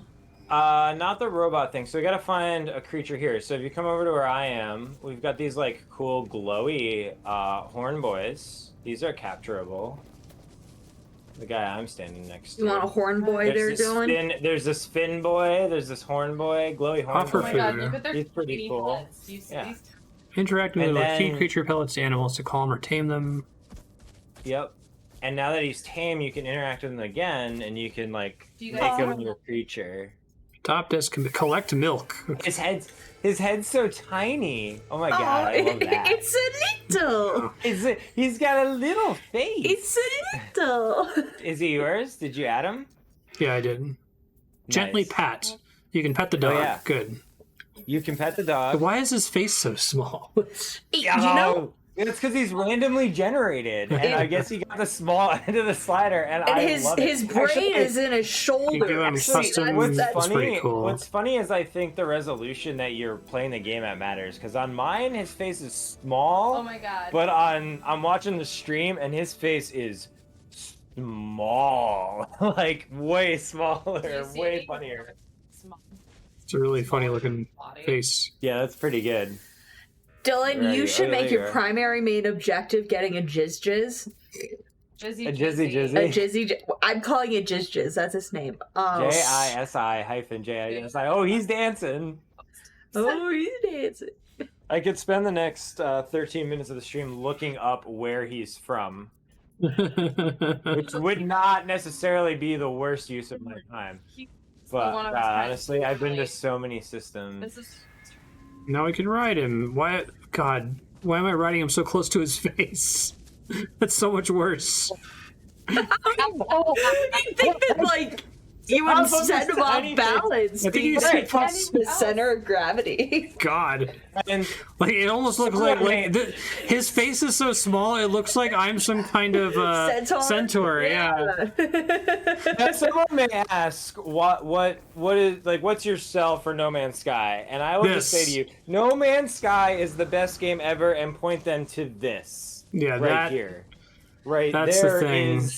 Not the robot thing. So we gotta find a creature here. So if you come over to where I am, we've got these like cool glowy horn boys. These are capturable. The guy I'm standing next to. You want a horn boy they're There's this doing? There's this fin boy. There's this horn boy. Glowy horn Offer Oh boy. my god, food. look at their He's pretty tiny cool. heads. Do you see Yeah. these? Interacting And with feed then- creature pellets to animals to calm or tame them. Yep. And now that he's tame, you can interact with him again, and you can like Do you make guys him have- your creature. Top desk can collect milk. His head's so tiny. Oh my god, I love that. It's a little. He's got a little face. It's a little. Is he yours? Did you add him? Yeah, I did. Gently Nice. pat. You can pet the dog. yeah. Good. You can pet the But dog. why is his face so small? You know, It's because he's randomly generated, and I guess he got the small end of the slider, and and I his love it. his brain Actually, is in his shoulder. give him Actually, custom- What's That's pretty funny? cool. What's funny is I think the resolution that you're playing the game at matters. Because on mine, his face is small. Oh my god. But I'm watching the stream, and his face is small, like way smaller, Do you see way any- funnier. Small It's a really funny looking body. face. Yeah, that's pretty good. Dylan, Where are you you? should Oh, make there you your are. primary main objective getting a jizz. Jizzy, A Jizzy Jizzy. A jizzy. I'm calling it jizz. That's his name. JISI-JISI. Oh, he's dancing. Oh, he's dancing. I could spend the next 13 minutes of the stream looking up where he's from, which would not necessarily be the worst use of my time. But one of God, us kind of honestly, I've been to right. so many systems. This is Now we can ride him. Why? God, why am I riding him so close to his face? That's so much worse. I think that, like, you would How about set this him off tiny balance. I think he's Right, supposed- the center of gravity. God, And like it almost looks like his face is so small. It looks like I'm some kind of centaur. Yeah. and someone may ask, what is like, what's your sell for No Man's Sky? And I will just say to you, No Man's Sky is the best game ever, and point them to this. Yeah, right that- here, right that's there the thing.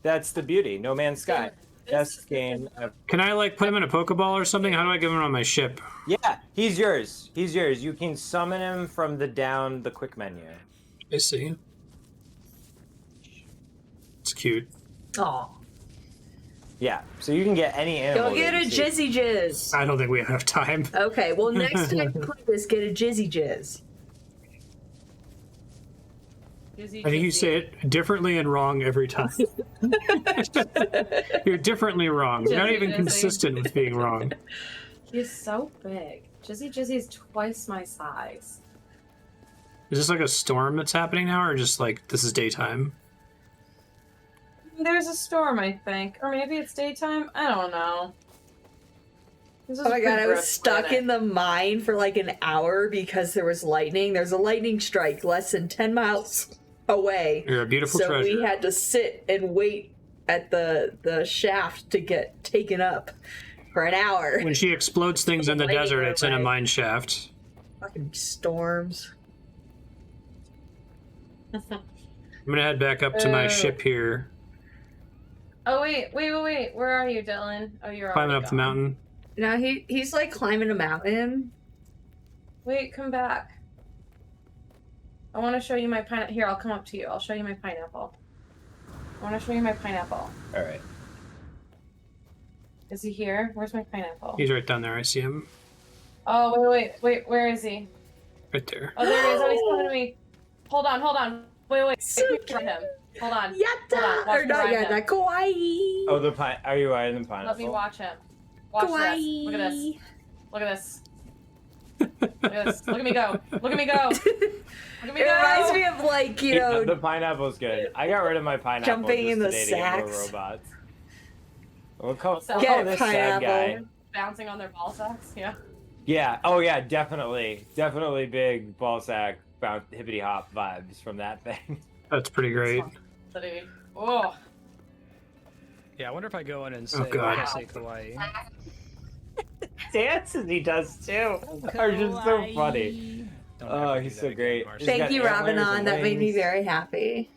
that's the beauty. No Man's Sky, best game ever. Can I like put him in a Pokeball or something? How do I get him on my ship? Yeah, he's yours. He's yours. You can summon him from the quick menu. I see. It's cute. Aw. Yeah, so you can get any animal. Go get that a you see. Jizzy Jizz. I don't think we have time. Okay, well, next time you play this, get a Jizzy Jizz. Jizzy, I think you Jizzy. say it differently and wrong every time. You're differently wrong. You're not even Jizzy. consistent with being wrong. He's so big. Jizzy Jizzy is twice my size. Is this like a storm that's happening now, or just like this is daytime? There's a storm, I think. Or maybe it's daytime. I don't know. This is Oh my god, I was Griff stuck planet. in the mine for like an hour because there was lightning. There's a lightning strike less than 10 miles away. You're a beautiful So treasure. we had to sit and wait at the shaft to get taken up for an hour. When she explodes things in the Lightning desert, it's in a away. mine shaft. Fucking storms. I'm gonna head back up to my ship here, Oh wait. Where are you, Dylan? Oh, you're climbing already up the gone. mountain. Now he's like climbing a mountain. Wait, come back. I want to show you my pineapple. Here, I'll come up to you. I'll show you my pineapple. I want to show you my pineapple. All right. Is he here? Where's my pineapple? He's right down there. I see him. Oh, wait. Where is he? Right there. Oh, there he is. Oh, he's coming to me. Hold on. Wait. So From him. Hold on. Yatta! Hold on, watch Or me not ride yatta, him. kawaii! Oh, the pine. Are you riding the pineapple? Let me watch him. Watch Kawaii! this. Look at this. Look at this. Look at this. Look at me go. Look at me go. Look at me It go. reminds me of like, you Yeah, know, the pineapple's good. I got rid of my pineapple Jumping just in the today to get more sacks. robots. We'll call Get this sad pineapple. guy. Bouncing on their ball sacks. Yeah. Yeah. Oh yeah. Definitely big ball sack bounce hippity hop vibes from that thing. That's pretty great. Oh. Yeah, I wonder if I go in and say, Oh, God. I say kawaii. Dances he does too. Are just so funny. Don't Oh, ever he's do so that great. again, He's Marstead. got thank you, antlers Rabanon. and That made me wings. very happy.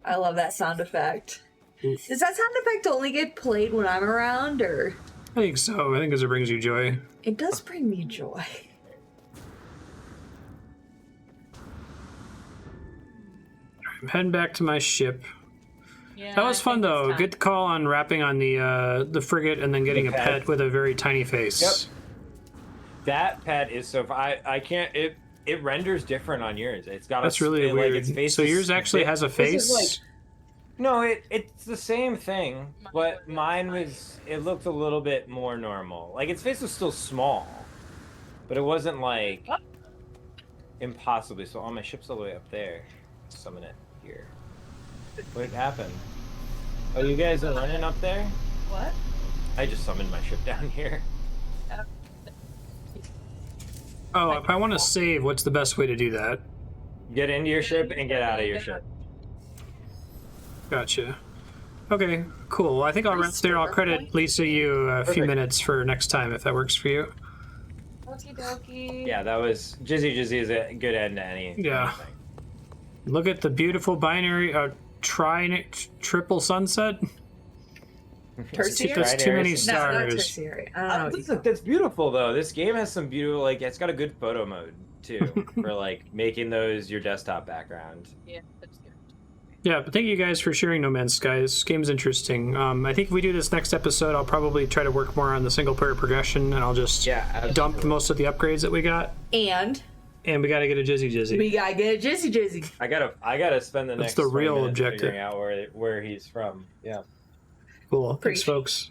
I love that sound effect. Oof. Does that sound effect only get played when I'm around, or I think so. I think because it brings you joy. it does bring me joy? I'm heading back to my ship. Yeah, That was I fun think it's though. time. Good call on wrapping on the frigate and then getting a pet. pet with a very tiny face. Yep. That pet is so. I can't. It renders different on yours. It's got. That's a, really it, weird. Like, its face So is yours actually big. has a This face? is like- no, it's the same thing, but mine was. It looked a little bit more normal. Like its face was still small, but it wasn't like impossibly small. Oh, my ship's all the way up there. Summon it here. What happened? Oh, you guys are running up there? What? I just summoned my ship down here. Oh, if I want to save, what's the best way to do that? Get into your ship and get out of your ship. Gotcha. Okay, cool. I think I'll wrap there. I'll credit Lisa you a few Perfect. minutes for next time if that works for you. Okie dokie. Yeah, that was Jizzy is a good end to any. Yeah. anything. Look at the beautiful binary triple sunset. Tertiary? There's too many No, No, not stars. tertiary. I don't know. That's beautiful though. This game has some beautiful, like, it's got a good photo mode too for like making those your desktop background. Yeah, that's good. Yeah, but thank you guys for sharing No Man's Sky. This game's interesting. I think if we do this next episode, I'll probably try to work more on the single player progression, and I'll just Yeah, dump most of the upgrades that we got. And And we got to get a jizzy. We gotta get a jizzy. I gotta spend the That's next the 20 real minutes objective. figuring out where he's from. Yeah. Cool. Thanks, folks.